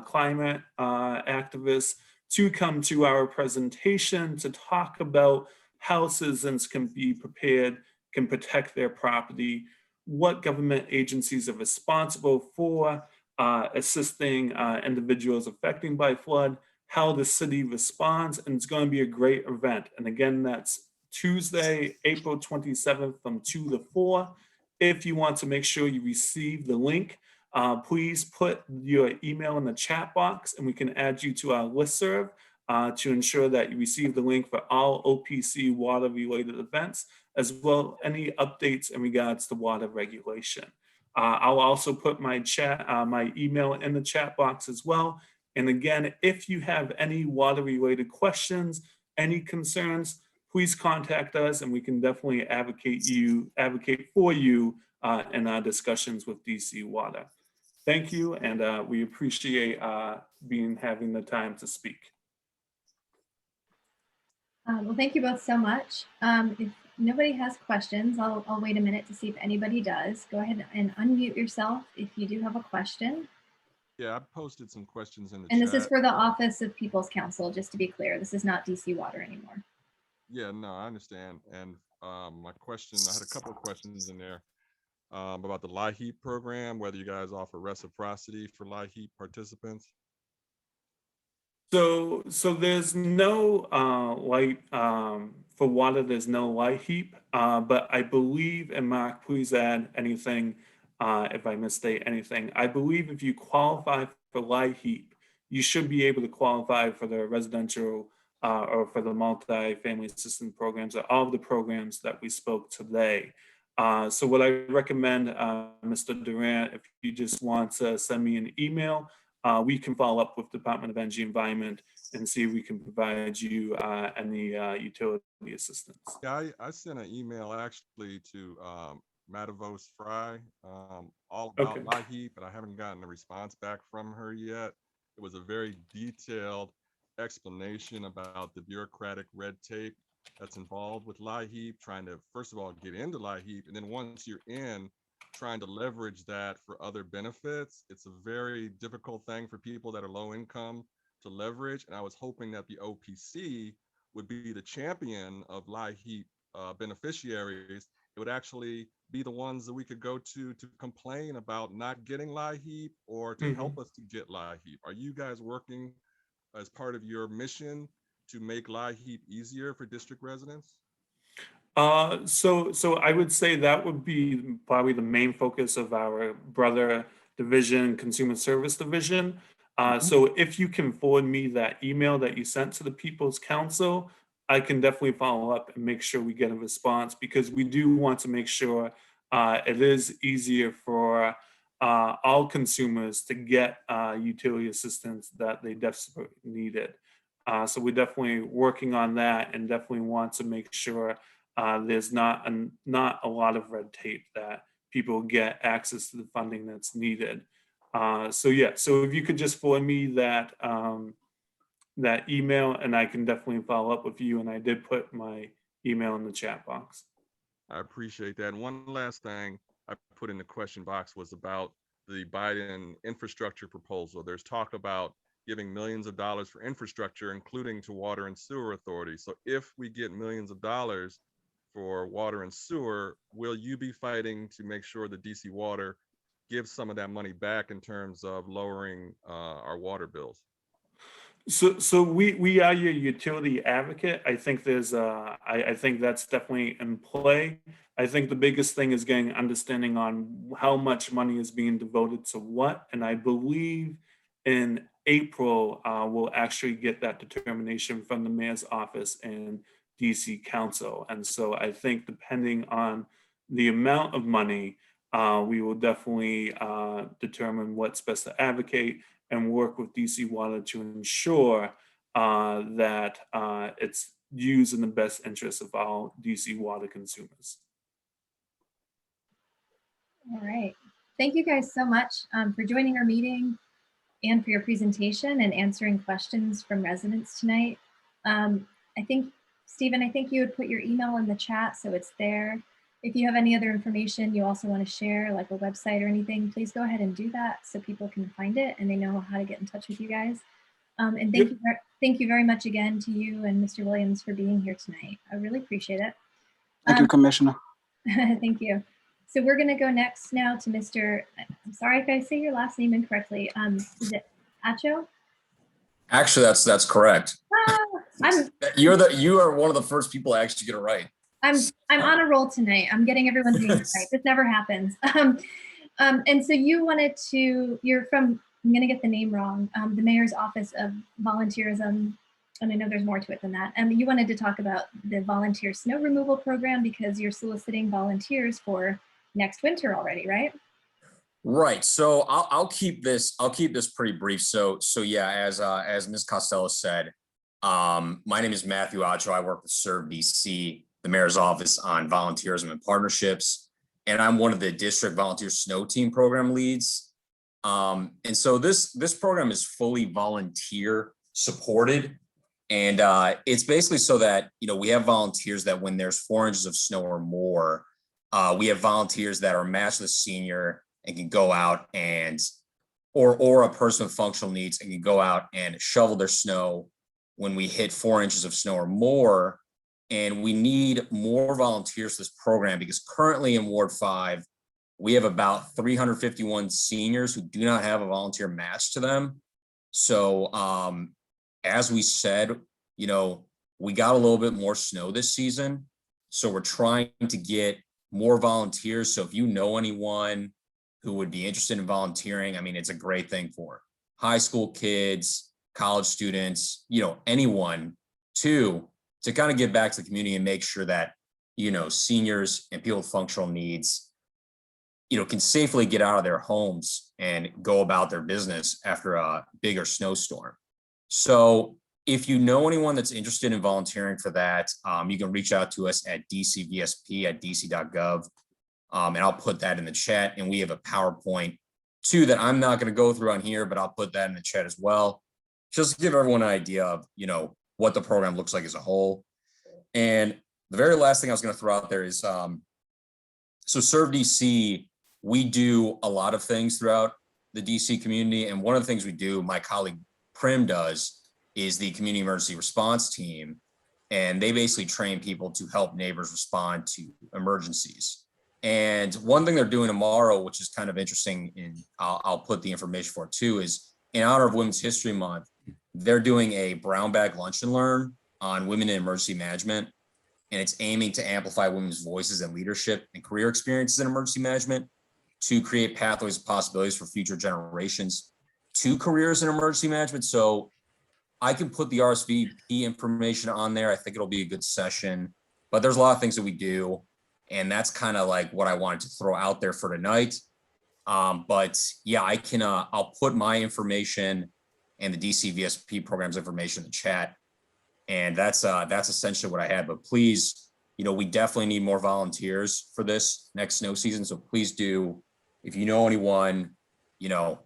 climate activists to come to our presentation to talk about how citizens can be prepared, can protect their property, what government agencies are responsible for assisting individuals affected by flood, how the city responds, and it's going to be a great event. And again, that's Tuesday, April 27th from 2 to 4. If you want to make sure you receive the link, please put your email in the chat box and we can add you to our listserv to ensure that you receive the link for all OPC water related events, as well as any updates in regards to water regulation. I'll also put my email in the chat box as well. And again, if you have any water related questions, any concerns, please contact us and we can definitely advocate for you in our discussions with DC Water. Thank you, and we appreciate having the time to speak. Well, thank you both so much. If nobody has questions, I'll wait a minute to see if anybody does. Go ahead and unmute yourself if you do have a question. Yeah, I posted some questions in the And chat. this is for the Office of People's Counsel, just to be clear. This is not DC Water anymore. Yeah, no, I understand. And my question, I had a couple of questions in there about the LIHEAP program, whether you guys offer reciprocity for LIHEAP participants. So there's no for water, there's no LIHEAP, but I believe, and Mark, please add anything if I misstate anything. I believe if you qualify for LIHEAP, you should be able to qualify for the residential or for the multi-family assistance programs, or all of the programs that we spoke today. So what I recommend, Mr. Durant, if you just want to send me an email, we can follow up with Department of Energy Environment and see if we can provide you any utility assistance. Yeah, I sent an email actually to Matavos Fry all about LIHEAP, but I haven't gotten a response back from her yet. It was a very detailed explanation about the bureaucratic red tape that's involved with LIHEAP, trying to, first of all, get into LIHEAP, and then once you're in, trying to leverage that for other benefits. It's a very difficult thing for people that are low income to leverage, and I was hoping that the OPC would be the champion of LIHEAP beneficiaries. It would actually be the ones that we could go to complain about not getting LIHEAP or to help us to get LIHEAP. Are you guys working as part of your mission to make LIHEAP easier for district residents? So I would say that would be probably the main focus of our brother division, consumer service division. So if you can forward me that email that you sent to the People's Council, I can definitely follow up and make sure we get a response, because we do want to make sure it is easier for all consumers to get utility assistance that they desperately needed. So we're definitely working on that, and definitely want to make sure there's not a lot of red tape, that people get access to the funding that's needed. So yeah, so if you could just forward me that that email, and I can definitely follow up with you. And I did put my email in the chat box. I appreciate that. And one last thing I put in the question box was about the Biden infrastructure proposal. There's talk about giving millions of dollars for infrastructure, including to water and sewer authorities. So if we get millions of dollars for water and sewer, will you be fighting to make sure that DC Water gives some of that money back in terms of lowering our water bills? So we are your utility advocate. I think there's I think that's definitely in play. I think the biggest thing is getting understanding on how much money is being devoted to what, and I believe in April we'll actually get that determination from the mayor's office and DC Council. And so I think depending on the amount of money, we will definitely determine what's best to advocate and work with DC Water to ensure that it's used in the best interest of all DC Water consumers. All right. Thank you guys so much for joining our meeting and for your presentation and answering questions from residents tonight. I think, Stephen, I think you would put your email in the chat so it's there. If you have any other information you also want to share, like a website or anything, please go ahead and do that so people can find it and they know how to get in touch with you guys. And thank you very much again to you and Mr. Williams for being here tonight. I really appreciate it. Thank you, Commissioner. Thank you. So we're going to go next now to Mr. I'm sorry if I say your last name incorrectly. Is it Acho? Actually, that's correct. You are one of the first people to actually get it right. I'm on a roll tonight. I'm getting everyone's names right. This never happens. And so you're from, I'm going to get the name wrong, the Mayor's Office of Volunteerism. And I know there's more to it than that. You wanted to talk about the volunteer snow removal program because you're soliciting volunteers for next winter already, right? Right. So I'll keep this pretty brief. So yeah, as Ms. Costello said, my name is Matthew Acho. I work with Serve DC, the Mayor's Office on Volunteerism and Partnerships, and I'm one of the District Volunteer Snow Team program leads. And so this program is fully volunteer supported. And it's basically so that, we have volunteers that when there's 4 inches of snow or more, we have volunteers that are matched with senior and can go out and, or a person with functional needs and can go out and shovel their snow when we hit 4 inches of snow or more. And we need more volunteers for this program because currently in Ward 5, we have about 351 seniors who do not have a volunteer match to them. So, as we said, we got a little bit more snow this season. So we're trying to get more volunteers. So if you know anyone who would be interested in volunteering, I mean, it's a great thing for high school kids, college students, anyone to kind of give back to the community and make sure that, seniors and people with functional needs, can safely get out of their homes and go about their business after a bigger snowstorm. So if you know anyone that's interested in volunteering for that, you can reach out to us at dcvsp@dc.gov. And I'll put that in the chat. And we have a PowerPoint too that I'm not going to go through on here, but I'll put that in the chat as well. Just to give everyone an idea of, what the program looks like as a whole. And the very last thing I was going to throw out there is, so Serve DC, we do a lot of things throughout the DC community. And one of the things we do, my colleague Prim does, is the community emergency response team. And they basically train people to help neighbors respond to emergencies. And one thing they're doing tomorrow, which is kind of interesting, and I'll put the information for it too, is in honor of Women's History Month, They're doing a brown bag lunch and learn on women in emergency management, and it's aiming to amplify women's voices and leadership and career experiences in emergency management to create pathways and possibilities for future generations to careers in emergency management. So I can put the RSVP information on there. I think it'll be a good session, but there's a lot of things that we do. And that's kind of like what I wanted to throw out there for tonight. But yeah, I can, I'll put my information and the DC VSP program's information in the chat. And that's essentially what I had, but please, you know, we definitely need more volunteers for this next snow season. So please do, if you know anyone, you know,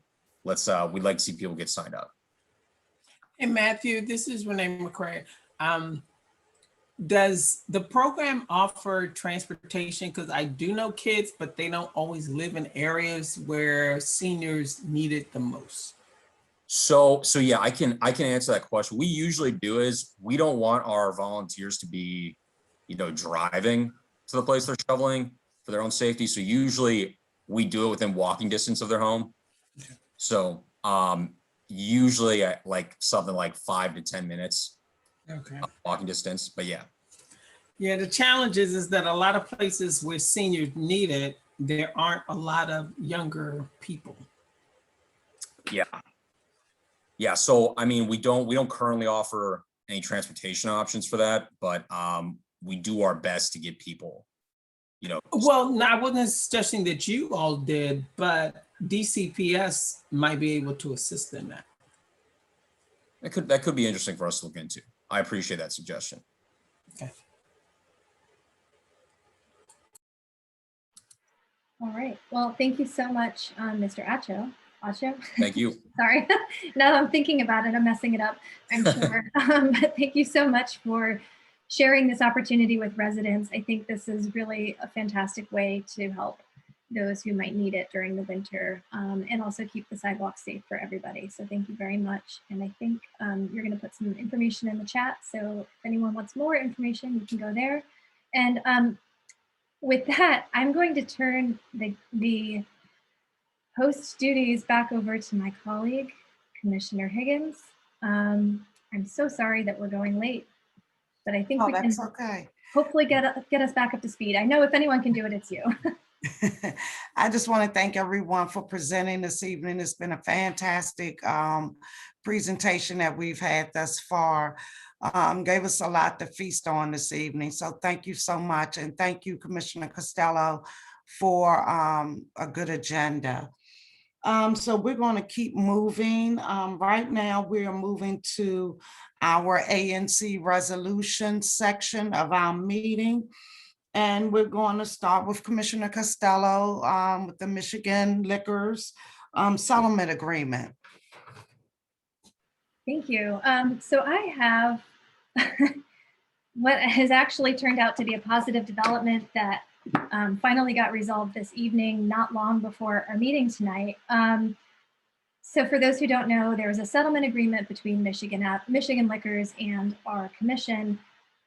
let's, we'd like to see people get signed up. Hey, Matthew, this is Renee McCray. Does the program offer transportation? Because I do know kids, but they don't always live in areas where seniors need it the most. So yeah, I can answer that question. We usually do is we don't want our volunteers to be, you know, driving to the place they're shoveling for their own safety. So usually we do it within walking distance of their home. So usually at like something like 5 to 10 minutes. Okay. Walking distance, but yeah. Yeah, the challenge is that a lot of places where seniors need it, there aren't a lot of younger people. Yeah. Yeah, so I mean, we don't currently offer any transportation options for that, but we do our best to get people, you know. Well, no, I wasn't suggesting that you all did, but DCPS might be able to assist in that. That could be interesting for us to look into. I appreciate that suggestion. Okay. All right. Well, thank you so much, Mr. Acho. Thank you. Sorry. Now that I'm thinking about it, I'm messing it up, I'm sure. But thank you so much for sharing this opportunity with residents. I think this is really a fantastic way to help those who might need it during the winter, and also keep the sidewalks safe for everybody. So thank you very much. And I think you're going to put some information in the chat. So if anyone wants more information, you can go there. And with that, I'm going to turn the host duties back over to my colleague, Commissioner Higgins. I'm so sorry that we're going late, but I think we can hopefully get us back up to speed. I know if anyone can do it, it's you. I just want to thank everyone for presenting this evening. It's been a fantastic presentation that we've had thus far. Gave us a lot to feast on this evening. So thank you so much. And thank you, Commissioner Costello, for a good agenda. So we're going to keep moving. Right now, we are moving to our ANC resolution section of our meeting. And we're going to start with Commissioner Costello with the Michigan Liquors settlement agreement. Thank you. So I have what has actually turned out to be a positive development that finally got resolved this evening, not long before our meeting tonight. So for those who don't know, there was a settlement agreement between Michigan Liquors and our commission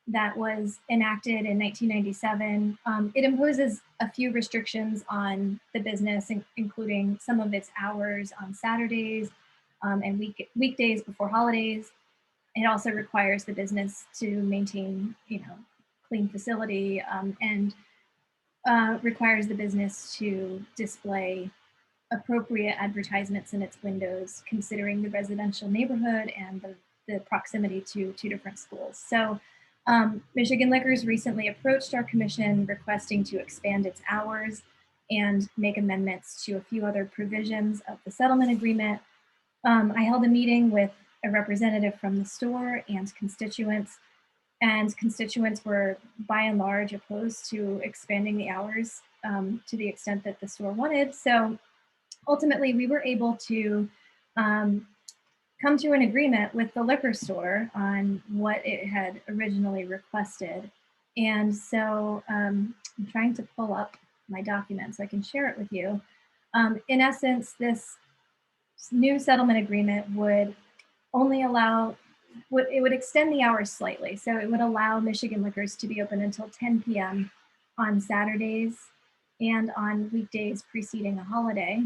that was enacted in 1997. It imposes a few restrictions on the business, including some of its hours on Saturdays and weekdays before holidays. It also requires the business to maintain, clean facility and requires the business to display appropriate advertisements in its windows, considering the residential neighborhood and the proximity to two different schools. So Michigan Liquors recently approached our commission requesting to expand its hours and make amendments to a few other provisions of the settlement agreement. I held a meeting with a representative from the store and constituents were by and large opposed to expanding the hours to the extent that the store wanted. So ultimately we were able to come to an agreement with the liquor store on what it had originally requested. And so I'm trying to pull up my document so I can share it with you. In essence, this new settlement agreement would only allow, it would extend the hours slightly. So it would allow Michigan Liquors to be open until 10 p.m. on Saturdays and on weekdays preceding a holiday.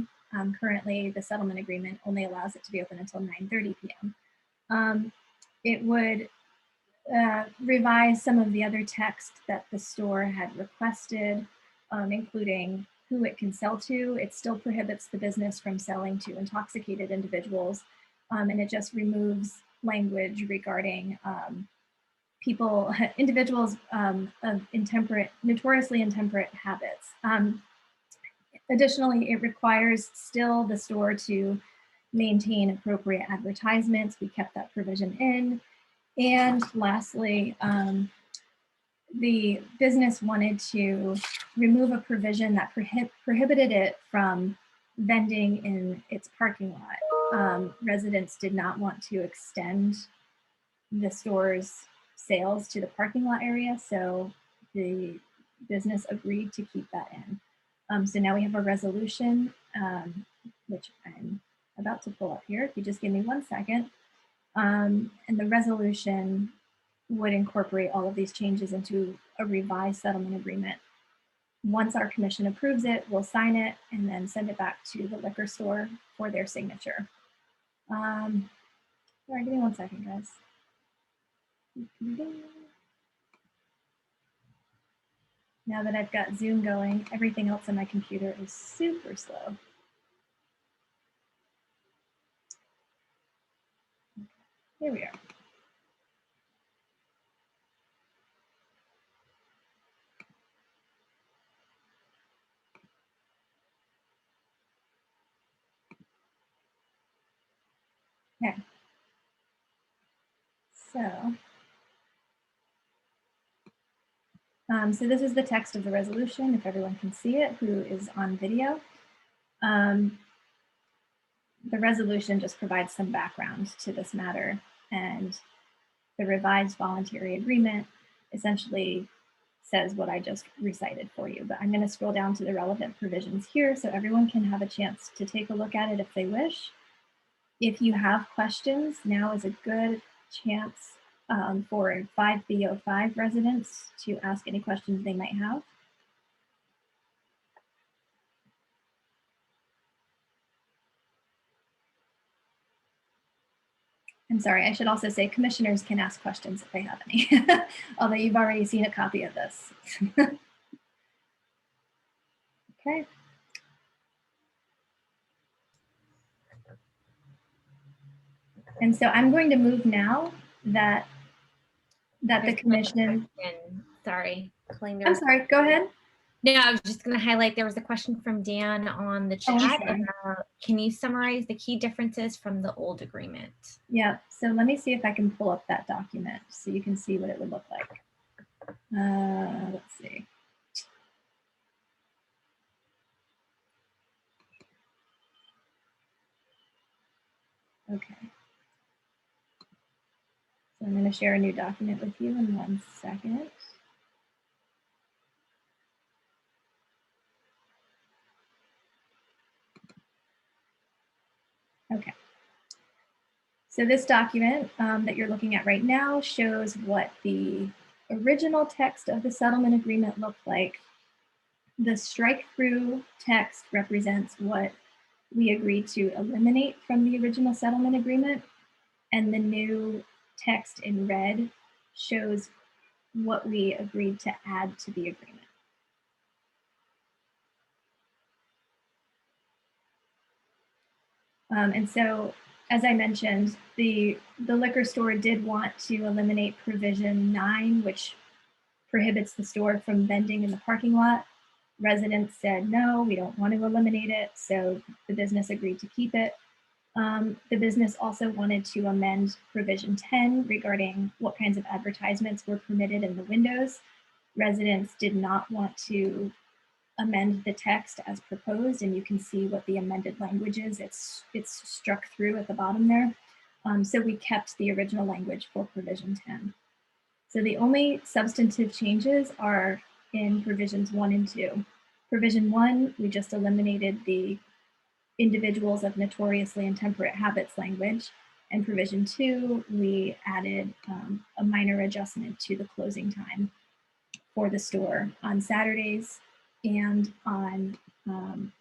Currently, the settlement agreement only allows it to be open until 9:30 p.m. It would revise some of the other text that the store had requested, including who it can sell to. It still prohibits the business from selling to intoxicated individuals, and it just removes language regarding individuals of notoriously intemperate habits. Additionally, it requires still the store to maintain appropriate advertisements. We kept that provision in. And lastly, the business wanted to remove a provision that prohibited it from vending in its parking lot. Residents did not want to extend the store's sales to the parking lot area, so the business agreed to keep that in. So now we have a resolution, which I'm about to pull up here. If you just give me 1 second. And the resolution would incorporate all of these changes into a revised settlement agreement. Once our commission approves it, we'll sign it and then send it back to the liquor store for their signature. Sorry, give me 1 second, guys. Now that I've got Zoom going, everything else on my computer is super slow. Here we are. Okay. So this is the text of the resolution, if everyone can see it, who is on video. The resolution just provides some background to this matter, and the revised voluntary agreement essentially says what I just recited for you. But I'm going to scroll down to the relevant provisions here so everyone can have a chance to take a look at it if they wish. If you have questions, now is a good chance for 5B05 residents to ask any questions they might have. I'm sorry, I should also say commissioners can ask questions if they have any, although you've already seen a copy of this. Okay. And so I'm going to move now that the commission. Sorry, Colleen, I'm sorry, go ahead. No, I was just going to highlight there was a question from Dan on the chat about, can you summarize the key differences from the old agreement? Yeah, so let me see if I can pull up that document so you can see what it would look like. Let's see. Okay. So I'm going to share a new document with you in 1 second. Okay. So this document that you're looking at right now shows what the original text of the settlement agreement looked like. The strike-through text represents what we agreed to eliminate from the original settlement agreement, and the new text in red shows what we agreed to add to the agreement. And so, as I mentioned, the liquor store did want to eliminate provision 9, which prohibits the store from vending in the parking lot. Residents said, no, we don't want to eliminate it. So the business agreed to keep it. The business also wanted to amend provision 10 regarding what kinds of advertisements were permitted in the windows. Residents did not want to amend the text as proposed, and you can see what the amended language is. It's struck through at the bottom there. So we kept the original language for provision 10. So the only substantive changes are in provisions 1 and 2. Provision 1, we just eliminated the individuals of notoriously intemperate habits language. And provision 2, we added a minor adjustment to the closing time for the store on Saturdays and on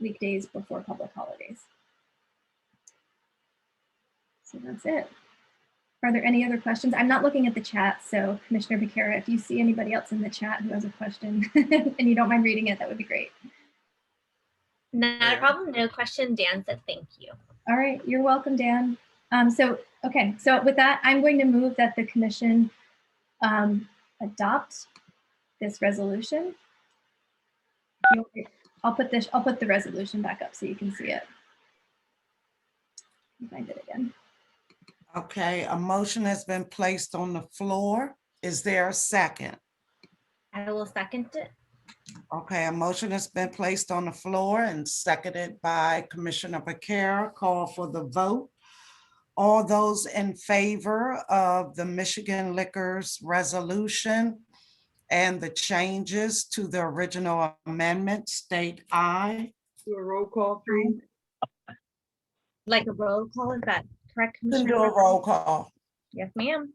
weekdays before public holidays. So that's it. Are there any other questions? I'm not looking at the chat, so Commissioner Piekara, if you see anybody else in the chat who has a question and you don't mind reading it, that would be great. Not a problem, no question. Dan said thank you. All right, you're welcome, Dan. Okay, so with that, I'm going to move that the commission adopt this resolution. I'll put the resolution back up so you can see it. Find it again. Okay, a motion has been placed on the floor. Is there a second? I will second it. Okay, a motion has been placed on the floor and seconded by Commissioner Piekara. Call for the vote. All those in favor of the Michigan Liquors resolution and the changes to the original amendment, state aye. Do a roll call, please. Like a roll call, is that correct, Then Commissioner? do a roll call. Yes, ma'am.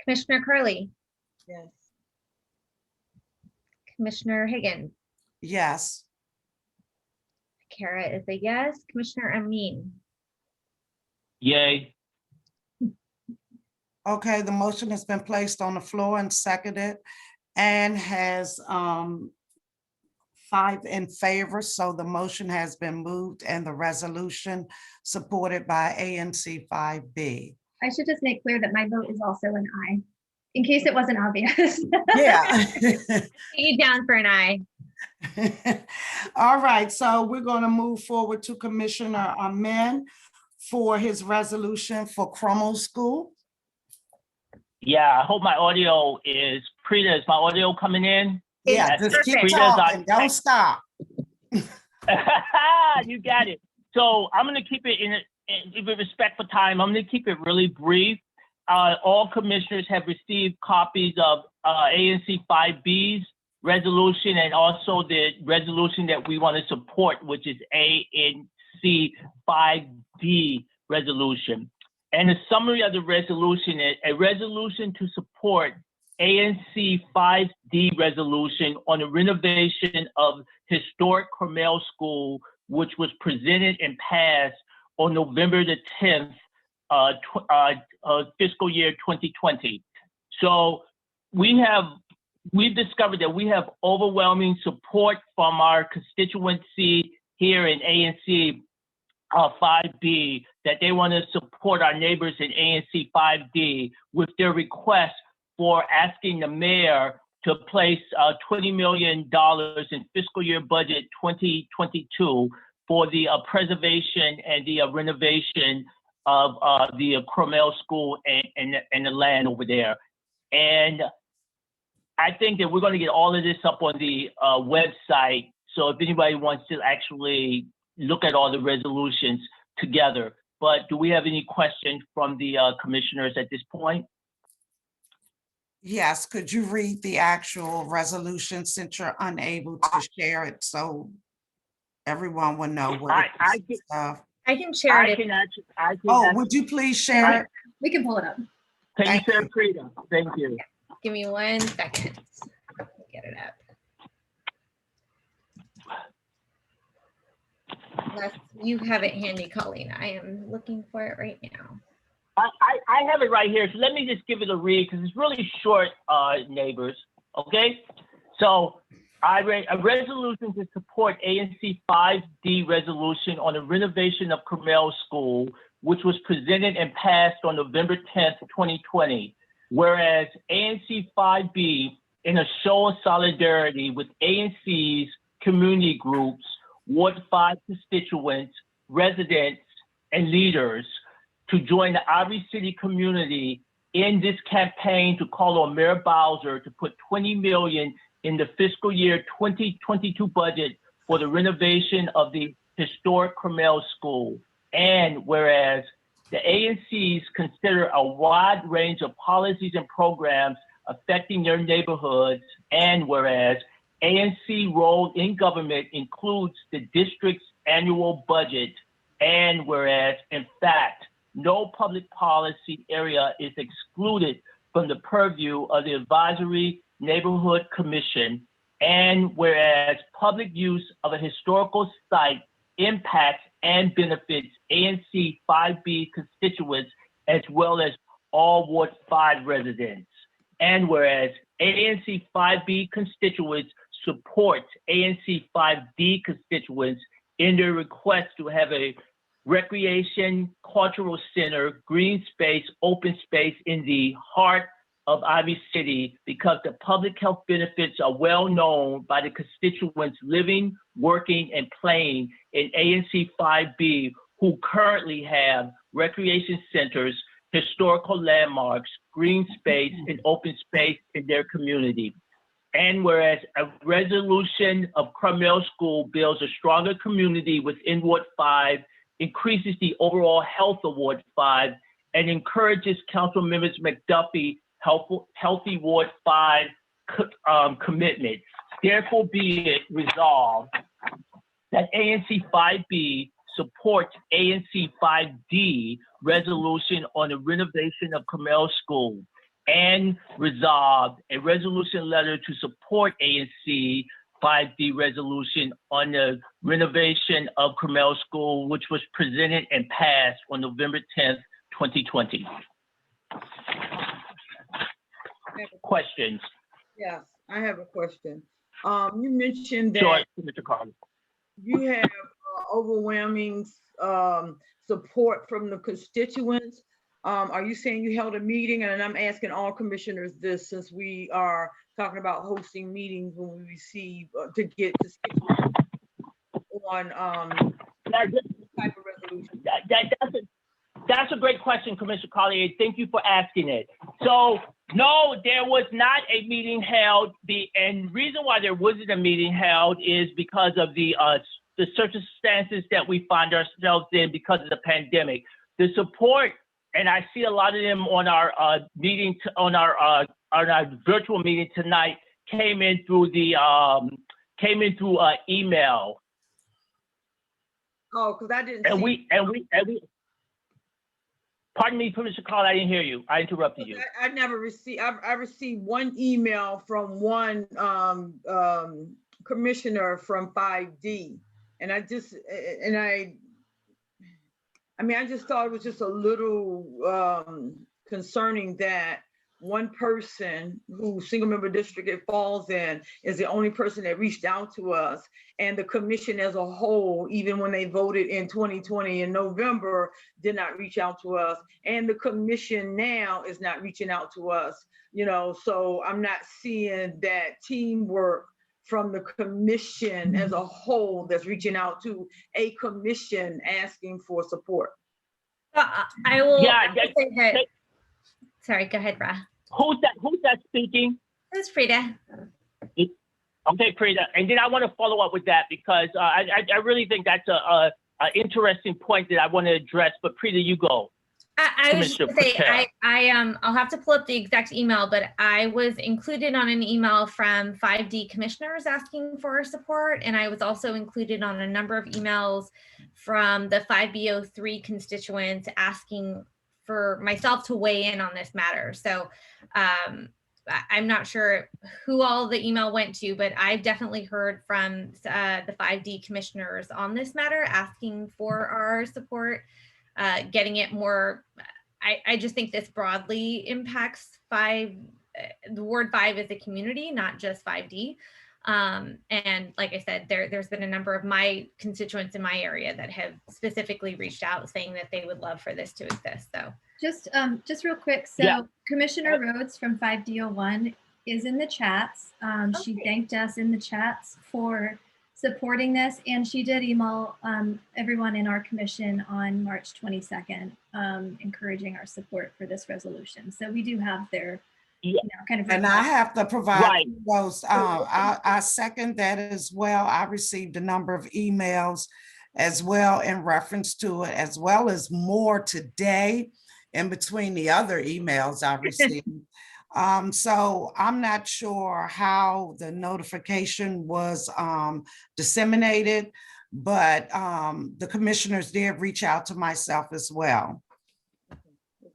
Commissioner Carley, Yes. Commissioner Higgins, Yes. Piekara is a yes. Commissioner Amin, Yay. Okay, the motion has been placed on the floor and seconded and has 5 in favor. So the motion has been moved and the resolution supported by ANC 5B. I should just make clear that my vote is also an aye, in case it wasn't obvious. Yeah. you down for an aye. All right, so we're going to move forward to Commissioner Amin for his resolution for Crummell School. Yeah, I hope my audio is, Prita, is my audio coming in? Yeah, just keep talking, don't stop. You got it. So I'm going to keep it with respect for time, I'm going to keep it really brief. All commissioners have received copies of ANC 5B's resolution and also the resolution that we want to support, which is ANC 5D resolution. And the summary of the resolution is a resolution to support ANC 5D resolution on the renovation of historic Carmel School, which was presented and passed on November the 10th, fiscal year 2020. So we've discovered that we have overwhelming support from our constituency here in ANC 5B, that they want to support our neighbors in ANC 5D with their request for asking the mayor to place $20 million in fiscal year budget 2022 for the preservation and the renovation of the Carmel School and the land over there. And I think that we're going to get all of this up on the website. So if anybody wants to actually look at all the resolutions together. But do we have any questions from the commissioners at this point? Yes, could you read the actual resolution since you're unable to share it so everyone will know what it is? I can share it. Would you please share it? We can pull it up. Can you share Prita? Thank you. Give me 1 second. Get it up. Unless you have it handy, Colleen. I am looking for it right now. I have it right here. So let me just give it a read because it's really short, neighbors. Okay. So I read a resolution to support ANC 5D resolution on the renovation of Carmel School, which was presented and passed on November 10th, 2020. Whereas ANC 5B, in a show of solidarity with ANC's community groups, Ward 5 constituents, residents, and leaders to join the Ivory City community in this campaign to call on Mayor Bowser to put $20 million in the fiscal year 2022 budget for the renovation of the historic Carmel School. And whereas the ANCs consider a wide range of policies and programs affecting their neighborhoods, and whereas ANC role in government includes the district's annual budget, and whereas, in fact, no public policy area is excluded from the purview of the Advisory Neighborhood Commission, and whereas public use of a historical site impacts and benefits ANC 5B constituents as well as all Ward 5 residents. And whereas ANC 5B constituents support ANC 5D constituents in their request to have a recreation, cultural center, green space, open space in the heart of Ivy City, because the public health benefits are well known by the constituents living, working, and playing in ANC 5B, who currently have recreation centers, historical landmarks, green space, and open space in their community. And whereas a resolution of Carmel School builds a stronger community within Ward 5, increases the overall health of Ward 5, and encourages Council Members McDuffie healthy Ward 5 commitment. Therefore be it resolved that ANC 5B supports ANC 5D resolution on the renovation of Carmel School, and resolved a resolution letter to support ANC 5D resolution on the renovation of Carmel School, which was presented and passed on November 10th, 2020. Questions? Yes, I have a question. You mentioned Sure, that Mr. Carley. you have overwhelming support from the constituents. Are you saying you held a meeting? And I'm asking all commissioners this, since we are talking about hosting meetings when we receive to get to schedule on type of resolution. That's a great question, Commissioner Carley. Thank you for asking it. So, no, there was not a meeting held. And reason why there wasn't a meeting held is because of the circumstances that we find ourselves in because of the pandemic. The support, and I see a lot of them on our meeting, on our virtual meeting tonight, came in through email. Oh, because I didn't. And we. Pardon me, Commissioner Carley, I didn't hear you. I interrupted you. I never received. I received one email from one commissioner from 5D, and I just thought it was just a little concerning that one person whose single member district it falls in is the only person that reached out to us, and the commission as a whole, even when they voted in 2020 in November, did not reach out to us, and the commission now is not reaching out to us, so I'm not seeing that teamwork from the commission as a whole that's reaching out to a commission asking for support. I will. Yeah. Sorry, go ahead, Ra. Who's that speaking? It's Prita. Okay, Prita. And then I want to follow up with that because I really think that's a interesting point that I want to address. But Prita, you go. I was just going to say, I'll have to pull up the exact email, but I was included on an email from 5D commissioners asking for support. And I was also included on a number of emails from the 5B03 constituents asking for myself to weigh in on this matter. So I'm not sure who all the email went to, but I've definitely heard from the 5D commissioners on this matter asking for our support. Getting it more, I just think this broadly impacts the Ward 5 as a community, not just 5D. And like I said, there's been a number of my constituents in my area that have specifically reached out saying that they would love for this to exist. So just real quick. So yeah. Commissioner Rhodes from 5D01 is in the chats. She thanked us in the chats for supporting this, and she did email everyone in our commission on March 22nd, encouraging our support for this resolution. So we do have their kind of. And I have to provide those. I second that as well. I received a number of emails as well in reference to it, as well as more today in between the other emails I received. So I'm not sure how the notification was disseminated, but the commissioners did reach out to myself as well.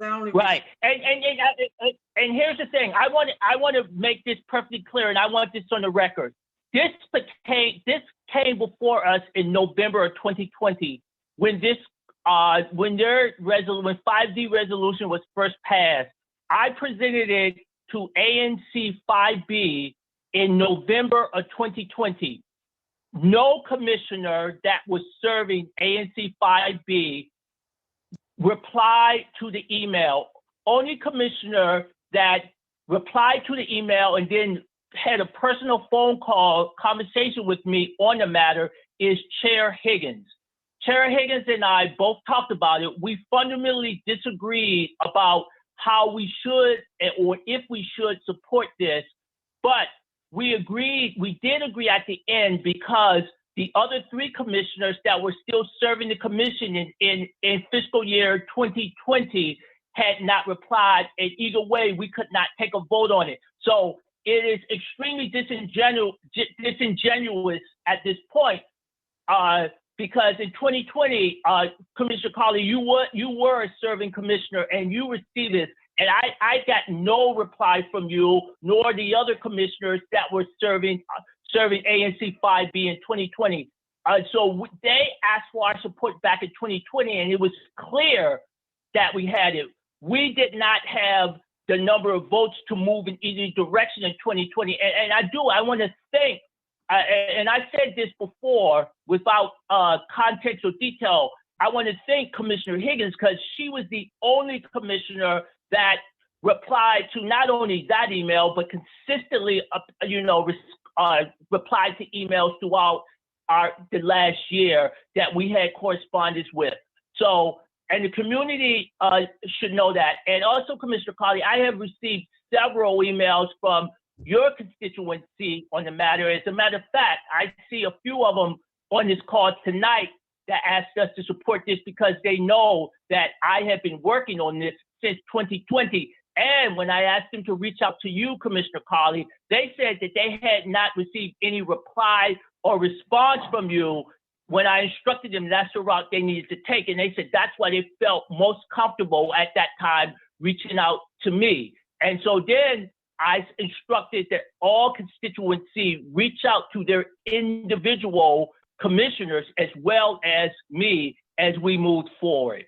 Right, and here's the thing. I want to make this perfectly clear, and I want this on the record. This came before us in November of 2020 when this when when 5D resolution was first passed, I presented it to ANC 5B in November of 2020. No commissioner that was serving ANC 5B replied to the email. Only commissioner that replied to the email and then had a personal phone call conversation with me on the matter is Chair Higgins. Chair Higgins and I both talked about it. We fundamentally disagreed about how we should or if we should support this, but we did agree at the end because the other three commissioners that were still serving the commission in fiscal year 2020 had not replied, and either way, we could not take a vote on it. So it is extremely disingenuous at this point, because in 2020, Commissioner Carley, you were a serving commissioner and you received this, and I got no reply from you nor the other commissioners that were serving ANC 5B in 2020. So they asked for our support back in 2020, and it was clear that we had it. We did not have the number of votes to move in either direction in 2020. And I want to thank, and I said this before without context or detail, I want to thank Commissioner Higgins because she was the only commissioner that replied to not only that email, but consistently, replied to emails throughout the last year that we had correspondence with. So, and the community should know that. And also, Commissioner Carley, I have received several emails from your constituency on the matter. As a matter of fact, I see a few of them on this call tonight that asked us to support this because they know that I have been working on this since 2020. And when I asked them to reach out to you, Commissioner Carley, they said that they had not received any reply or response from you when I instructed them that's the route they needed to take. And they said that's why they felt most comfortable at that time reaching out to me. And so then I instructed that all constituency reach out to their individual commissioners as well as me as we moved forward.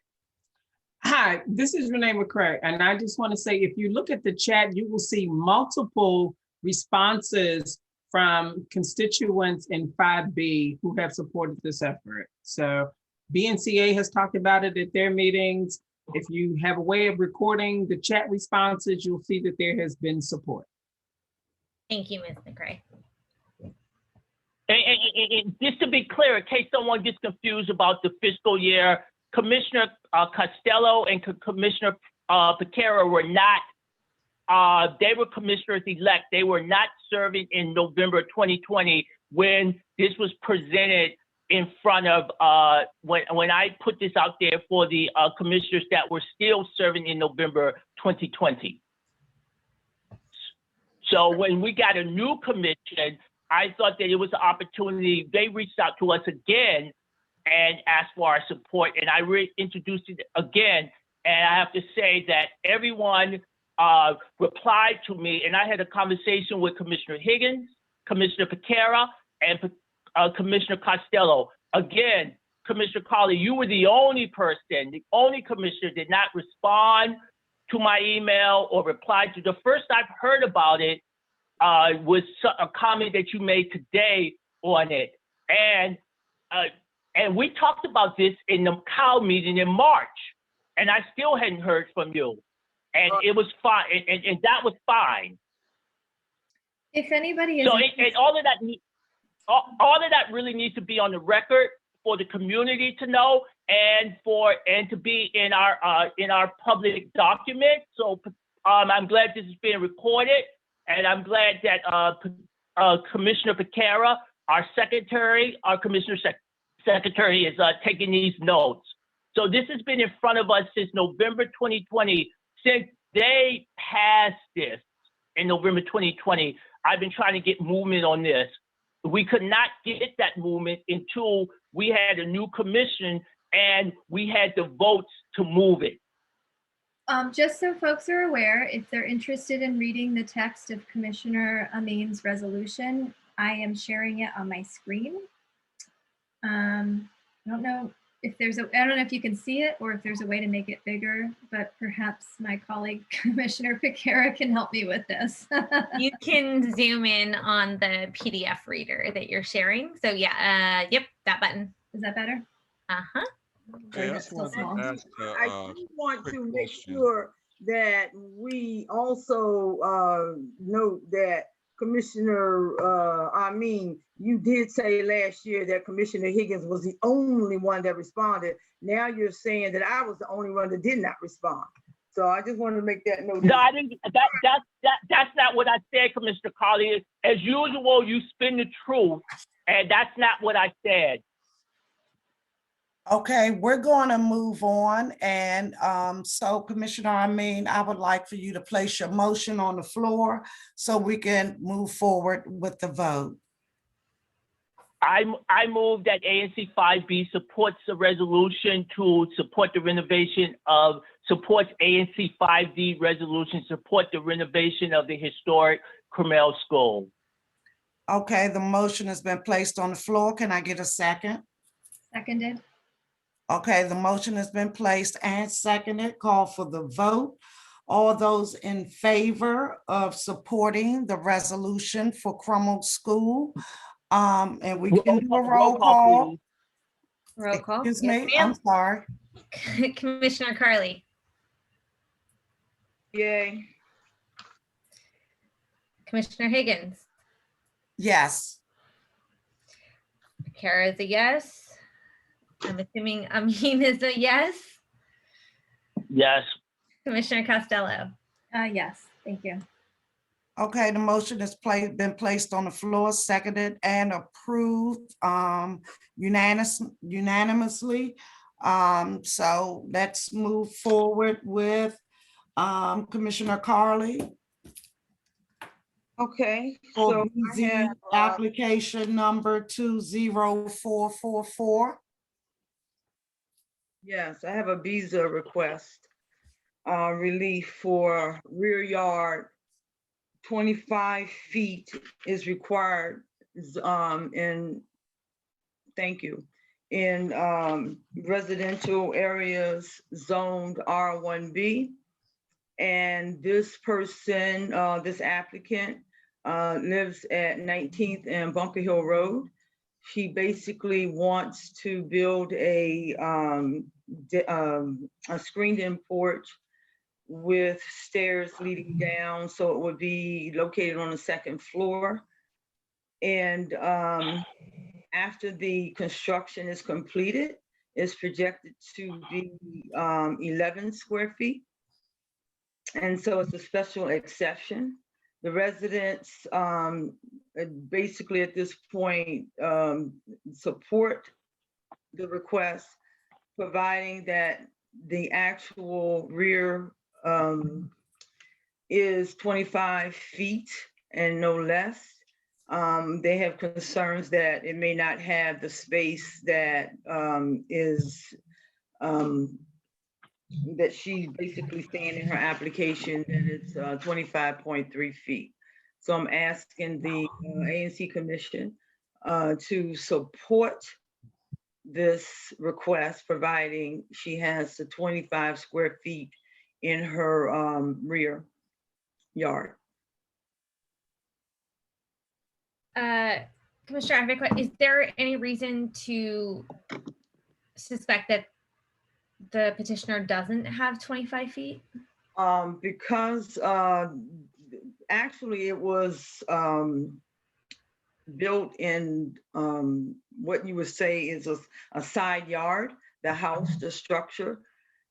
Hi, this is Renee McCray, and I just want to say, if you look at the chat, you will see multiple responses from constituents in 5B who have supported this effort. So BNCA has talked about it at their meetings. If you have a way of recording the chat responses, you'll see that there has been support. Thank you, Ms. McCray. And just to be clear, in case someone gets confused about the fiscal year, Commissioner Costello and Commissioner Piekara were not, they were commissioners-elect. They were not serving in November 2020 when this was presented in front of, when I put this out there for the commissioners that were still serving in November 2020. So when we got a new commission, I thought that it was an opportunity. They reached out to us again and asked for our support, and I reintroduced it again. And I have to say that everyone replied to me, and I had a conversation with Commissioner Higgins, Commissioner Piekara, and Commissioner Costello. Again, Commissioner Carley, you were the only person, the only commissioner did not respond to my email or reply to. The first I've heard about it was a comment that you made today on it. And we talked about this in the COW meeting in March, and I still hadn't heard from you. And it was fine, and that was fine. If anybody is so, and all of that really needs to be on the record for the community to know, and to be in our public document. So I'm glad this is being recorded, and I'm glad that Commissioner Piekara, our secretary, our commissioner secretary, is taking these notes. So this has been in front of us since November 2020. Since they passed this in November 2020, I've been trying to get movement on this. We could not get that movement until we had a new commission and we had the votes to move it. Just so folks are aware, if they're interested in reading the text of Commissioner Amin's resolution, I am sharing it on my screen. I don't know if there's a, I don't know if you can see it or if there's a way to make it bigger, but perhaps my colleague Commissioner Piekara can help me with this. You can zoom in on the PDF reader that you're sharing. So yeah, yep, that button. Is that better? Uh-huh. Hey, I It's just still wanted small. to ask I do want quick to make question. sure that we also note that Commissioner Amin, you did say last year that Commissioner Higgins was the only one that responded. Now you're saying that I was the only one that did not respond. So I just wanted to make that note. No, I didn't. That's not what I said, Commissioner Carley. As usual, you spin the truth, and that's not what I said. Okay, we're going to move on. And so Commissioner Amin, I would like for you to place your motion on the floor so we can move forward with the vote. I move that ANC 5B supports the resolution to support the renovation of, supports ANC 5D resolution, support the renovation of the historic Carmel School. Okay, the motion has been placed on the floor. Can I get a second? Seconded. Okay, the motion has been placed and seconded. Call for the vote. All those in favor of supporting the resolution for Crummell School. And we can do a roll call. Roll call. Excuse Yes, me, I'm ma'am. sorry. Commissioner Carley. Yay. Commissioner Higgins. Yes. Kara is a yes. I'm assuming Amin is a yes. Yes. Commissioner Costello. Yes, thank you. Okay, the motion has been placed on the floor, seconded and approved unanimously. So let's move forward with Commissioner Carley. Okay, For so I BZ have, application number 20444. yes, I have a visa request, relief for rear yard. 25 feet is required, thank you, in residential areas zoned R1B. And this person, this applicant, lives at 19th and Bunker Hill Road. She basically wants to build a screened-in porch with stairs leading down, so it would be located on the second floor. And after the construction is completed, it's projected to be 11 square feet. And so it's a special exception. The residents basically at this point support the request, providing that the actual rear is 25 feet and no less. They have concerns that it may not have the space that that she's basically saying in her application that it's 25.3 feet. So I'm asking the ANC Commission to support this request, providing she has the 25 square feet in her rear yard. Commissioner, I have a question. Is there any reason to suspect that the petitioner doesn't have 25 feet? Because actually it was built in what you would say is a side yard, the house, the structure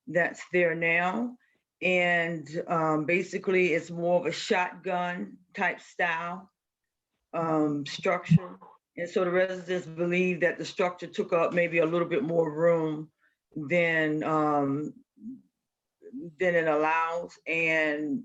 that's there now. And basically it's more of a shotgun type style structure. And so the residents believe that the structure took up maybe a little bit more room than it allows, and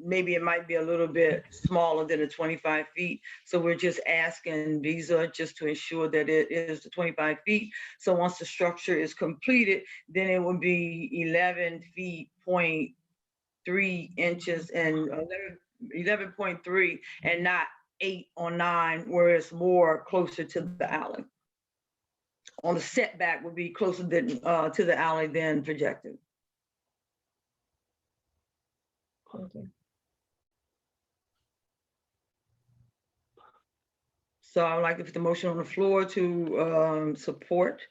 maybe it might be a little bit smaller than the 25 feet. So we're just asking Visa just to ensure that it is the 25 feet. So once the structure is completed, then it would be 11 feet, 0.3 inches and 11.3 and not 8 or 9, where it's more closer to the alley. on the setback would be closer than, to the alley than projected. Thank you. So I would like to put the motion on the floor to support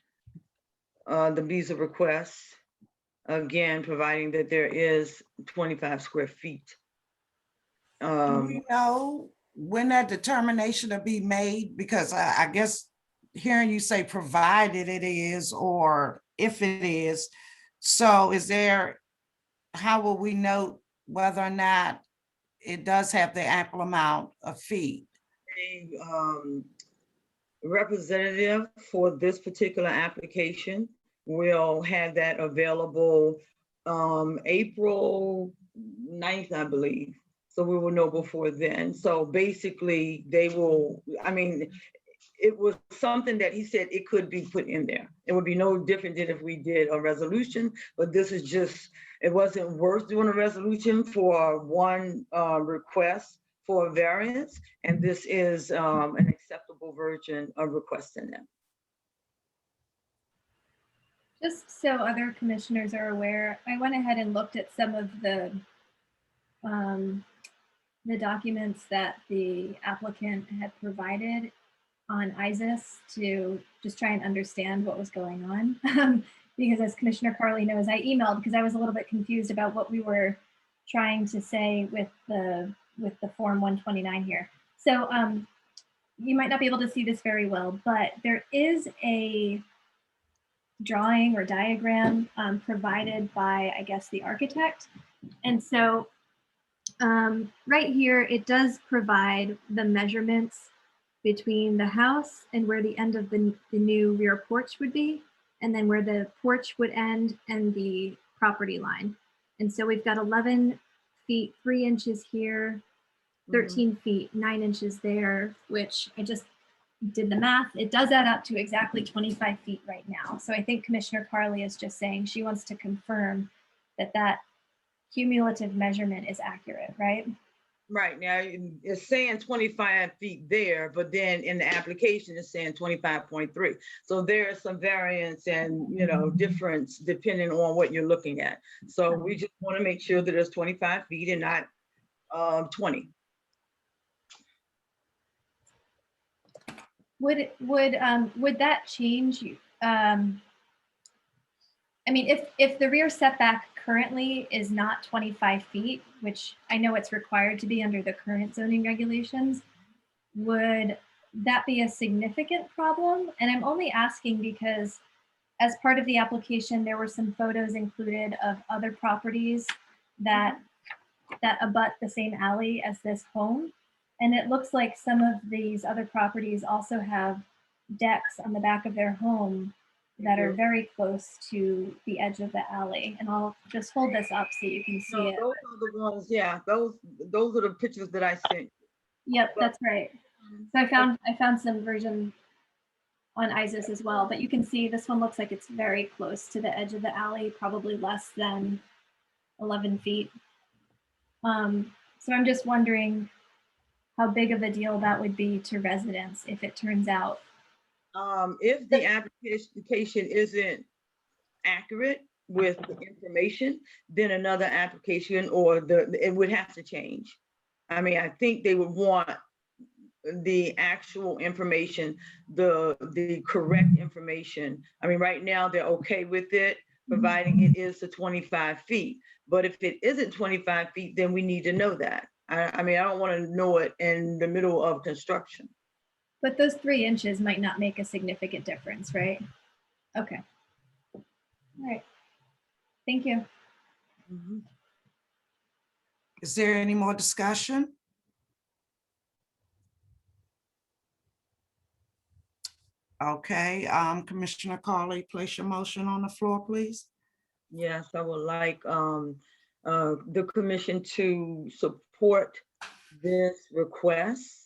the visa request. Again, providing that there is 25 square feet. Do we know when that determination will be made? Because I guess hearing you say provided it is, or if it is, so is there, how will we know whether or not it does have the ample amount of feet? A representative for this particular application will have that available April 9th, I believe. So we will know before then. So basically they will, I mean, it was something that he said it could be put in there. It would be no different than if we did a resolution, but this is just, it wasn't worth doing a resolution for one request for a variance. And this is an acceptable version of requesting that. Just so other commissioners are aware, I went ahead and looked at some of the documents that the applicant had provided on ISIS to just try and understand what was going on. Because as Commissioner Carley knows, I emailed because I was a little bit confused about what we were trying to say with the Form 129 here. So you might not be able to see this very well, but there is a drawing or diagram provided by, I guess, the architect. And so right here, it does provide the measurements between the house and where the end of the new rear porch would be, and then where the porch would end and the property line. And so we've got 11 feet, 3 inches here, 13 feet, 9 inches there, which I just did the math. It does add up to exactly 25 feet right now. So I think Commissioner Carley is just saying she wants to confirm that that cumulative measurement is accurate, right? Right, now it's saying 25 feet there, but then in the application it's saying 25.3. So there's some variance and, you know, difference depending on what you're looking at. So we just want to make sure that it's 25 feet and not 20. Would that change you? I mean, if the rear setback currently is not 25 feet, which I know it's required to be under the current zoning regulations, would that be a significant problem? And I'm only asking because as part of the application, there were some photos included of other properties that abut the same alley as this home. And it looks like some of these other properties also have decks on the back of their home that are very close to the edge of the alley. And I'll just hold this up so you can see it. Those are the ones, yeah, those are the pictures that I sent. Yep, that's right. So I found some version on ISIS as well, but you can see this one looks like it's very close to the edge of the alley, probably less than 11 feet. So I'm just wondering how big of a deal that would be to residents if it turns out. If the application isn't accurate with the information, then another application or it would have to change. I mean, I think they would want the actual information, the correct information. I mean, right now they're okay with it, providing it is the 25 feet. But if it isn't 25 feet, then we need to know that. I mean, I don't want to know it in the middle of construction. But those 3 inches might not make a significant difference, right? Okay. All right. Thank you. Is there any more discussion? Okay, Commissioner Carley, place your motion on the floor, please. Yes, I would like the commission to support this request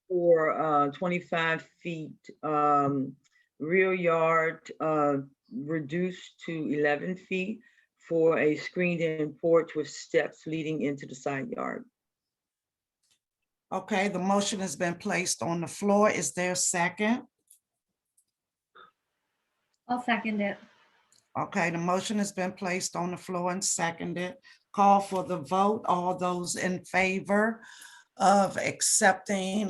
for 25 feet rear yard reduced to 11 feet for a screened-in porch with steps leading into the side yard. Okay, the motion has been placed on the floor. Is there a second? I'll second it. Okay, the motion has been placed on the floor and seconded. Call for the vote. All those in favor of accepting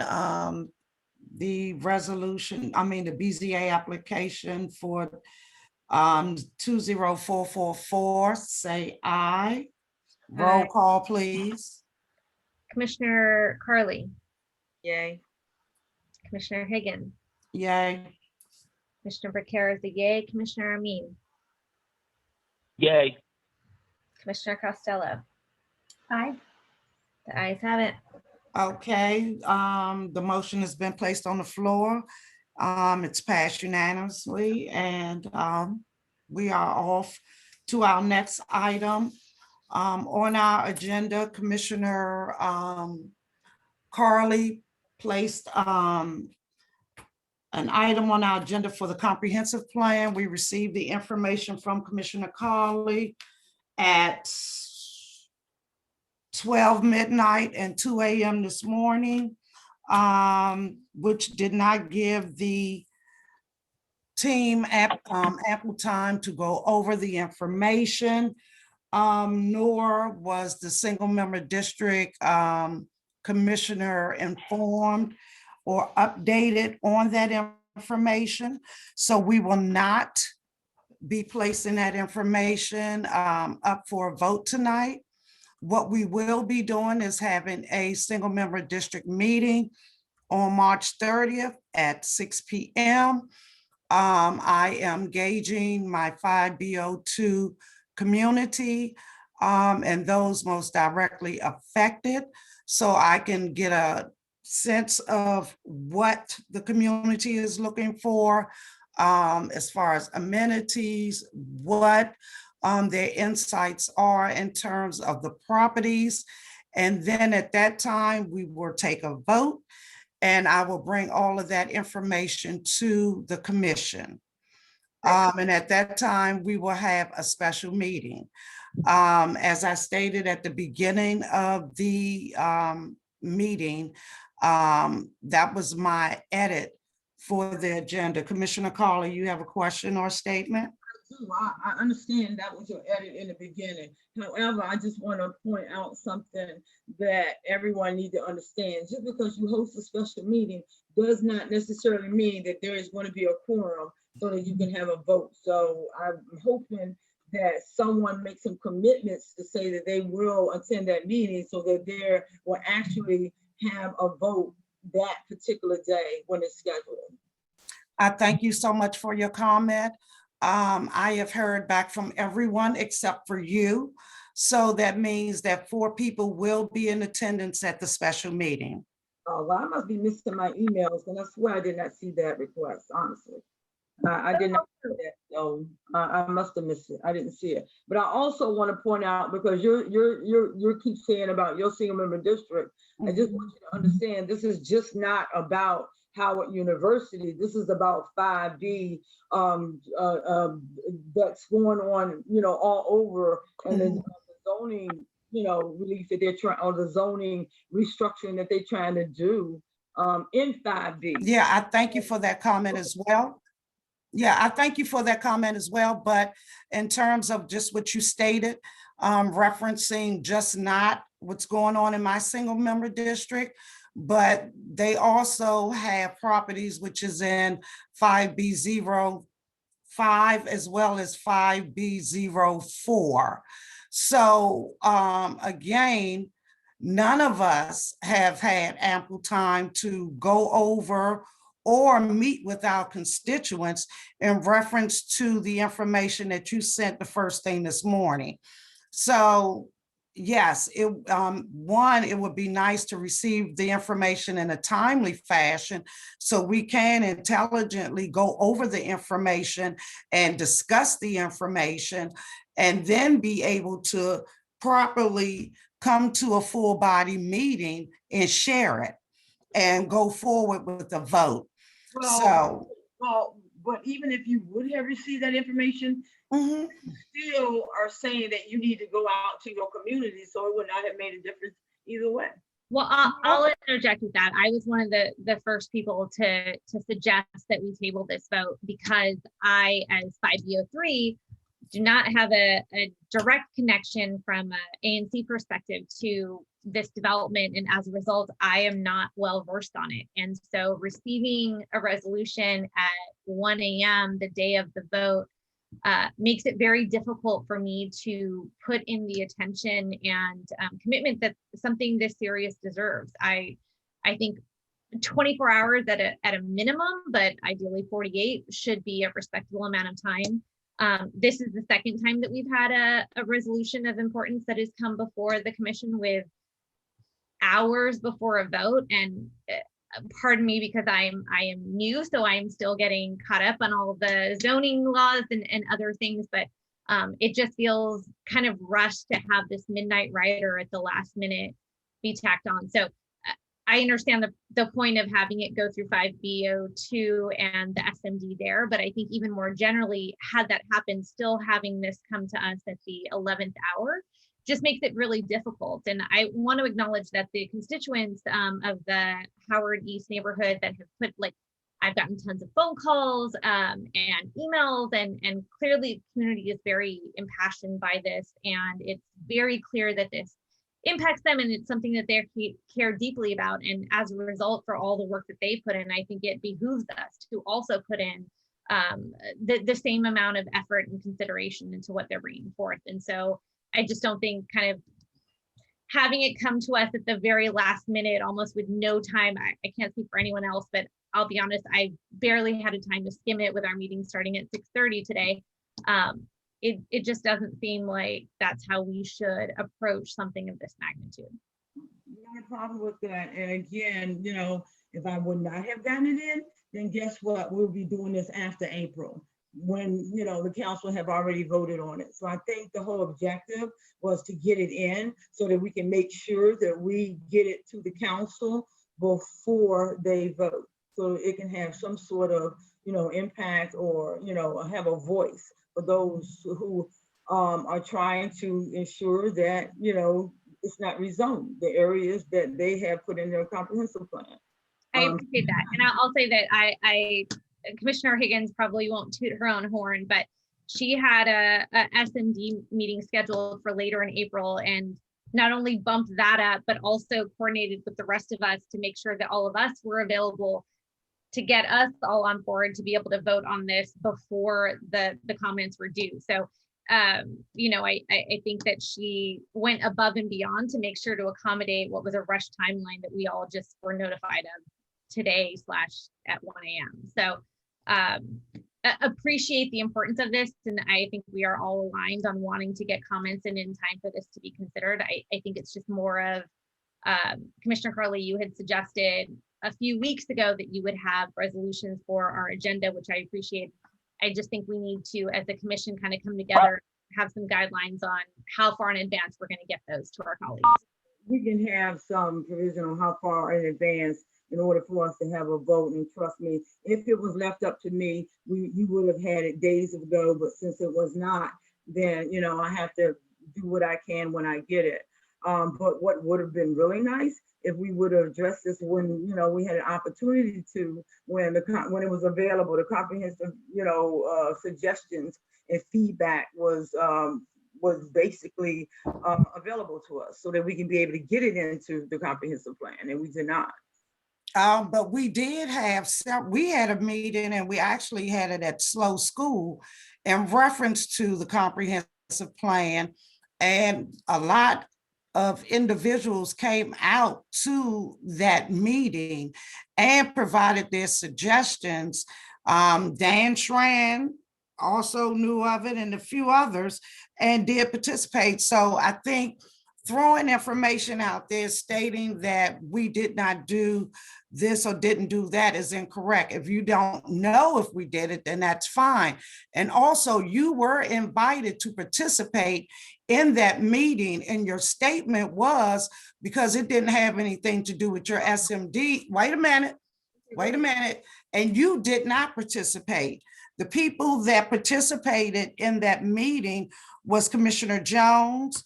the resolution, the BZA application for 20444, say aye. Roll Aye. call, please. Commissioner Carley, Yay. Commissioner Higgins, Yay. Commissioner Piekara is a yay. Commissioner Amin, Yay. Commissioner Costello. Aye. The ayes have it. Okay, the motion has been placed on the floor. It's passed unanimously, and we are off to our next item. On our agenda, Commissioner Carley placed an item on our agenda for the comprehensive plan. We received the information from Commissioner Carley at 12 midnight and 2 a.m. this morning, which did not give the team ample time to go over the information, nor was the single member district commissioner informed or updated on that information. So we will not be placing that information up for a vote tonight. What we will be doing is having a single member district meeting on March 30th at 6 p.m. I am gauging my 5BO2 community and those most directly affected, so I can get a sense of what the community is looking for as far as amenities, what their insights are in terms of the properties. And then at that time, we will take a vote, and I will bring all of that information to the commission. And at that time, we will have a special meeting. As I stated at the beginning of the meeting, that was my edit for the agenda. Commissioner Carley, you have a question or statement? I understand that was your edit in the beginning. However, I just want to point out something that everyone needs to understand. Just because you host a special meeting does not necessarily mean that there is going to be a quorum so that you can have a vote. So I'm hoping that someone makes some commitments to say that they will attend that meeting so that there will actually have a vote that particular day when it's scheduled. I thank you so much for your comment. I have heard back from everyone except for you. So that means that 4 people will be in attendance at the special meeting. Oh, well, I must be missing my emails, and I swear I did not see that request, honestly. I did not see that, so I must have missed it. I didn't see it. But I also want to point out, because you keep saying about your single member district, I just want you to understand, this is just not about Howard University. This is about 5B that's going on, all over, and then the zoning, relief that they're trying, or the zoning restructuring that they're trying to do in 5B. Yeah, I thank you for that comment as well. Yeah, I thank you for that comment as well. But in terms of just what you stated, referencing just not what's going on in my single member district, but they also have properties which is in 5B05 as well as 5B04. So again, none of us have had ample time to go over or meet with our constituents in reference to the information that you sent the first thing this morning. So yes, it would be nice to receive the information in a timely fashion so we can intelligently go over the information and discuss the information, and then be able to properly come to a full body meeting and share it and go forward with the vote. Well, but even if you would have received that information, you still are saying that you need to go out to your community, so it would not have made a difference either way. Well, I'll interject with that. I was one of the first people to suggest that we table this vote because I, as 5B03, do not have a direct connection from an ANC perspective to this development. And as a result, I am not well versed on it. And so receiving a resolution at 1 a.m. the day of the vote makes it very difficult for me to put in the attention and commitment that something this serious deserves. I think 24 hours at a minimum, but ideally 48 should be a respectable amount of time. This is the second time that we've had a resolution of importance that has come before the commission with hours before a vote. And pardon me, because I am new, so I'm still getting caught up on all of the zoning laws and other things, but it just feels kind of rushed to have this midnight rider at the last minute be tacked on. So I understand the point of having it go through 5B02 and the SMD there, but I think even more generally, had that happened, still having this come to us at the 11th hour just makes it really difficult. And I want to acknowledge that the constituents of the Howard East neighborhood that have put, like, I've gotten tons of phone calls and emails, and clearly the community is very impassioned by this. And it's very clear that this impacts them and it's something that they care deeply about. And as a result, for all the work that they put in, I think it behooves us to also put in the same amount of effort and consideration into what they're bringing forth. And so I just don't think kind of having it come to us at the very last minute, almost with no time, I can't speak for anyone else, but I'll be honest, I barely had a time to skim it with our meeting starting at 6:30 today. It just doesn't seem like that's how we should approach something of this magnitude. Not a problem with that. And again, you know, if I would not have gotten it in, then guess what? We'll be doing this after April, when, you know, the council have already voted on it. So I think the whole objective was to get it in so that we can make sure that we get it to the council before they vote, so it can have some sort of, you know, impact, or, you know, have a voice for those who are trying to ensure that, you know, it's not rezoned, the areas that they have put in their comprehensive plan. I appreciate that. And I'll say that I Commissioner Higgins probably won't toot her own horn, but she had a SMD meeting scheduled for later in April, and not only bumped that up, but also coordinated with the rest of us to make sure that all of us were available to get us all on board to be able to vote on this before the comments were due. So, you know, I think that she went above and beyond to make sure to accommodate what was a rush timeline that we all just were notified of today / at 1 a.m. So appreciate the importance of this. And I think we are all aligned on wanting to get comments in time for this to be considered. I think it's just more of, Commissioner Carley, you had suggested a few weeks ago that you would have resolutions for our agenda, which I appreciate. I just think we need to, as a commission, kind of come together, have some guidelines on how far in advance we're going to get those to our colleagues. We can have some provision on how far in advance in order for us to have a vote. And trust me, if it was left up to me, you would have had it days ago, but since it was not, then, you know, I have to do what I can when I get it. But what would have been really nice if we would have addressed this when, you know, we had an opportunity to, when it was available, the comprehensive, you know, suggestions and feedback was basically available to us, so that we can be able to get it into the comprehensive plan, and we did not. But we did have, we had a meeting, and we actually had it at Slow School in reference to the comprehensive plan, and a lot of individuals came out to that meeting and provided their suggestions. Dan Schran also knew of it, and a few others, and did participate. So I think throwing information out there stating that we did not do this or didn't do that is incorrect. If you don't know if we did it, then that's fine. And also, you were invited to participate in that meeting, and your statement was because it didn't have anything to do with your SMD. Wait a minute. And you did not participate. The people that participated in that meeting was Commissioner Jones,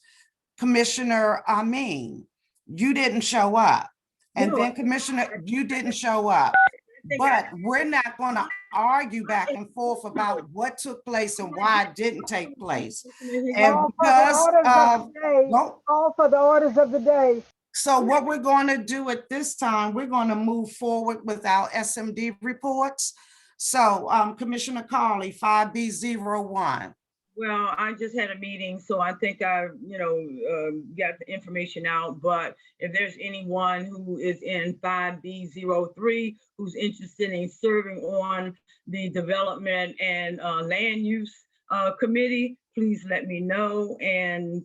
Commissioner Amin, You didn't show up. And No, then Commissioner, you didn't show up. But we're not going to argue back and forth about what took place and why it didn't take place. And because of, all for the orders of the day. So what we're going to do at this time, we're going to move forward with our SMD reports. So Commissioner Carley, 5B01. Well, I just had a meeting, so I think I, got the information out. But if there's anyone who is in 5B03 who's interested in serving on the Development and Land Use Committee, please let me know. And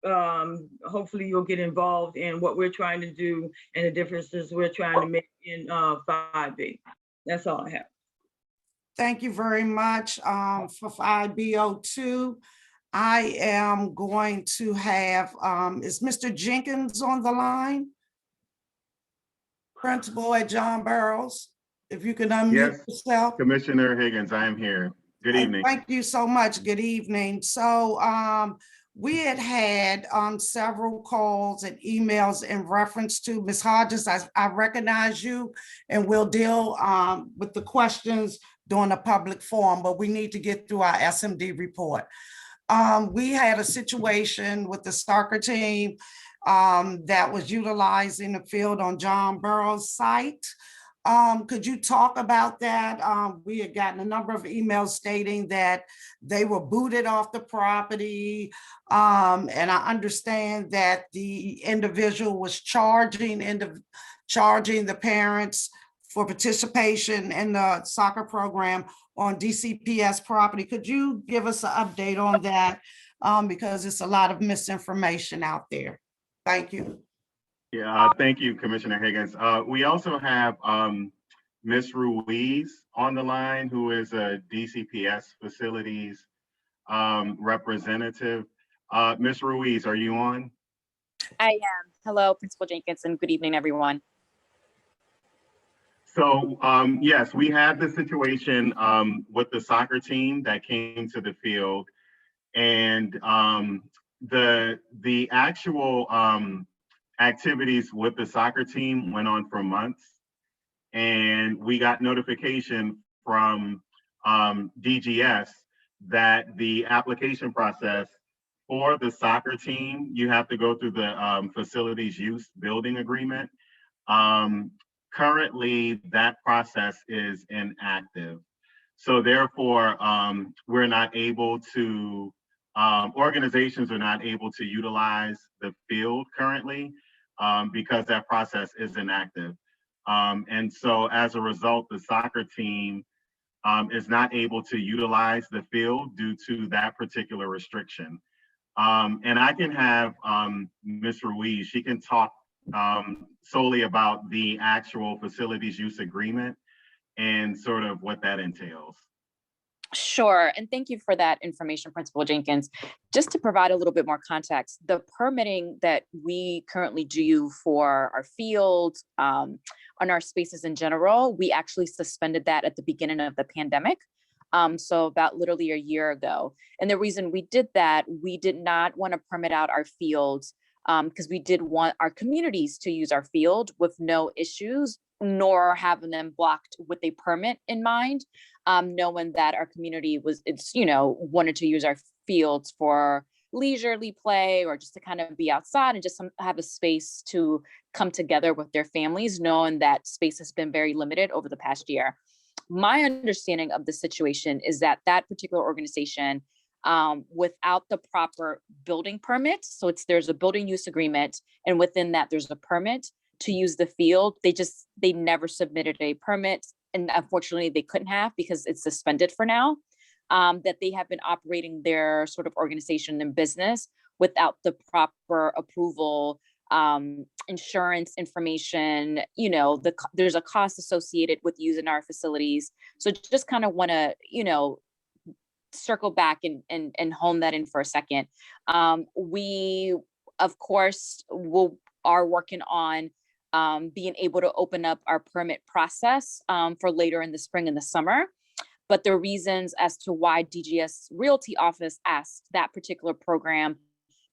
hopefully you'll get involved in what we're trying to do and the differences we're trying to make in 5B. That's all I have. Thank you very much. For 5B02, I am going to have, is Mr. Jenkins on the line? Principal at John Burroughs, if you can unmute yourself. Commissioner Higgins, I am here. Good evening. Thank you so much. Good evening. So we had several calls and emails in reference to Ms. Hodges. I recognize you, and we'll deal with the questions during a public forum, but we need to get through our SMD report. We had a situation with the soccer team that was utilizing the field on John Burroughs' site. Could you talk about that? We had gotten a number of emails stating that they were booted off the property. And I understand that the individual was charging the parents for participation in the soccer program on DCPS property. Could you give us an update on that? Because it's a lot of misinformation out there. Thank you. Yeah, thank you, Commissioner Higgins. We also have Ms. Ruiz on the line, who is a DCPS facilities representative. Ms. Ruiz, are you on? I am. Hello, Principal Jenkins, and good evening, everyone. So yes, we had the situation with the soccer team that came to the field, and the actual activities with the soccer team went on for months, and we got notification from DGS that the application process for the soccer team, you have to go through the facilities use building agreement. Currently, that process is inactive. So therefore, we're not able to, organizations are not able to utilize the field currently because that process is inactive. And so as a result, the soccer team is not able to utilize the field due to that particular restriction. And I can have Ms. Ruiz, she can talk solely about the actual facilities use agreement and sort of what that entails. Sure, and thank you for that information, Principal Jenkins. Just to provide a little bit more context, the permitting that we currently do for our fields, on our spaces in general, we actually suspended that at the beginning of the pandemic. So about literally a year ago. And the reason we did that, we did not want to permit out our fields because we did want our communities to use our field with no issues, nor having them blocked with a permit in mind, knowing that our community wanted to use our fields for leisurely play or just to kind of be outside and just have a space to come together with their families, knowing that space has been very limited over the past year. My understanding of the situation is that that particular organization, without the proper building permit, so there's a building use agreement, and within that there's a permit to use the field. They never submitted a permit, and unfortunately they couldn't have because it's suspended for now. That they have been operating their sort of organization and business without the proper approval, insurance information. There's a cost associated with using our facilities. So just kind of want to, circle back and hone that in for a second. We, of course, are working on being able to open up our permit process for later in the spring and the summer. But the reasons as to why DGS Realty Office asked that particular program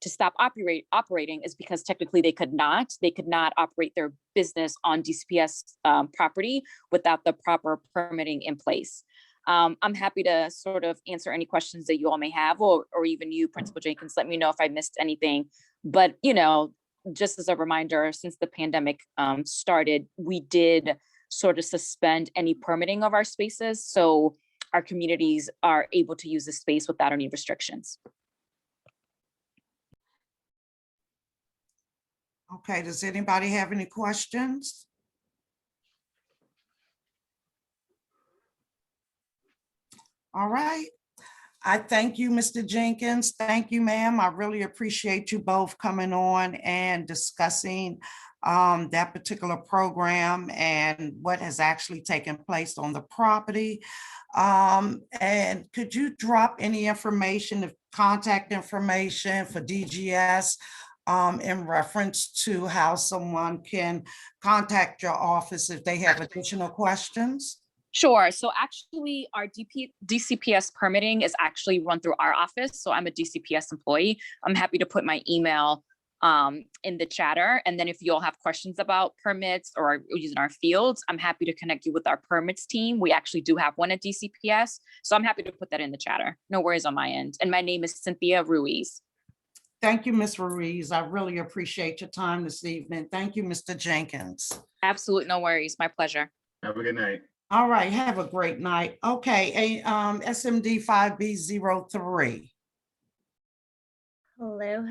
to stop operating is because technically they could not operate their business on DCPS property without the proper permitting in place. I'm happy to sort of answer any questions that you all may have, or even you, Principal Jenkins, let me know if I missed anything. But, you know, just as a reminder, since the pandemic started, we did sort of suspend any permitting of our spaces. So our communities are able to use the space without any restrictions. Okay, does anybody have any questions? All right. I thank you, Mr. Jenkins. Thank you, ma'am. I really appreciate you both coming on and discussing that particular program and what has actually taken place on the property. And could you drop any information, contact information for DGS in reference to how someone can contact your office if they have additional questions? Sure. So actually our DCPS permitting is actually run through our office. So I'm a DCPS employee. I'm happy to put my email in the chatter. And then if you all have questions about permits or using our fields, I'm happy to connect you with our permits team. We actually do have one at DCPS. So I'm happy to put that in the chatter. No worries on my end. And my name is Cynthia Ruiz. Thank you, Ms. Ruiz. I really appreciate your time this evening. Thank you, Mr. Jenkins. Absolutely, no worries. My pleasure. Have a good night. All right, have a great night. Okay, SMD 5B03. Hello.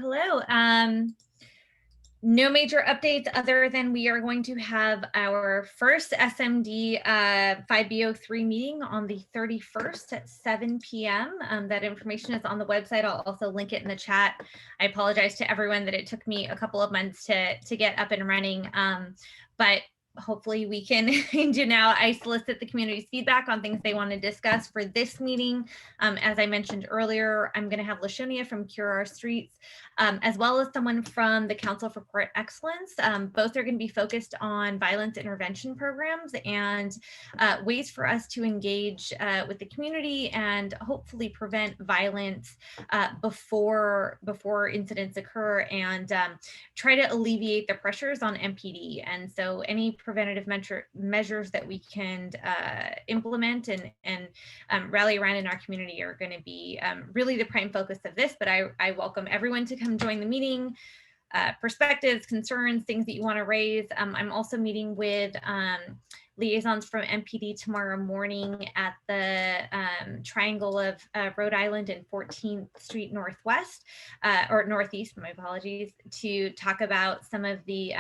No major updates other than we are going to have our first SMD 5B03 meeting on the 31st at 7 p.m. That information is on the website. I'll also link it in the chat. I apologize to everyone that it took me a couple of months to get up and running, but hopefully we can do now. I solicit the community's feedback on things they want to discuss for this meeting. As I mentioned earlier, I'm going to have Lashonia from Cure Our Streets, as well as someone from the Council for Court Excellence. Both are going to be focused on violence intervention programs and ways for us to engage with the community and hopefully prevent violence before incidents occur and try to alleviate the pressures on MPD. And so any preventative measures that we can implement and rally around in our community are going to be really the prime focus of this. But I welcome everyone to come join the meeting. Perspectives, concerns, things that you want to raise. I'm also meeting with liaisons from MPD tomorrow morning at the triangle of Rhode Island and 14th Street Northwest, or Northeast, my apologies, to talk about some of the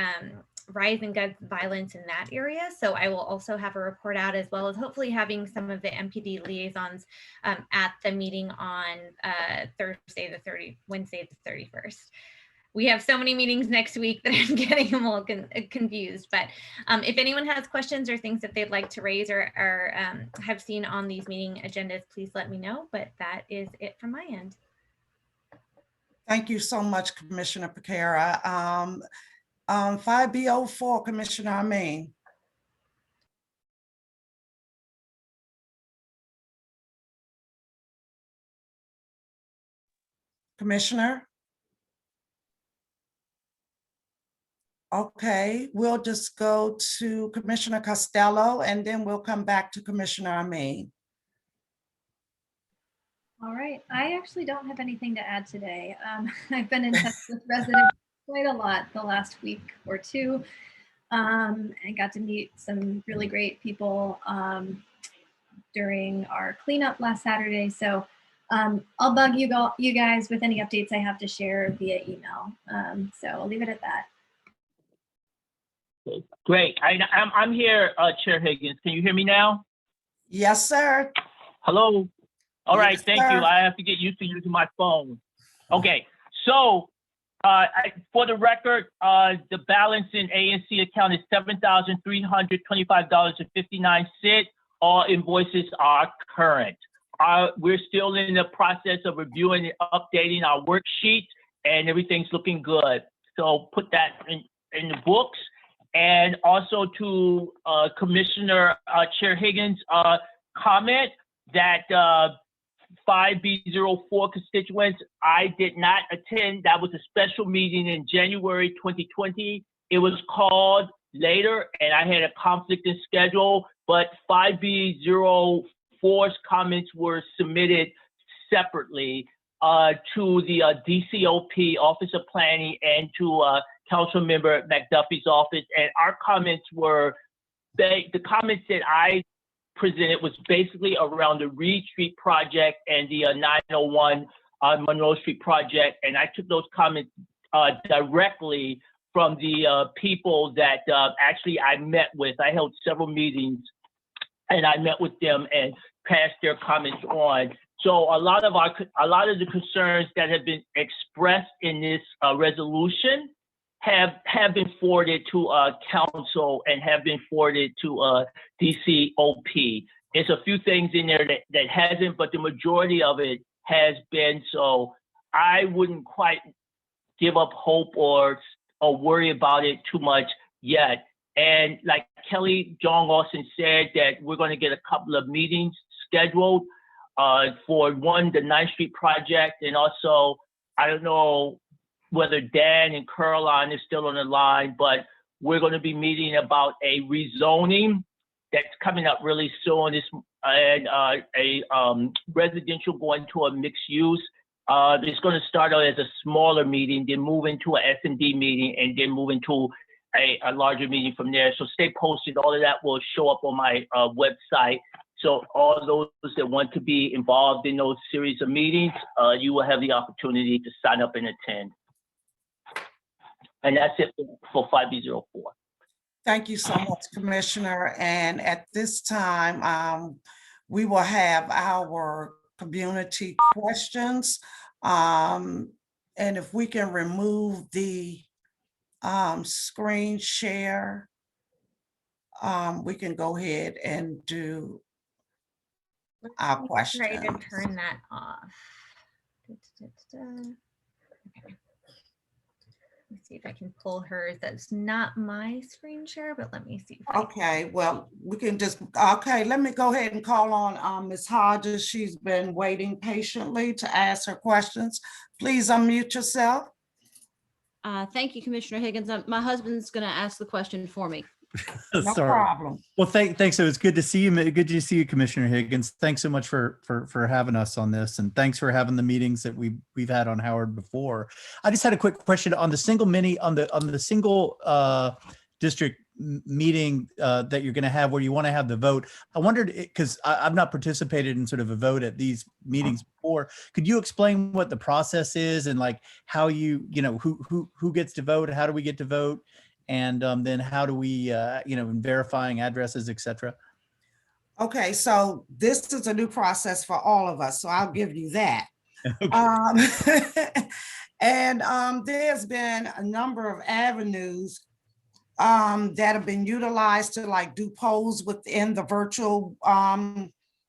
rise in gun violence in that area. So I will also have a report out, as well as hopefully having some of the MPD liaisons at the meeting on Wednesday the 31st. We have so many meetings next week that I'm getting them all confused. But if anyone has questions or things that they'd like to raise or have seen on these meeting agendas, please let me know. But that is it from my end. Thank you so much, Commissioner Piekara. 5B04, Commissioner Amin. Commissioner? Okay, we'll just go to Commissioner Costello and then we'll come back to Commissioner Amin. All right, I actually don't have anything to add today. I've been in touch with residents quite a lot the last week or two. I got to meet some really great people during our cleanup last Saturday. So I'll bug you guys with any updates I have to share via email. So I'll leave it at that. Great. I'm here, Chair Higgins. Can you hear me now? Yes, sir. Hello. All right. Yes, thank sir. you. I have to get used to using my phone. Okay. So for the record, the balance in ANC account is $7,325.59. All invoices are current. We're still in the process of reviewing and updating our worksheet, and everything's looking good. So put that in the books. And also to Commissioner Chair Higgins' comment that 5B04 constituents. I did not attend. That was a special meeting in January 2020. It was called later and I had a conflict in schedule, but 5B04's comments were submitted separately to the DCOP, Office of Planning, and to Council Member McDuffie's office. And our comments were, the comments that I presented was basically around the Reed Street project and the 901 Monroe Street project. And I took those comments directly from the people that actually I met with. I held several meetings and I met with them and passed their comments on. So a lot of the concerns that have been expressed in this resolution have been forwarded to council and have been forwarded to DCOP. There's a few things in there that hasn't, but the majority of it has been. So I wouldn't quite give up hope or worry about it too much yet. And like Kelly John Austin said, that we're going to get a couple of meetings scheduled for one, the 9th Street project, and also, I don't know whether Dan and Caroline is still on the line, but we're going to be meeting about a rezoning that's coming up really soon. And a residential going to a mixed use. It's going to start out as a smaller meeting, then move into a S&D meeting, and then move into a larger meeting from there. So stay posted. All of that will show up on my website. So all those that want to be involved in those series of meetings, you will have the opportunity to sign up and attend. And that's it for 5B04. Thank you so much, Commissioner. And at this time, we will have our community questions. And if we can remove the screen share, we can go ahead and do our questions. Try to turn that off. Let's see if I can pull hers. That's not my screen share, but let me see. Okay, well, we can just, okay, let me go ahead and call on Ms. Hodges. She's been waiting patiently to ask her questions. Please unmute yourself. Thank you, Commissioner Higgins. My husband's going to ask the question for me. No problem. Well, thanks. It was good to see you. Good to see you, Commissioner Higgins. Thanks so much for having us on this, and thanks for having the meetings that we've had on Howard before. I just had a quick question on the single district meeting that you're going to have where you want to have the vote. I wondered, because I've not participated in sort of a vote at these meetings before. Could you explain what the process is and like how who gets to vote? How do we get to vote? And then how do we, in verifying addresses, et cetera? Okay, so this is a new process for all of us, so I'll give you that. And there's been a number of avenues that have been utilized to like do polls within the virtual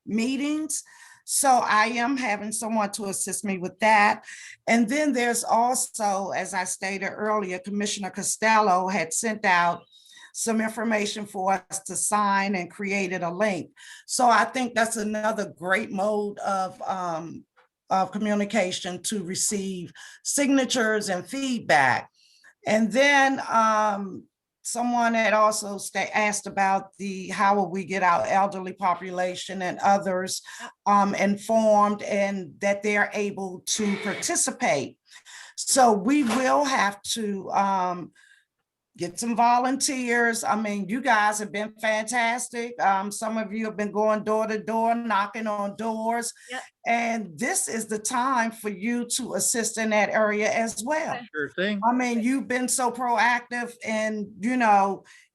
meetings. So I am having someone to assist me with that. And then there's also, as I stated earlier, Commissioner Costello had sent out some information for us to sign and created a link. So I think that's another great mode of communication to receive signatures and feedback. And then someone had also asked about how will we get our elderly population and others informed and that they're able to participate. So we will have to get some volunteers. I mean, you guys have been fantastic. Some of you have been going door to door, knocking on doors. Yep. And this is the time for you to assist in that area as well. Sure thing. I mean, you've been so proactive in,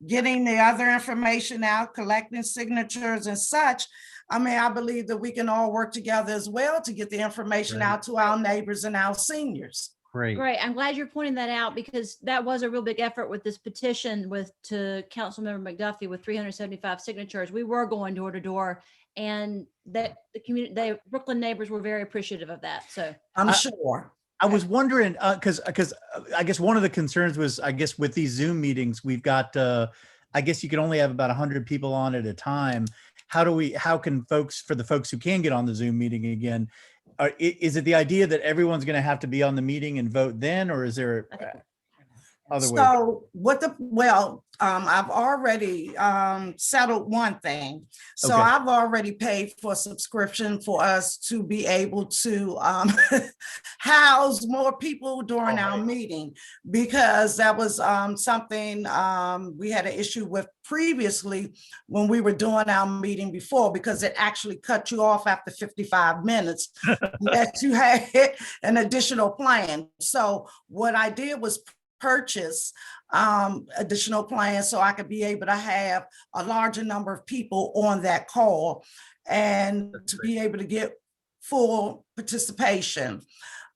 getting the other information out, collecting signatures and such. I mean, I believe that we can all work together as well to get the information out to our neighbors and our seniors. Great. Great. I'm glad you're pointing that out because that was a real big effort with this petition to Councilmember McDuffie with 375 signatures. We were going door to door, and that the Brookland neighbors were very appreciative of that. So I'm sure. I was wondering because I guess one of the concerns was with these Zoom meetings we've got. I guess you can only have about 100 people on at a time. How can folks, for the folks who can get on the Zoom meeting again, is it the idea that everyone's going to have to be on the meeting and vote then, or is there other way? So I've already settled one thing. So Okay. I've already paid for a subscription for us to be able to house more people during our meeting, because that was something we had an issue with previously when we were doing our meeting before, because it actually cut you off after 55 minutes that you had an additional plan. So what I did was purchase additional plans so I could be able to have a larger number of people on that call and to be able to get full participation.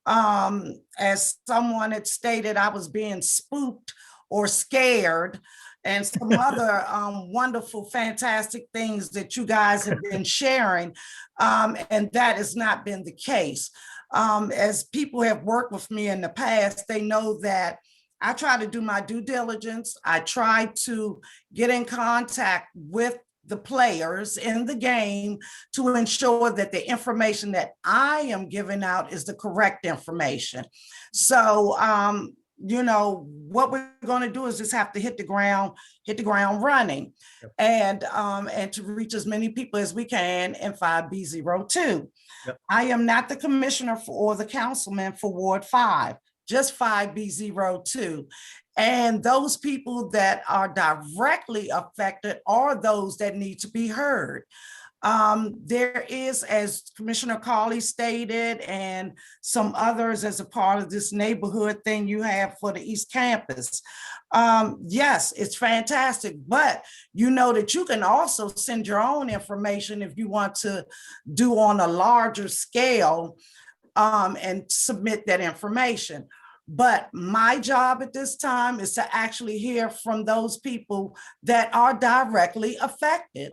As someone had stated, I was being spooked or scared, and some other wonderful, fantastic things that you guys have been sharing, and that has not been the case. As people have worked with me in the past, they know that I try to do my due diligence. I try to get in contact with the players in the game to ensure that the information that I am giving out is the correct information. So, you know, what we're going to do is just have to hit the ground running. Yep. And to reach as many people as we can in 5B02. Yep. I am not the commissioner or the councilman for Ward 5. Just 5B02. And those people that are directly affected are those that need to be heard. There is, as Commissioner Carley stated, and some others as a part of this neighborhood thing you have for the East Campus. Yes, it's fantastic, but you know that you can also send your own information if you want to do on a larger scale and submit that information. But my job at this time is to actually hear from those people that are directly affected.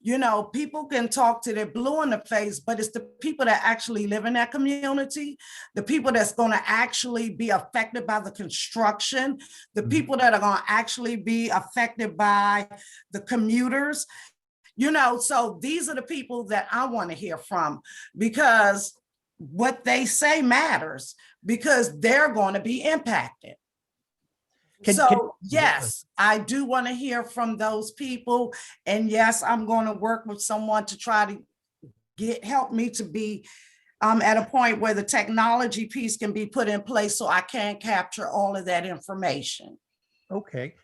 You know, people can talk to their blue in the face, but it's the people that actually live in that community, the people that's going to actually be affected by the construction, the people that are going to actually be affected by the commuters. You know, so these are the people that I want to hear from, because what they matters, because they're going to be impacted. Yes, I do want to hear from those people. And yes, I'm going to work with someone to try to help me to be at a point where the technology piece can be put in place so I can capture all of that information. Okay.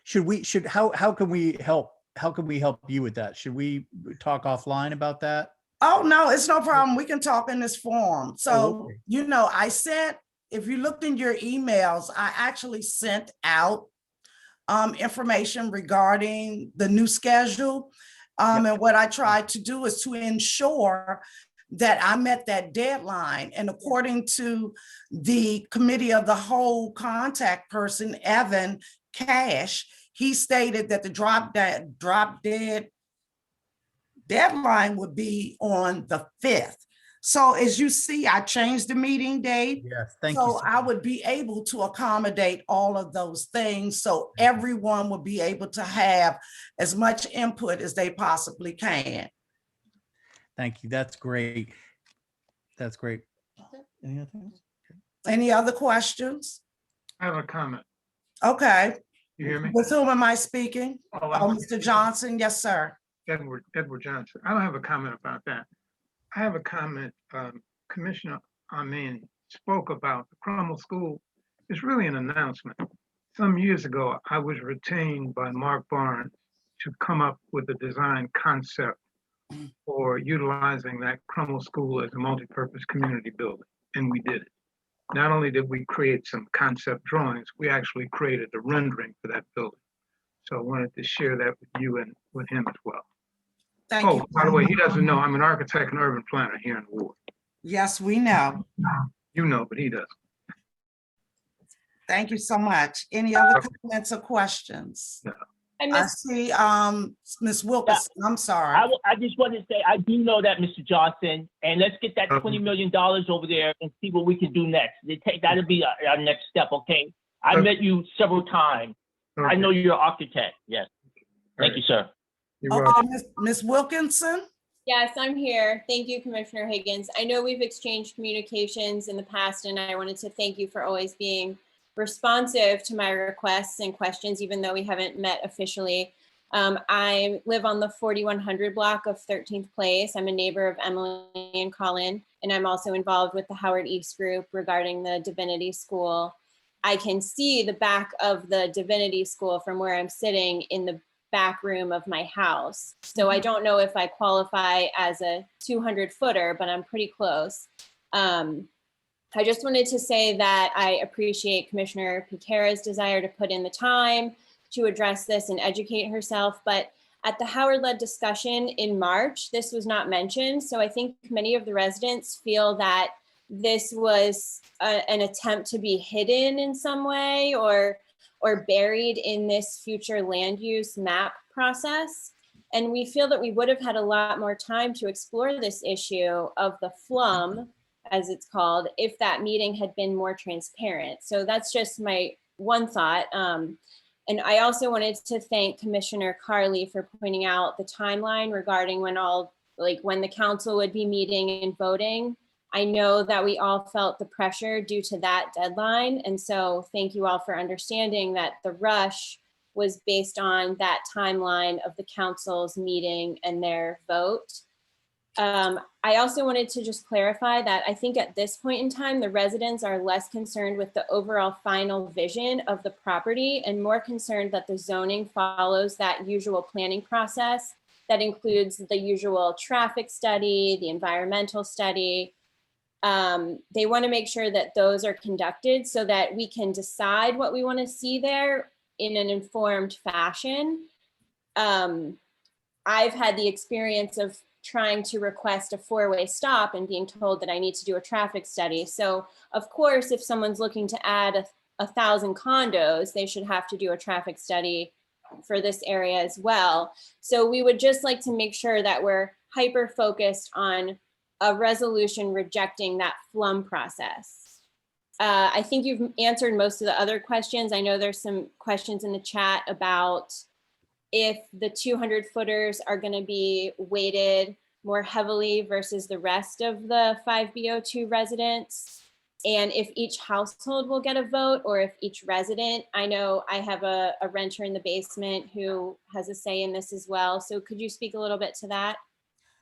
How can we help? How can we help you with that? Should we talk offline about that? Oh, no, it's no problem. We can talk in this forum. So, you know, if you looked in your emails, I actually sent out information regarding the new schedule. And what I tried to do is to ensure that I met that deadline. And according to the committee of the whole contact person, Evan Cash, he stated that the drop dead deadline would be on the 5th. So as you see, I changed the meeting date. Yes, thank you. So I would be able to accommodate all of those things. So everyone would be able to have as much input as they possibly can. Thank you. That's great. That's great. Any other questions? I have a comment. Okay. You hear me? With whom am I speaking? Oh, Mr. Johnson. Yes, sir. Edward Johnson. I don't have a comment about that. I have a comment. Commissioner Amin spoke about the Crummell School. It's really an announcement. Some years ago, I was retained by Mark Barnes to come up with a design concept for utilizing that Crummell School as a multi-purpose community building, and we did it. Not only did we create some concept drawings, we actually created the rendering for that building. So I wanted to share that with you and with him as well. Thank you. By the way, he doesn't know I'm an architect and urban planner here in the ward. Yes, we know. You know, but he doesn't. Thank you so much. Any other comments or questions? No. I see Ms. Wilkerson. I'm sorry. I just wanted to say, I do know that, Mr. Johnson, and let's get that $20 million over there and see what we can do next. That'll be our next step, okay? I met you several times. I know you're an architect, yes. Thank you, sir. Okay, Ms. Wilkinson? Yes, I'm here. Thank you, Commissioner Higgins. I know we've exchanged communications in the past, and I wanted to thank you for always being responsive to my requests and questions, even though we haven't met officially. I live on the 4100 block of 13th Place. I'm a neighbor of Emily and Colleen, and I'm also involved with the Howard East group regarding the Divinity School. I can see the back of the Divinity School from where I'm sitting in the back room of my house. So I don't know if I qualify as a 200 footer, but I'm pretty close. I just wanted to say that I appreciate Commissioner Piekara's desire to put in the time to address this and educate herself. But at the Howard-led discussion in March, this was not mentioned. So I think many of the residents feel that this was an attempt to be hidden in some way or buried in this future land use map process. And we feel that we would have had a lot more time to explore this issue of the flum, as it's called, if that meeting had been more transparent. So that's just my one thought. And I also wanted to thank Commissioner Carley for pointing out the timeline regarding when the council would be meeting and voting. I know that we all felt the pressure due to that deadline. And so thank you all for understanding that the rush was based on that timeline of the council's meeting and their vote. I also wanted to just clarify that I think at this point in time, the residents are less concerned with the overall final vision of the property and more concerned that the zoning follows that usual planning process that includes the usual traffic study, the environmental study. They want to make sure that those are conducted so that we can decide what we want to see there in an informed fashion. I've had the experience of trying to request a four-way stop and being told that I need to do a traffic study. So of course, if someone's looking to add 1,000 condos, they should have to do a traffic study for this area as well. So we would just like to make sure that we're hyper-focused on a resolution rejecting that flum process. I think you've answered most of the other questions. I know there's some questions in the chat about if the 200 footers are going to be weighted more heavily versus the rest of the 5B02 residents, and if each household will get a vote or if each resident. I know I have a renter in the basement who has a say in this as well. So could you speak a little bit to that?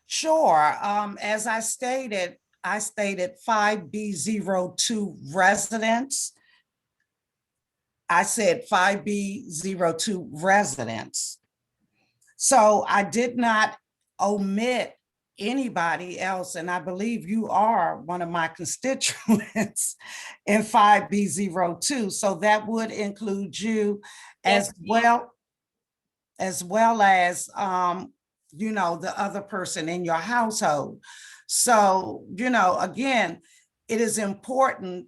Sure. As I stated 5B02 residents. I said 5B02 residents. So I did not omit anybody else. And I believe you are one of my constituents in 5B02. So that would include you as well as, you know, the other person in your household. So, you know, again, it is important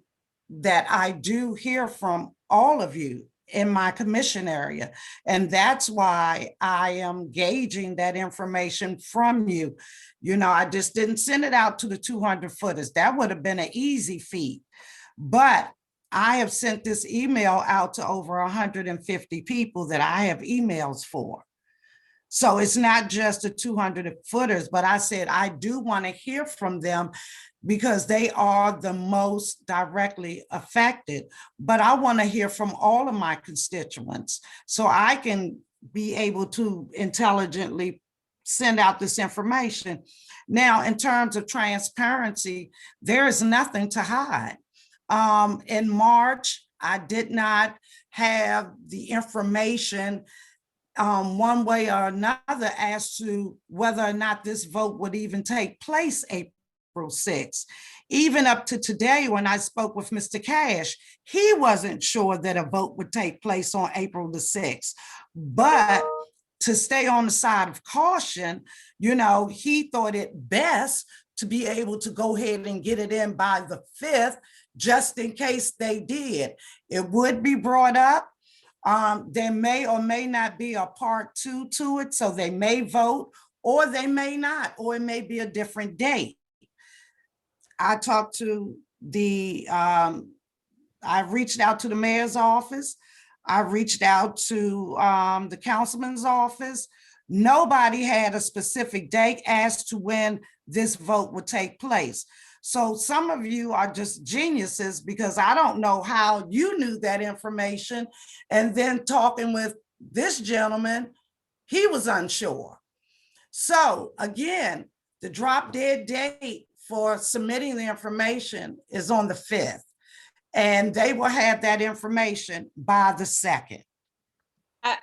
that I do hear from all of you in my commission area. And that's why I am gauging that information from you. You know, I just didn't send it out to the 200 footers. That would have been an easy feat. But I have sent this email out to over 150 people that I have emails for. So it's not just the 200 footers, but I said, I do want to hear from them because they are the most directly affected. But I want to hear from all of my constituents so I can be able to intelligently send out this information. Now, in terms of transparency, there is nothing to hide. In March, I did not have the information one way or another as to whether or not this vote would even take place April 6th. Even up to today, when I spoke with Mr. Cash, he wasn't sure that a vote would take place on April the 6th. But to stay on the side of caution, you know, he thought it best to be able to go ahead and get it in by the 5th, just in case they did. It would be brought up. There may or may not be a part 2 to it, so they may vote or they may not, or it may be a different date. I talked to I reached out to the mayor's office. I reached out to the councilman's office. Nobody had a specific date as to when this vote would take place. So some of you are just geniuses because I don't know how you knew that information. And then talking with this gentleman, he was unsure. So again, the drop dead date for submitting the information is on the 5th. And they will have that information by the 2nd.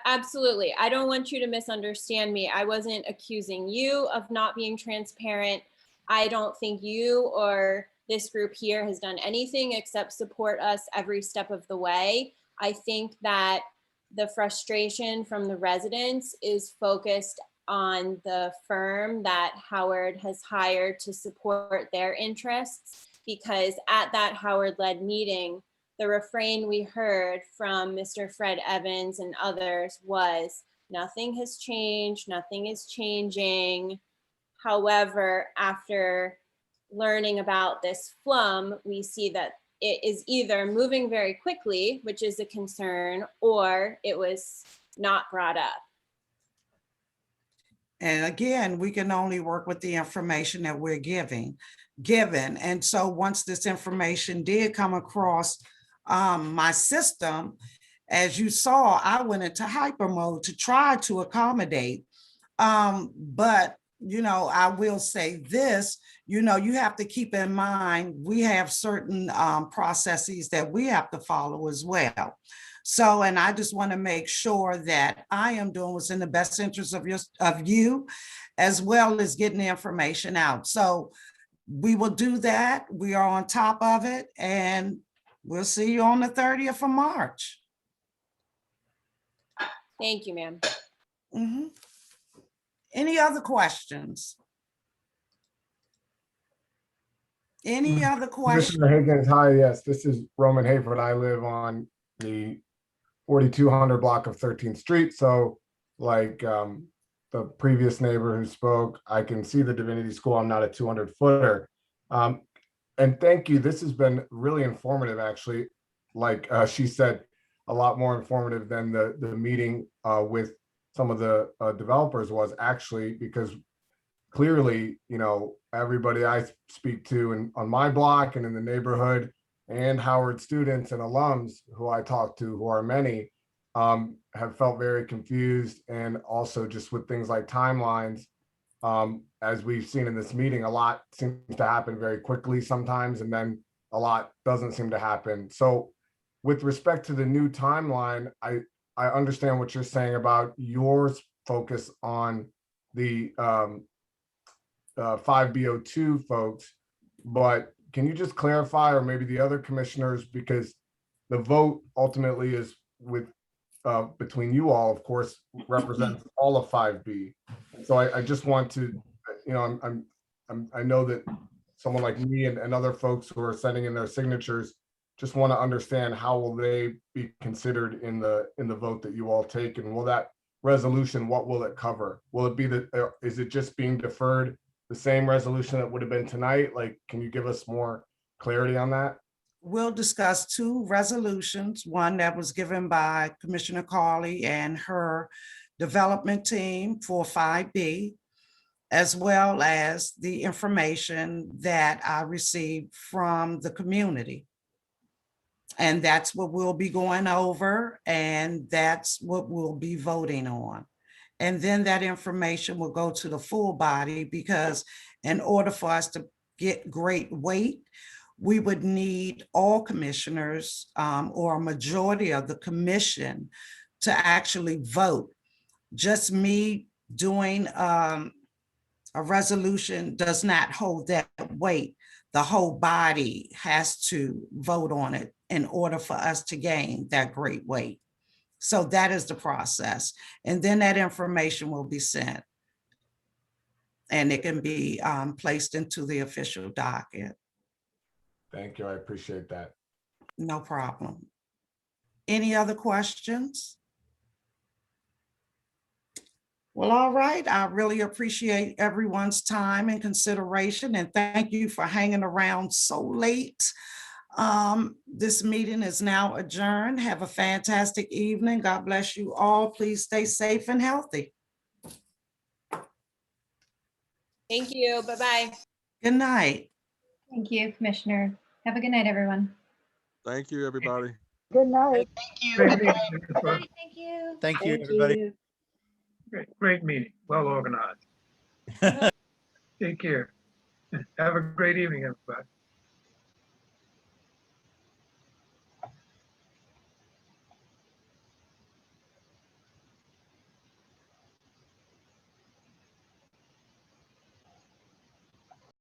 Absolutely. I don't want you to misunderstand me. I wasn't accusing you of not being transparent. I don't think you or this group here has done anything except support us every step of the way. I think that the frustration from the residents is focused on the firm that Howard has hired to support their interests, because at that Howard-led meeting, the refrain we heard from Mr. Fred Evans and others was, nothing has changed, nothing is changing. However, after learning about this flum, we see that it is either moving very quickly, which is a concern, or it was not brought up. And again, we can only work with the information that we're given. And so once this information did come across my system, as you saw, I went into hyper mode to try to accommodate. But, you know, I will say this, you know, you have to keep in mind, we have certain processes that we have to follow as well. So, and I just want to make sure that I am doing what's in the best interest of you, as well as getting the information out. So we will do that. We are on top of it, and we'll see you on the 30th of March. Thank you, ma'am. Mm-hmm. Any other questions? Any other questions? Commissioner Higgins, hi, yes, this is Roman Hayford. I live on the 4200 block of 13th Street. So like the previous neighbor who spoke, I can see the Divinity School. I'm not a 200 footer. And thank you. This has been really informative, actually. Like she said, a lot more informative than the meeting with some of the developers was, actually, because clearly, you know, everybody I speak to on my block and in the neighborhood, and Howard students and alums who I talk to, who are many, have felt very confused. And also just with things like timelines, as we've seen in this meeting, a lot seems to happen very quickly sometimes, and then a lot doesn't seem to happen. So with respect to the new timeline, I understand what you're saying about your focus on the 5B02 folks, but can you just clarify, or maybe the other commissioners, because the vote ultimately is with between you all, of course, represents all of 5B. So I just want to, you know, I know that someone like me and other folks who are sending in their signatures just want to understand how will they be considered in the vote that you all take, and will that resolution, what will it cover? Will it be is it just being deferred, the same resolution that would have been tonight? Like, can you give us more clarity on that? We'll discuss two resolutions, one that was given by Commissioner Carley and her development team for 5B, as well as the information that I received from the community. And that's what we'll be going over, and that's what we'll be voting on. And then that information will go to the full body, because in order for us to get great weight, we would need all commissioners or a majority of the commission to actually vote. Just me doing a resolution does not hold that weight. The whole body has to vote on it in order for us to gain that great weight. So that is the process. And then that information will be sent, and it can be placed into the official docket. Thank you. I appreciate that. No problem. Any other questions? Well, all right. I really appreciate everyone's time and consideration, and thank you for hanging around so late. This meeting is now adjourned. Have a fantastic evening. God bless you all. Please stay safe and healthy. Thank you. Bye-bye. Good night. Thank you, Commissioner. Have a good night, everyone. Thank you, everybody. Good night. Great meeting, everybody. Thank you. Thank you, everybody. Great meeting, well organized. Take care. Have a great evening, everybody.